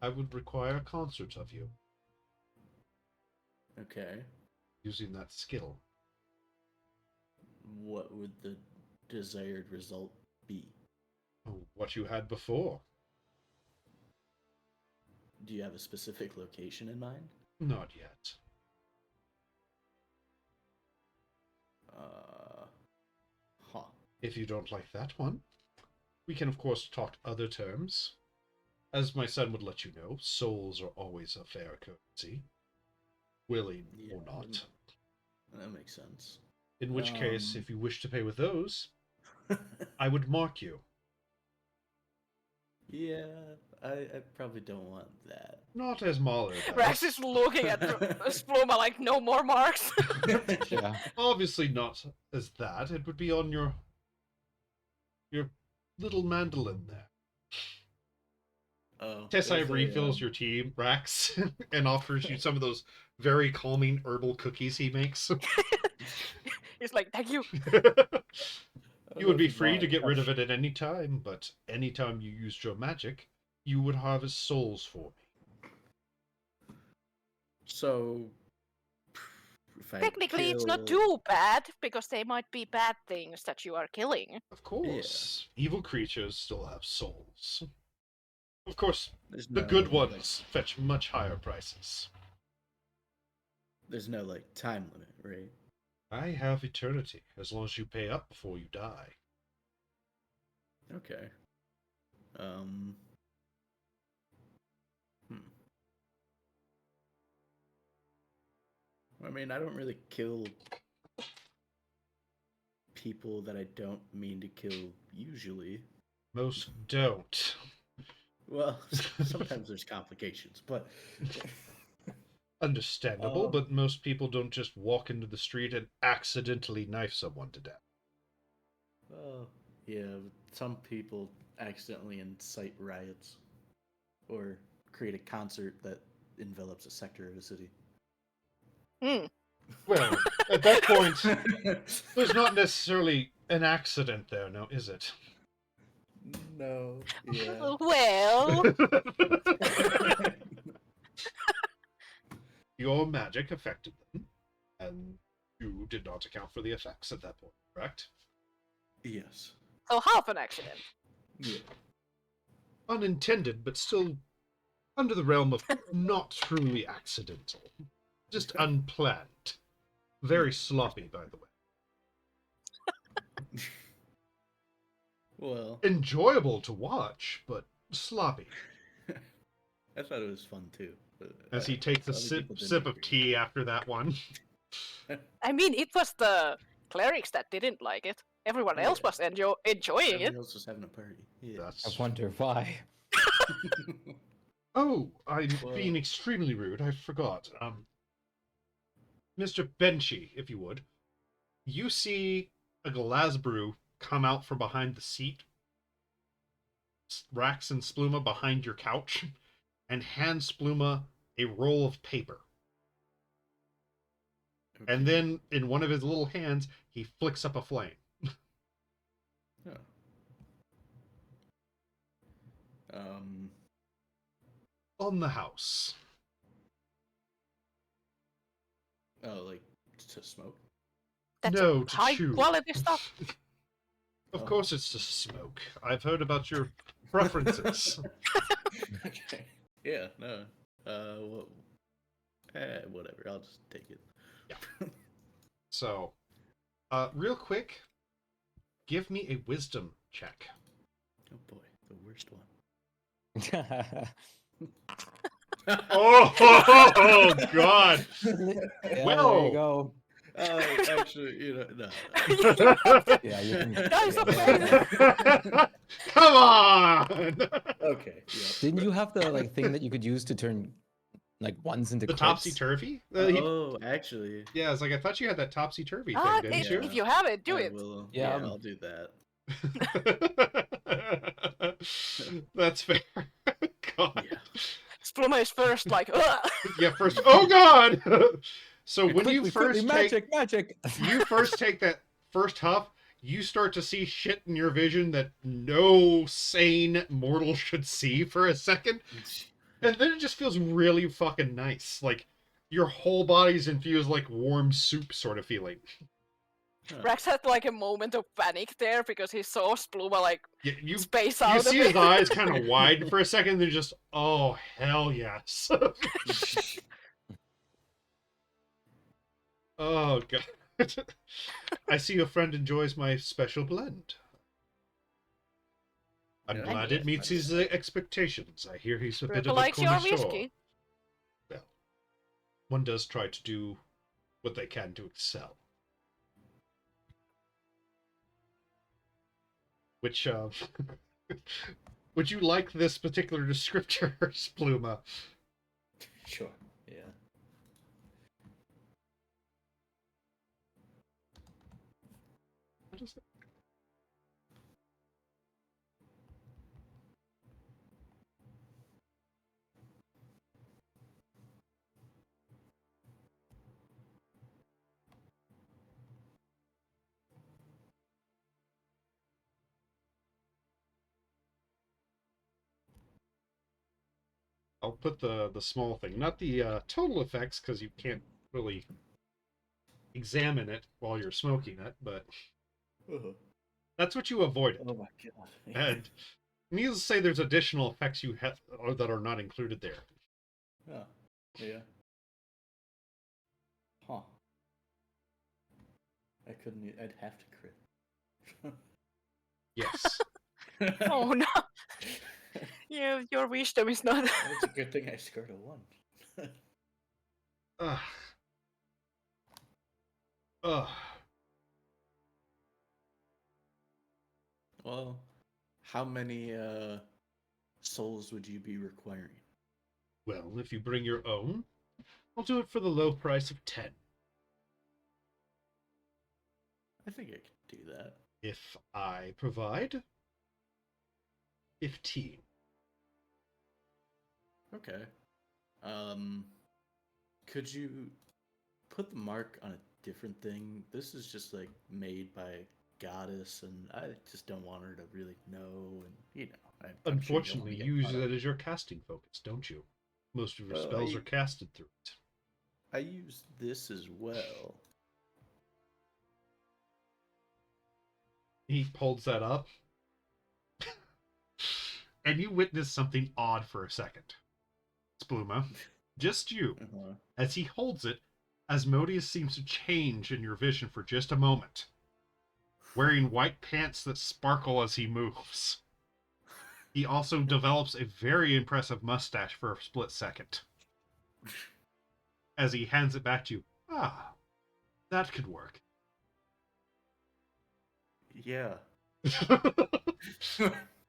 I would require a concert of you, Okay. using that skill. What would the desired result be? Oh, what you had before. Do you have a specific location in mind? Not yet. Huh. If you don't like that one, we can of course talk other terms. As my son would let you know, souls are always a fair courtesy, willing or Yeah, not. That makes sense. In which case, Um, if you wish to pay with those, I would mark you. Yeah, I probably don't want that. Not as Mahler does. Rex is looking at Spluma like, no more marks. Yeah. Obviously not as that. It would be on your little mandolin there. Oh, Tessai there's a, refills your tea, Rax, and offers you some of those very calming herbal cookies he makes. He's like, thank you. I don't You know would be if free want to get rid touch- of it at any time, but anytime you used your magic, you would harvest souls for me. So, if I Technically, it's not kill- too bad, because they might be bad things that you are killing. Of course, evil creatures still have souls. Of course, There's the no, good like- ones fetch much higher prices. There's no like time limit, right? I have eternity, as long as you pay up before you die. Okay. Hmm. I mean, I don't really kill people that I don't mean to kill usually. Most don't. Well, sometimes there's complications, but Understandable, Um, but most people don't just walk into the street and accidentally knife someone to death. well, yeah, some people accidentally incite riots or create a concert that envelops a sector of a city. Well, at that point, there's not necessarily an accident there, now is it? No. Yeah. Well, Your magic affected them, and you did not account for the effects at that point, correct? Yes. so half an accident. Yeah. Unintended, but still under the realm of not truly accidental. Just unplanned. Very sloppy, by the way. Well, Enjoyable to watch, but sloppy. I thought it was fun too. But As he takes a other sip people didn't of agree. tea after that one. I mean, it was the clerics that didn't like it. Everyone else Yeah. was enjoying Everyone it. else was having a party. Yeah. I That's... wonder why. Oh, I'm Well- being extremely rude. I forgot. Mr. Benchy, if you would. You see a Glazbrew come out from behind the seat, Rax and Spluma behind your couch, and hand Spluma a roll of paper. And Okay. then, in one of his little hands, he flicks up a flame. Oh. On the house. Oh, like to smoke? That's No, to high chew. quality stuff. Of Oh. course it's to smoke. I've heard about your preferences. Okay. Yeah. No. Well, whatever. I'll just take it. So, real quick, give me a wisdom check. Oh boy, the worst one. Oh, God! Yeah, there Well. you go. Actually, no. Yeah, you can. Guys, yeah, okay. there. Come on! Okay. Yeah. Didn't you have the like thing that you could use to turn like ones into The crits? topsy-turvy? Oh, actually. Yeah, it's like, I thought you had that topsy-turvy Ah, thing, didn't Yeah. if you have it, do I it. will. Yeah, Yeah, I'll do that. you? That's fair. God. Yeah. Spluma is first, like, ugh. Yeah, first. Oh, God! So when you Quickly, first quickly, take... magic. You first take that first huff, you start to see shit in your vision that no sane mortal should see for a second. And then it just feels really fucking nice. Like, your whole body's infused like warm soup sort of feeling. Rex had like a moment of panic there because he saw Spluma like You space out you a see bit. his eyes kind of widen for a second, then just, oh, hell yes. Oh, God. I see your friend enjoys my special blend. I'm Yeah. glad And it meets his expectations. I hear he's a bit Ripple of a likes your connoisseur. whiskey. Well, one does try to do what they can to excel. Which, would you like this particular descriptor, Spluma? Sure. Yeah. What is it? I'll put the small thing, not the total effects, because you can't really examine it while you're smoking it, but that's what you avoided. Oh my god. And needless to say, there's additional effects you have that are not included there. Oh, yeah. Huh. I couldn't. I'd have to crit. Yes. Oh no. Your wisdom is not. It's a good thing I scored a 1. Ugh. Ugh. Well, how many souls would you be requiring? Well, if you bring your own, I'll do it for the low price of 10. I think I could do that. If I provide 15. Okay. Could you put the mark on a different thing? This is just like made by a goddess, and I just don't want her to really know. And I'm sure you don't want Unfortunately, to you get use caught up. it as your casting focus, don't you? Most of your Well, spells are casted through it. I use this as well. He holds that up, and you witness something odd for a second. Spluma, just you. Uh-huh. As he holds it, Asmodeus seems to change in your vision for just a moment, wearing white pants that sparkle as he moves. He also develops a very impressive mustache for a split second. As he hands it back to you, that could work. Yeah.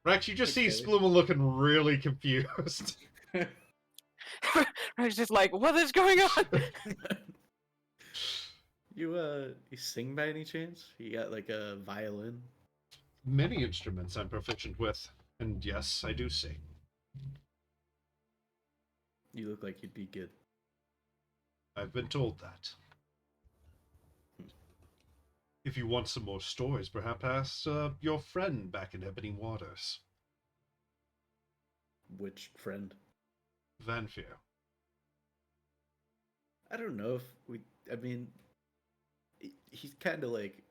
Rex, you just see Okay. Spluma looking really confused. Rex is like, what is going on? You sing by any chance? You got like a violin? Many instruments I'm proficient with, and yes, I do sing. You look like you'd be good. I've been told that. If you want some more stories, perhaps ask your friend back in Ebony Waters, Which friend? Vanfear. I don't know if we. I mean, he's kind of like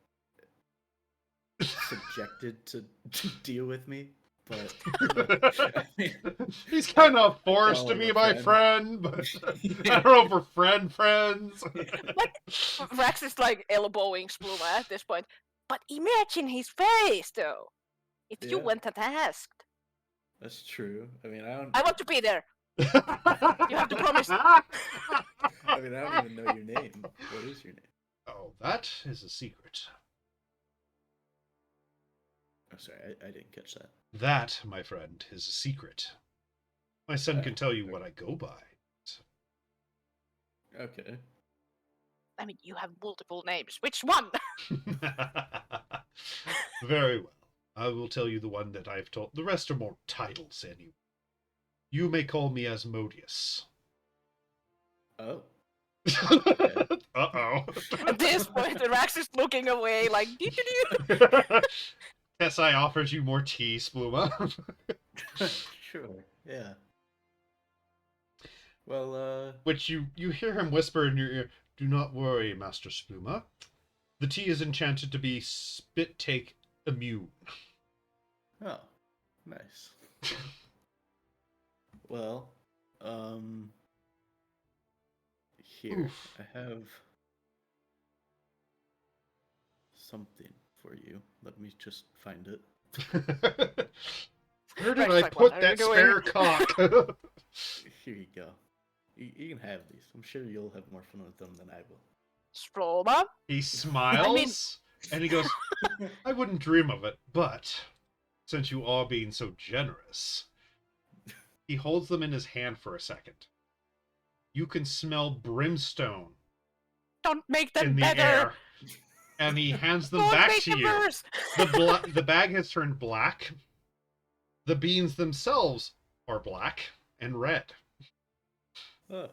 subjected to deal with me, but I mean, He's kind of forced to call him be a my friend, but I don't know if we're friends. Rex is like elbowing Spluma at this point. But imagine his face, though. If you Yeah. went and asked. That's true. I mean, I want to be there. You have to promise. I mean, I don't even know your name. What is your name? Oh, that is a secret. Oh, sorry, I didn't catch that. That, my friend, is a secret. My son can tell you what I go by. Okay. I mean, you have multiple names. Which one? Very well. I will tell you the one that I've told. The rest are more titles, anyway. You may call me Asmodeus. Oh. Uh-oh. At this point, Rex is looking away like, doo-doo-doo. Tessie offers you more tea, Spluma. Sure. Yeah. Well, Which you hear him whisper in your ear, "Do not worry, Master Spluma. The tea is enchanted to be spit take immune." oh, nice. Well, here Oof. I have something for you. Let me just find it. Where did Rex I like, put "What are you that doing?" spare cock? Here you go. You can have these. I'm sure you'll have more fun with them than I will. Spluma? He smiles and he goes, "I wouldn't dream of it, but since you are being so generous." He holds them in his hand for a second. You can smell brimstone Don't make them in the better. air. And he hands them Don't back make to them you. worse. The bag has turned black. The beans themselves are black and red. Oh.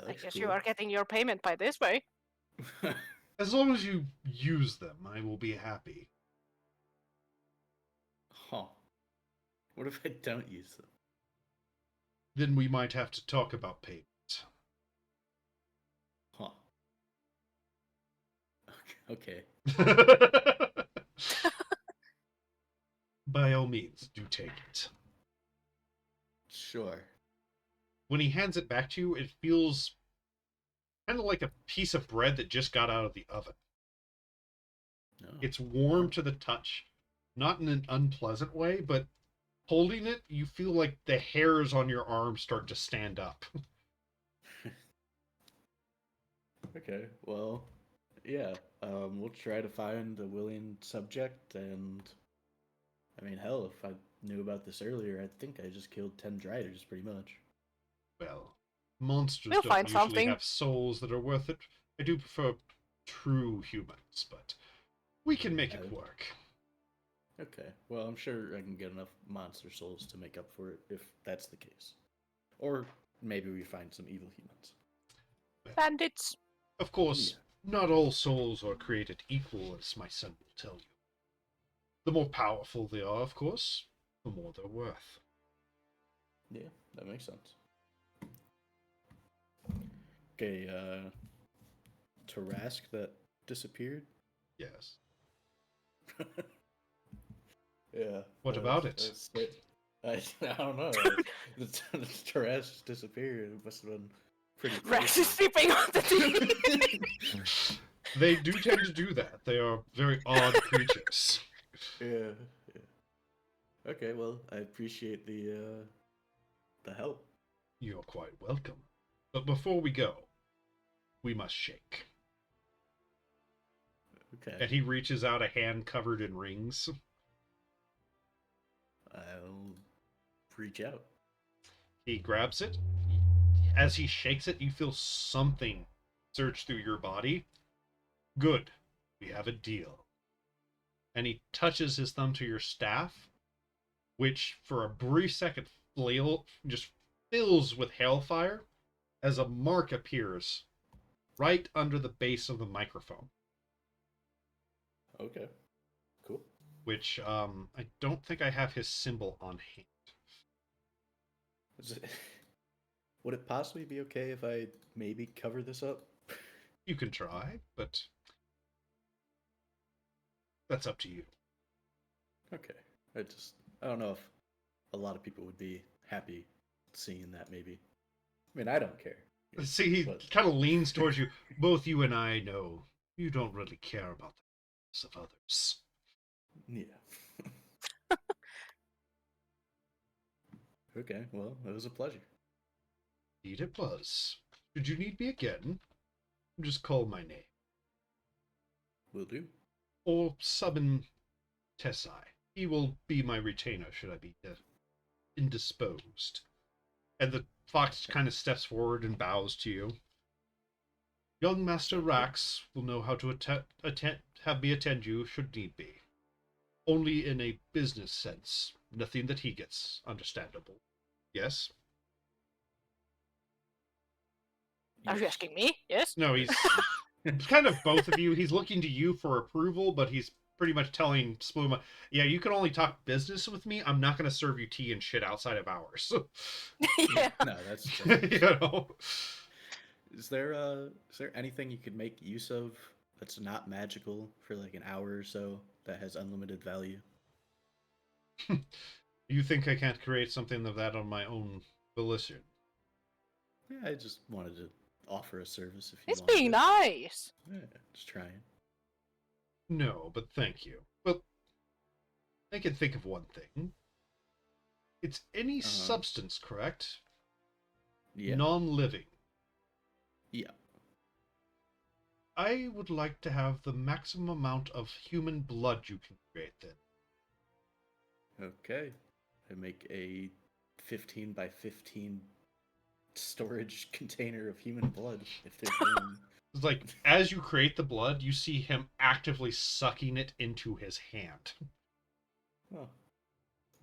I guess you are getting your payment by this way. As long as you use them, I will be happy. Huh. What if I don't use them? Then we might have to talk about payment. Huh. Okay. By all means, do take it. Sure. When he hands it back to you, it feels kind of like a piece of bread that just got out of the oven. No. It's warm to the touch, not in an unpleasant way, but holding it, you feel like the hairs on your arm start to stand up. Okay. Well, yeah. We'll try to find a willing subject, and I mean, hell, if I knew about this earlier, I think I just killed 10 driders, pretty much. Well, monsters We'll don't find usually something. have souls that are worth it. I do prefer true humans, but we can make it work. Okay. Well, I'm sure I can get enough monster souls to make up for it if that's the case. Or maybe we find some evil humans. Bandits. Of course, not all souls are created equal, as my son will tell you. The more powerful they are, of course, the more they're worth. Yeah, that makes sense. Okay, Tarask that disappeared? Yes. Yeah. What about it? I don't know. The Tarask disappeared. It must have been pretty Rex is frightening. sleeping on the TV. They do tend to do that. They are very odd creatures. Yeah, yeah. Okay, well, I appreciate the help. You're quite welcome. But before we go, we must shake. Okay. And he reaches out a hand covered in rings. I'll reach out. He grabs it. As he shakes it, you feel something surge through your body. Good. We have a deal. And he touches his thumb to your staff, which for a brief second just fills with hailfire as a mark appears right under the base of the microphone. Okay. Cool. Which I don't think I have his symbol on hand. Would it possibly be okay if I maybe cover this up? You can try, but that's up to you. Okay. I don't know if a lot of people would be happy seeing that, maybe. I mean, I don't care. See, he But- kind of leans towards you. Both you and I know you don't really care about the lives of others. Yeah. Okay, well, it was a pleasure. Indeed it was. Should you need me again, just call my name. Will do. Or summon Tessai. He will be my retainer should I be indisposed. And the fox kind of steps forward and bows to you. Young Master Rax will know how to have me attend you should need be. Only in a business sense. Nothing that he gets understandable. Yes? Are you asking me? Yes? No, he's it's kind of both of you. He's looking to you for approval, but he's pretty much telling Spluma, yeah, you can only talk business with me. I'm not going to serve you tea and shit outside of hours. Yeah. No, that's You know? Is there anything you could make use of that's not magical for like an hour or so that has unlimited value? You think I can't create something of that on my own volition? Yeah, I just wanted to offer a service if you It's wanted being it. nice. Yeah, just trying. No, but thank you. Well, I can think of one thing. It's any substance, correct? Yeah. Non-living. Yeah. I would like to have the maximum amount of human blood you can create then. Okay. I make a 15 by 15 storage container of human blood if there's room. It's like, as you create the blood, you see him actively sucking it into his hand. Oh.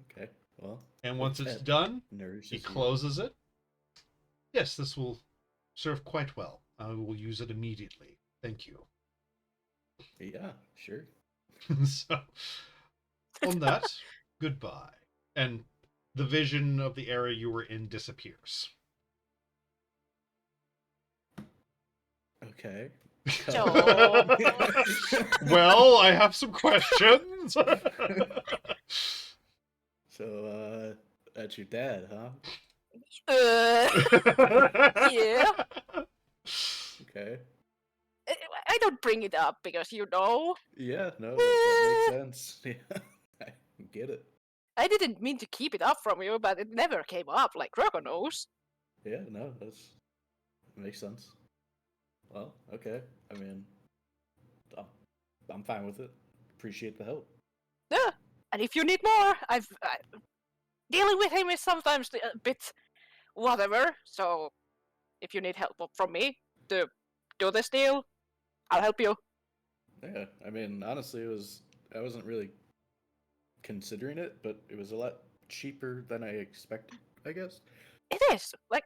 Okay. Well. And once if it's that done, nourishes he you. closes it. Yes, this will serve quite well. I will use it immediately. Thank you. Yeah, sure. So, on that, goodbye. And the vision of the area you were in disappears. Okay. So- Well, I have some questions. So, that's your dad, huh? Yeah. Okay. I don't bring it up because you know Yeah, no, that makes sense. Yeah, I get it. I didn't mean to keep it up from you, but it never came up like Rocco knows. Yeah, no, that makes sense. Well, okay. I mean, I'm fine with it. Appreciate the help. Yeah, and if you need more, dealing with him is sometimes a bit whatever. So if you need help from me to do this deal, I'll help you. Yeah, I mean, honestly, I wasn't really considering it, but it was a lot cheaper than I expected, I guess. It is like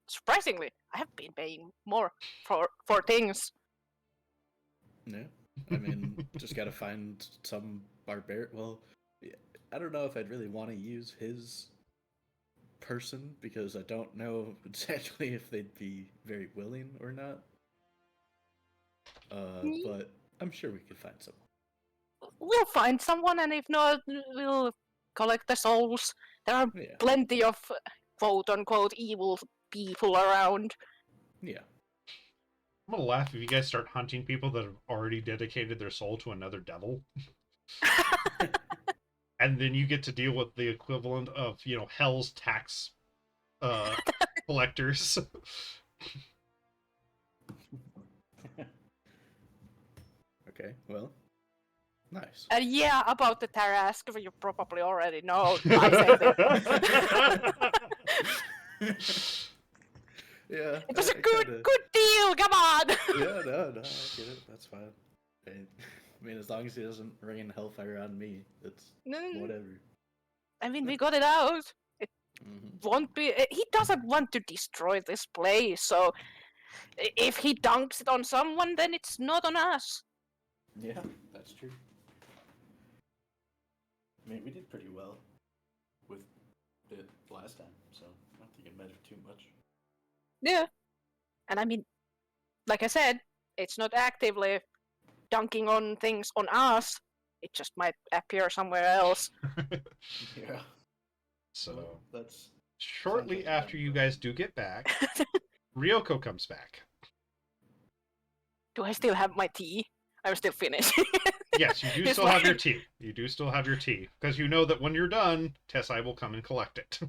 surprisingly, I have been paying more for things. Yeah. I mean, just gotta find some barbarian. Well, yeah, I don't know if I'd really want to use his person because I don't know exactly if they'd be very willing or not. But I'm sure we could find someone. We'll find someone, and if not, we'll collect the souls. There are Yeah. plenty of quote unquote evil people around. Yeah. I'm gonna laugh if you guys start hunting people that have already dedicated their soul to another devil. And then you get to deal with the equivalent of, hell's tax collectors. Okay, well, nice. Yeah, about the Tarrasque, you probably already know. I said it. Yeah. It was a I good kinda- deal. Come on. Yeah, no, I get it. That's fine. I mean, as long as he doesn't rain hellfire on me, it's whatever. I mean, we got it out. Mhm. Won't be. He doesn't want to destroy this place, so if he dunks it on someone, then it's not on us. Yeah, that's true. I mean, we did pretty well with it last time, so I don't think it mattered too much. Yeah. And I mean, like I said, it's not actively dunking on things on us. It just might appear somewhere else. Yeah. So, Well, that's shortly like after that, you but- guys do get back, Ryoko comes back. Do I still have my tea? I'm still finishing. Yes, you do It's still have your like- tea. You do still have your tea. Because you know that when you're done, Tessai will come and collect it.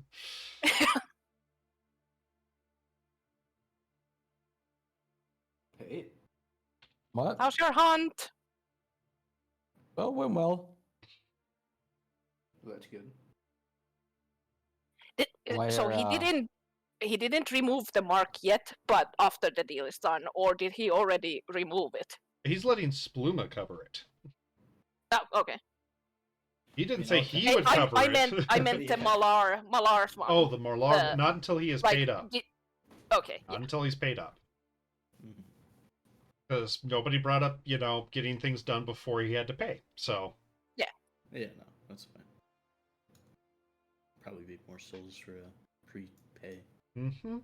Hey, What? How's your hunt? Well, went well. that's good. So he Where, didn't remove the mark yet, but after the deal is done, or did he already remove it? He's letting Spluma cover it. Oh, okay. He didn't mean, say okay. he would cover I it. meant the Yeah. Malar's one. Oh, the Marlar. the- Not until he is like, paid up. Okay. Not Yeah. until he's paid up. Mhm. Because nobody brought up, getting things done before he had to pay. So, Yeah, no, that's fine. Probably be more souls for a prepay. mm-hmm.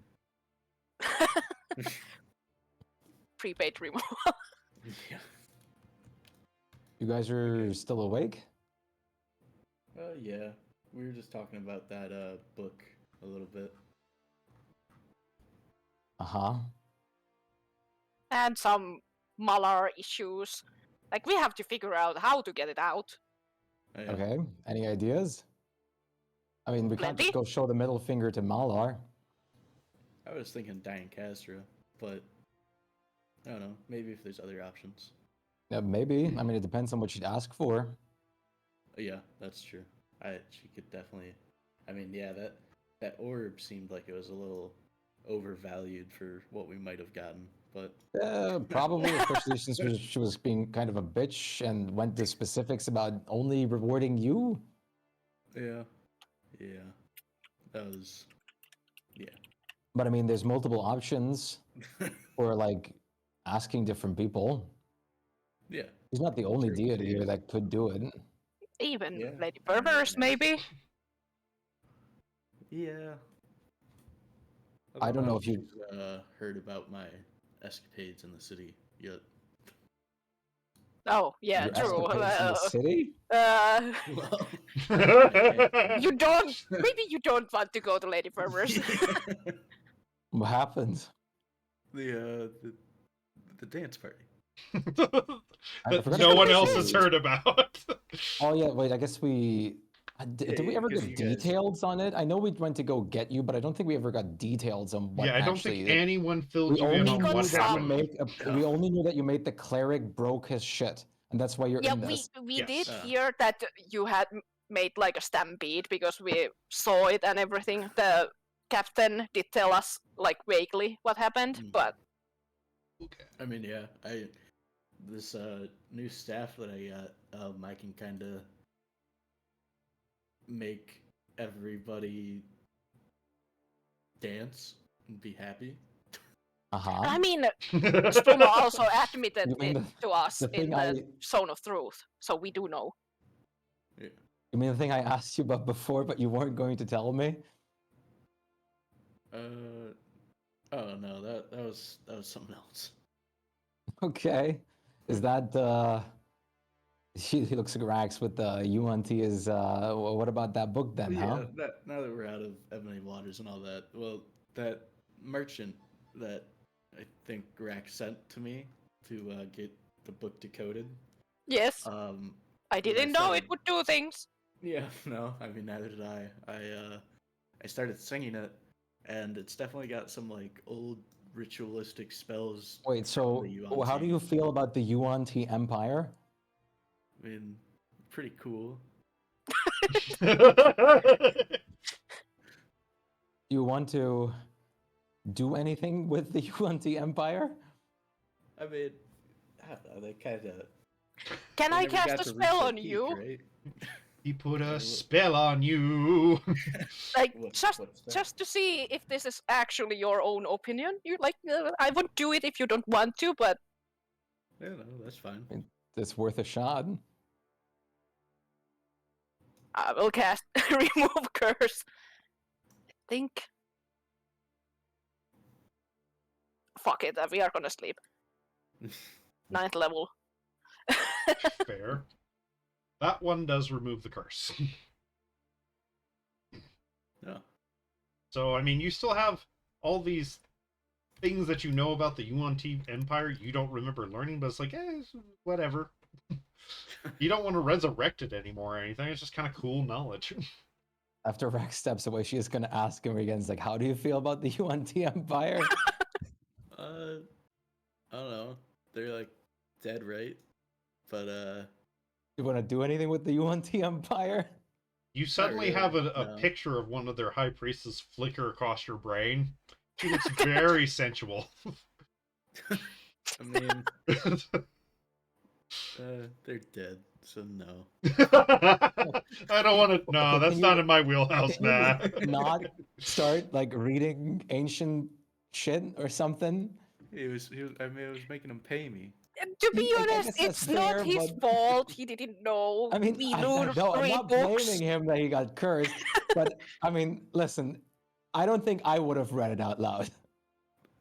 Prepaid removal. Yeah. you guys are still awake? Yeah. We were just talking about that book a little bit. Uh-huh. And some Malar issues. Like, we have to figure out how to get it out. Oh, yeah. Okay. Any ideas? I mean, we can't just Plenty. go show the middle finger to Malar. I was thinking Diane Castro, but I don't know. Maybe if there's other options. Maybe. I mean, it depends on what you'd ask for. Yeah, that's true. She could definitely. I mean, yeah, that orb seemed like it was a little overvalued for what we might have gotten, but Probably, especially since she was being kind of a bitch and went to specifics about only rewarding you. yeah, that was But I mean, there's multiple options for like asking different people. yeah. He's not the only True, deity yeah. here that could do it. Even Yeah. Lady Perverse, maybe? Yeah. I don't know if you- she's heard about my escapades in the city yet. Oh, yeah, Your true. escapades in the city? Well, You don't. Maybe you don't want to go to Lady Perverse. What happened? the dance party. I that forgot no to one say. else has heard about. Oh yeah, wait. I guess we did we Yeah, ever 'cause get you guys- details on it? I know we went to go get you, but I don't think we ever got details on what Yeah, I don't actually. think anyone filled we you in only on got knew what that you some- happened. we only knew that you made the cleric broke his shit, and that's why you're Yeah, in we this. did Yes. hear that you had made like a stampede because we saw it and everything. The captain did tell us like vaguely what happened, Mm. but Okay. I mean, yeah, this new staff that I got, I can kind of make everybody dance and be happy. Uh-huh. I mean, Spuma also admitted You mean it to us the in thing the Zone of Truth, so we do know. Yeah. You mean the thing I asked you about before, but you weren't going to tell me? Oh no, that was something else. Okay. Is that he looks like Rax with the UNT is what about that book then, huh? Yeah, now that we're out of Ebony Waters and all that, well, that merchant that I think Rack sent to me to get the book decoded. Yes, I didn't know it would do things. Yeah, no, I mean neither did I. I started singing it, and it's definitely got some like old ritualistic spells. Wait, so from the how do UNT. you feel about the UNT Empire? I mean, pretty cool. Do you want to do anything with the UNT Empire? I mean, I don't know, they kind of. Can I cast a spell on you? Right? He put a spell on you. Like What's that? just to see if this is actually your own opinion. You like I won't do it if you don't want to, but Yeah, no, that's fine. It's worth a shot. I will cast remove curse. I think. Fuck it, we are gonna sleep. 9th level. Fair. That one does remove the curse. No. So, I mean, you still have all these things that you know about the UNT Empire you don't remember learning, but it's like, whatever. You don't want to resurrect it anymore or anything. It's just kind of cool knowledge. After Rex steps away, she is going to ask him again, it's like, how do you feel about the UNT Empire? I don't know. They're like dead, right? But You want to do anything with the UNT Empire? You suddenly really, have a no. picture of one of their high priestesses flicker across your brain. She looks very sensual. I mean, they're dead, so no. I don't want to. No, Okay, that's can not you- in my wheelhouse, Can you nah. not start like reading ancient shit or something? He was. I mean, it was making him pay me. To be I guess honest, that's it's not fair, his but- fault. He didn't know. I mean, we I learned know, I'm three not books. blaming him that he got cursed, but I mean, listen, I don't think I would have read it out loud.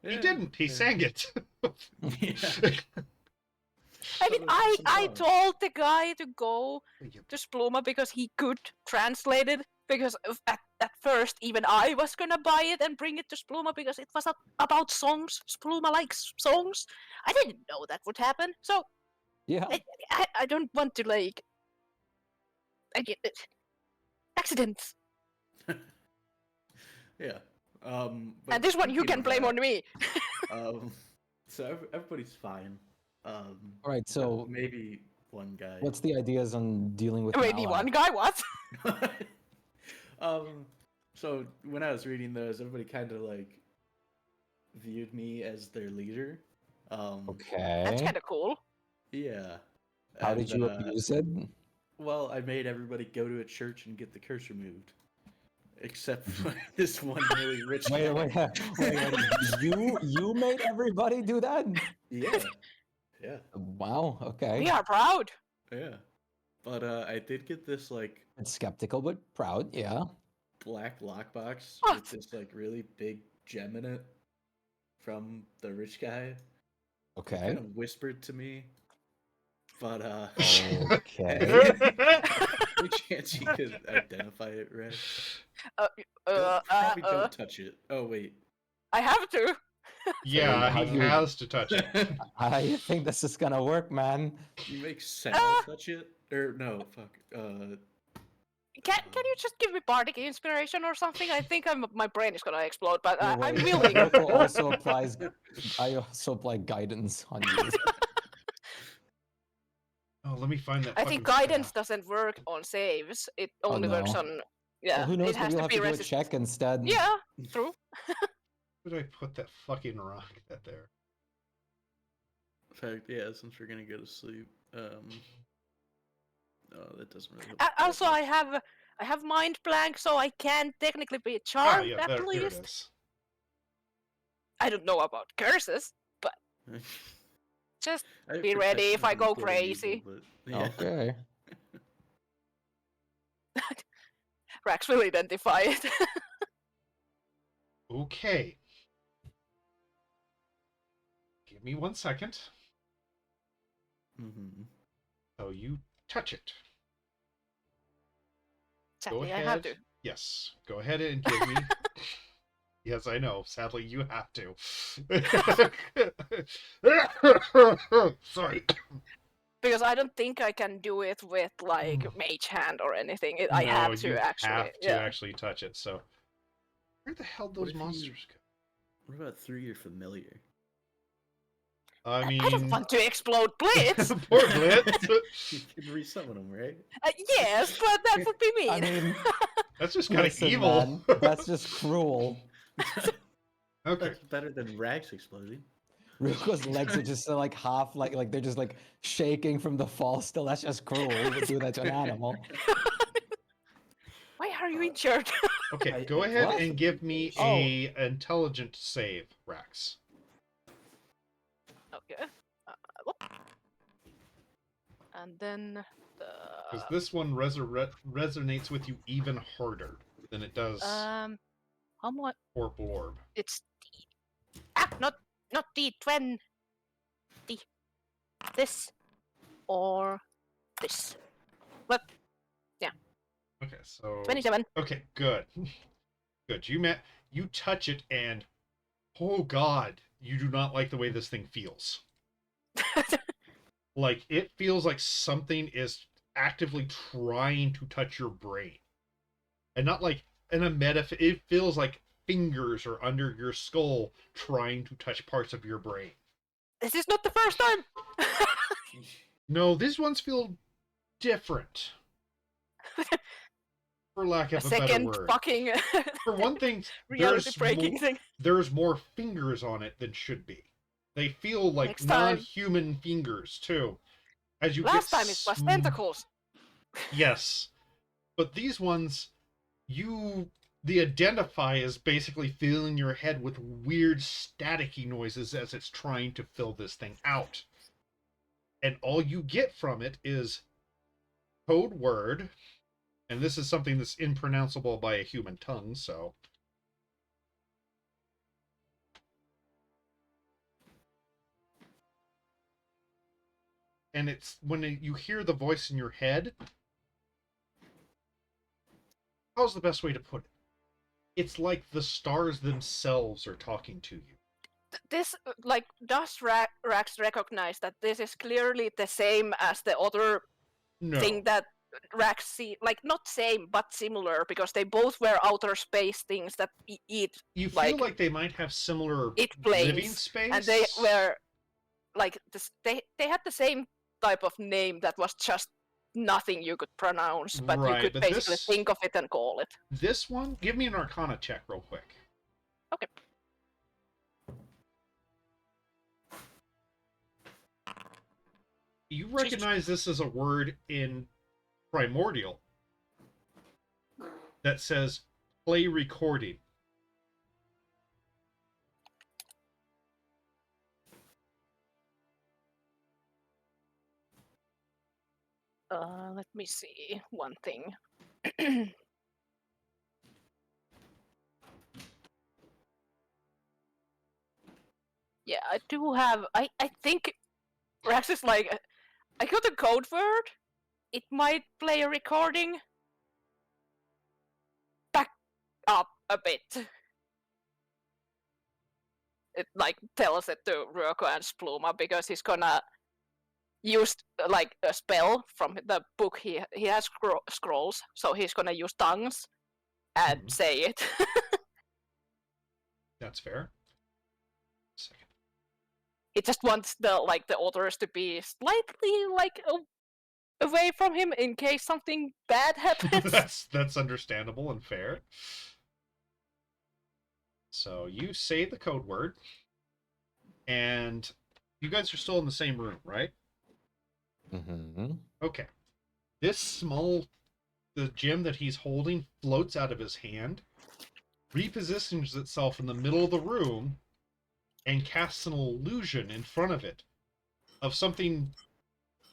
He Yeah, didn't. He yeah. sang it. Yeah. I mean, So I it's a song. told the guy to go to Spluma because he could translate it. Because at first, even I was gonna buy it and bring it to Spluma because it was about songs. Spluma likes songs. I didn't know that would happen. So Yeah. I don't want to like. Accidents. Yeah. But And this one you speaking can of blame that, on me. So everybody's fine. All right, but so maybe one guy. what's the ideas on dealing with Maybe Malak? one guy what? So when I was reading those, everybody kind of like viewed me as their leader. Okay. That's kind of cool. Yeah. How did you And, abuse it? Well, I made everybody go to a church and get the curse removed, except for this one really rich guy. Wait. You made everybody do that? Yeah. Yeah. Wow. Okay. We are proud. Yeah. But I did get this like It's skeptical but proud. Yeah. black lockbox What? with this like really big gem in it from the rich guy. He Okay. kind of whispered to me, but Okay. any chance you could identify it, right? Probably Don't touch it. Oh wait. I have to. Yeah, How he do you- has to touch it. How do you think this is gonna work, man? You make Sal touch it? Or no, fuck. Can you just give me bardic inspiration or something? I think my brain is gonna explode, but No, I'm wait, willing. Yoko also applies. I also apply guidance on you. Oh, let me find that. I think fucking guidance staff. doesn't work on saves. It Oh, only works no. on yeah. Well, who knows? It has Maybe you'll to have be to do a resistant. check instead. Yeah, true. Where did I put that fucking rock that there? In fact, yeah, since we're gonna go to sleep, no, that doesn't really help. Also, I have mind blank, so I can technically be Ah, charmed yeah, at there it least. is. I don't know about curses, but just I have be ready protection if I from go good and crazy. evil, but, yeah. Okay. Rax will identify it. Okay. Give me 1 second. Mm-hmm. So you touch it. Sadly, Go I ahead. have to. Yes. Go ahead and give me. Yes, I know. Sadly, you have to. Sorry. Because I don't think I can do it with like mage hand or anything. I No, have to you actually. have to Yeah. actually touch it. So, where the hell What those if you- monsters go? What about through your familiar? I mean, I don't want to explode Blitz. poor Blitz. You can resummon them, right? Yes, but that would be mean. I mean, That's just kind of listen, evil. man, that's just cruel. Okay. That's better than Rax exploding. Ryuko's legs are just like half like they're just like shaking from the fall still. That's just cruel. Who would do that to an animal? Why are you injured? Okay, go ahead What? and give me Oh. a intelligent save, Rex. Okay. Whoop. And then Because the this one resonates with you even harder than it does how much? for Blorb. It's not D20. This or this. But Okay, so 27. okay, good, good. You touch it, and oh god, you do not like the way this thing feels. Like it feels like something is actively trying to touch your brain, and not like in a metaphor. It feels like fingers are under your skull trying to touch parts of your brain. This is not the first time. No, these ones feel different. For lack A of a better second word. fucking For one thing, reality breaking thing. there's more fingers on it than should be. They feel like Next time. non-human fingers too. As you Last get time it was sm- tentacles. Yes, but these ones, the identify is basically filling your head with weird staticky noises as it's trying to fill this thing out, and all you get from it is code word, and this is something that's impronounceable by a human tongue, so. And it's when you hear the voice in your head. How's the best way to put it? It's like the stars themselves are talking to you. This like does Rax recognize that this is clearly the same as the other No. thing that Rax see, like not same but similar, because they both were outer space things that eat. You feel like they might have similar It living planes, space. and they were like this. They had the same type of name that was just nothing you could pronounce, but you Right, could but basically this- think of it and call it. This one, give me an Arcana check real quick. Okay. You recognize this as a word in Primordial that says play recording. Let me see one thing. Yeah, I do have. I think Rax is like. I got a code word. It might play a recording. Back up a bit. It like tells it to Ryoko and Spluma because he's gonna use like a spell from the book. He has scrolls, so he's gonna use tongues and Mhm. say it. That's fair. Second. It just wants the authors to be slightly away from him in case something bad happens. That's understandable and fair. So you say the code word, and you guys are still in the same room, right? Mm-hmm. Okay. The gem that he's holding floats out of his hand, repositions itself in the middle of the room, and casts an illusion in front of it of something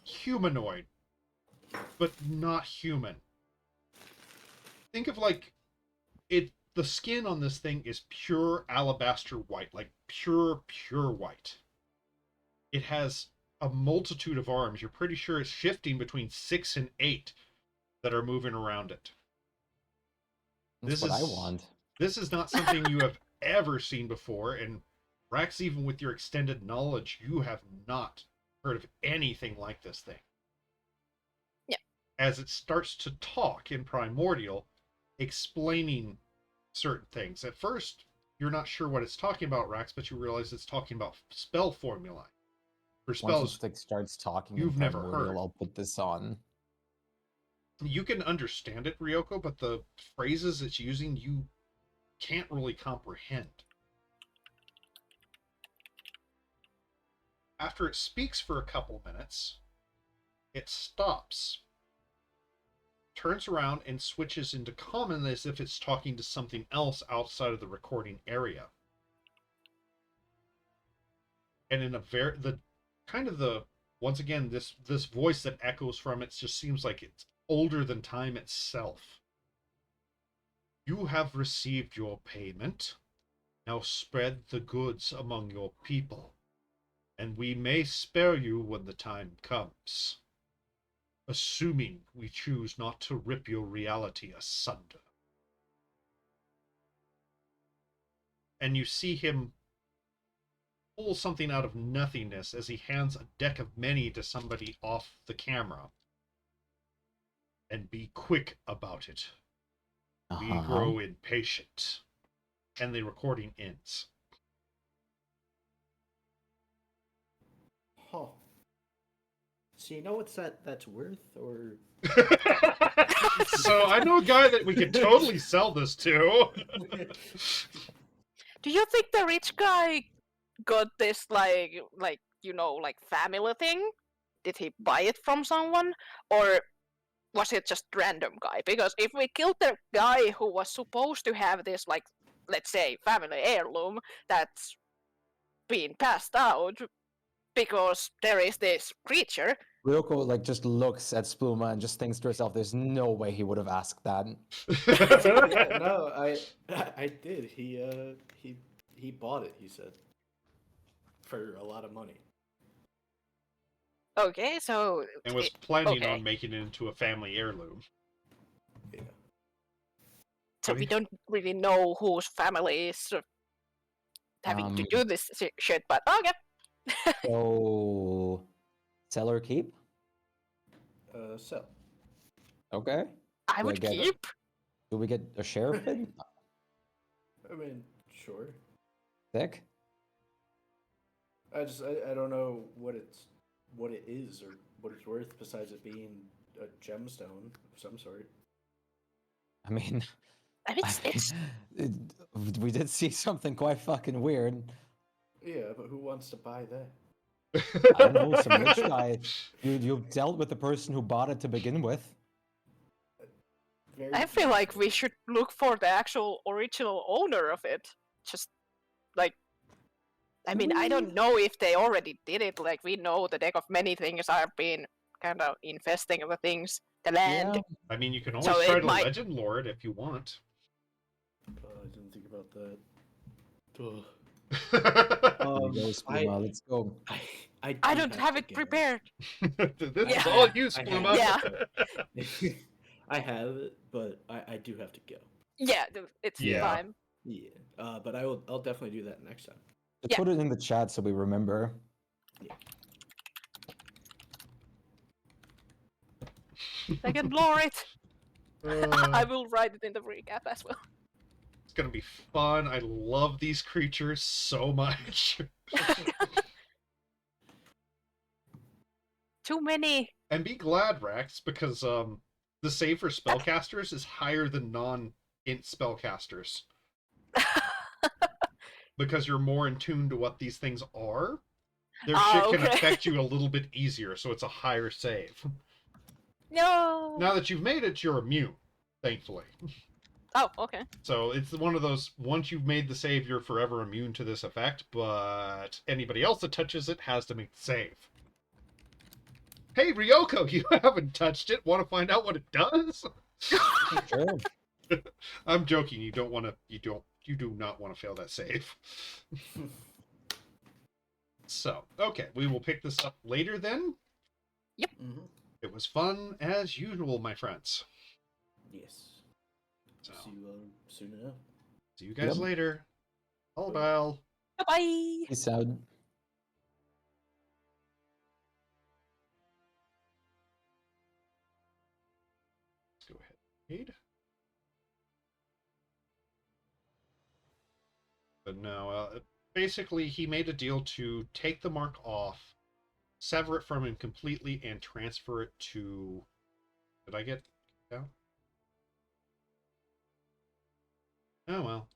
humanoid, but not human. Think of like it. The skin on this thing is pure alabaster white, like pure white. It has a multitude of arms. You're pretty sure it's shifting between 6 and 8 that are moving around it. That's what I want. This is not something you have ever seen before, and Rax, even with your extended knowledge, you have not heard of anything like this thing. Yeah. As it starts to talk in Primordial, explaining certain things. At first, you're not sure what it's talking about, Rax, but you realize it's talking about spell formulae. For spells, Once it like starts talking, you've in never Primordial, heard. I'll put this on. You can understand it, Ryoko, but the phrases it's using, you can't really comprehend. After it speaks for a couple minutes, it stops, turns around, and switches into common as if it's talking to something else outside of the recording area. And in a once again, this voice that echoes from it just seems like it's older than time itself. You have received your payment. Now spread the goods among your people, and we may spare you when the time comes, assuming we choose not to rip your reality asunder. And you see him pull something out of nothingness as he hands a deck of many to somebody off the camera. And be quick about it. We grow impatient. And the recording ends. Huh. So you know what's that's worth, or? So I know a guy that we could totally sell this to. Do you think the rich guy got this like family thing? Did he buy it from someone, or was it just random guy? Because if we killed the guy who was supposed to have this, like, let's say, family heirloom that's being passed out because there is this creature. Ryoko like just looks at Spluma and just thinks to herself, "There's no way he would have asked that." Yeah, no, I did. He bought it. He said for a lot of money. Okay, so And was planning okay. on making it into a family heirloom. Yeah. So we don't really know whose family is having to do this shit, but okay. So, sell or keep? Sell. Okay. I would get it. keep. Do we get a share of it? I mean, sure. Thick? I don't know what it is or what it's worth besides it being a gemstone of some sort. I mean, it's we did see something quite fucking weird. Yeah, but who wants to buy that? I don't know, some rich guy. You dealt with the person who bought it to begin with. Very I feel like we should look for the actual original owner of it. Just like, I mean, I don't know if they already did it. Like, we know the deck of many things are being kind of infesting the things, the land. Yeah. I mean, you can always So try it to might- legend lore it if you want. I didn't think about that. Ugh. Here Um, we go, Spluma, let's go. I don't have it prepared. This is Yeah. all you, I Spluma. Yeah. I have it, but I do have to go. Yeah, it's Yeah. time. Yeah. But I'll definitely do that next time. Just Yeah. put it in the chat so we remember. I can lore it. Uh, I will write it in the recap as well. It's gonna be fun. I love these creatures so much. Too many. And be glad, Rex, because the save for spellcasters is higher than non-int spellcasters. Because you're more in tune to what these things are. Their shit can okay. affect you a little bit easier, so it's a higher save. No. Now that you've made it, you're immune, thankfully. Oh, okay. So it's one of those, once you've made the save, you're forever immune to this effect, but anybody else that touches it has to make the save. Hey, Ryoko, you haven't touched it. Want to find out what it does? Sure. I'm joking. You don't want to. You do not want to fail that save. So, okay, we will pick this up later then. Mm-hmm. It was fun as usual, my friends. Yes. So, See you soon enough. see you guys Yep. later. All bye. Bye. Peace out. Let's go ahead and read. But no, basically, he made a deal to take the mark off, sever it from him completely, and transfer it to. Did I get down? Oh well.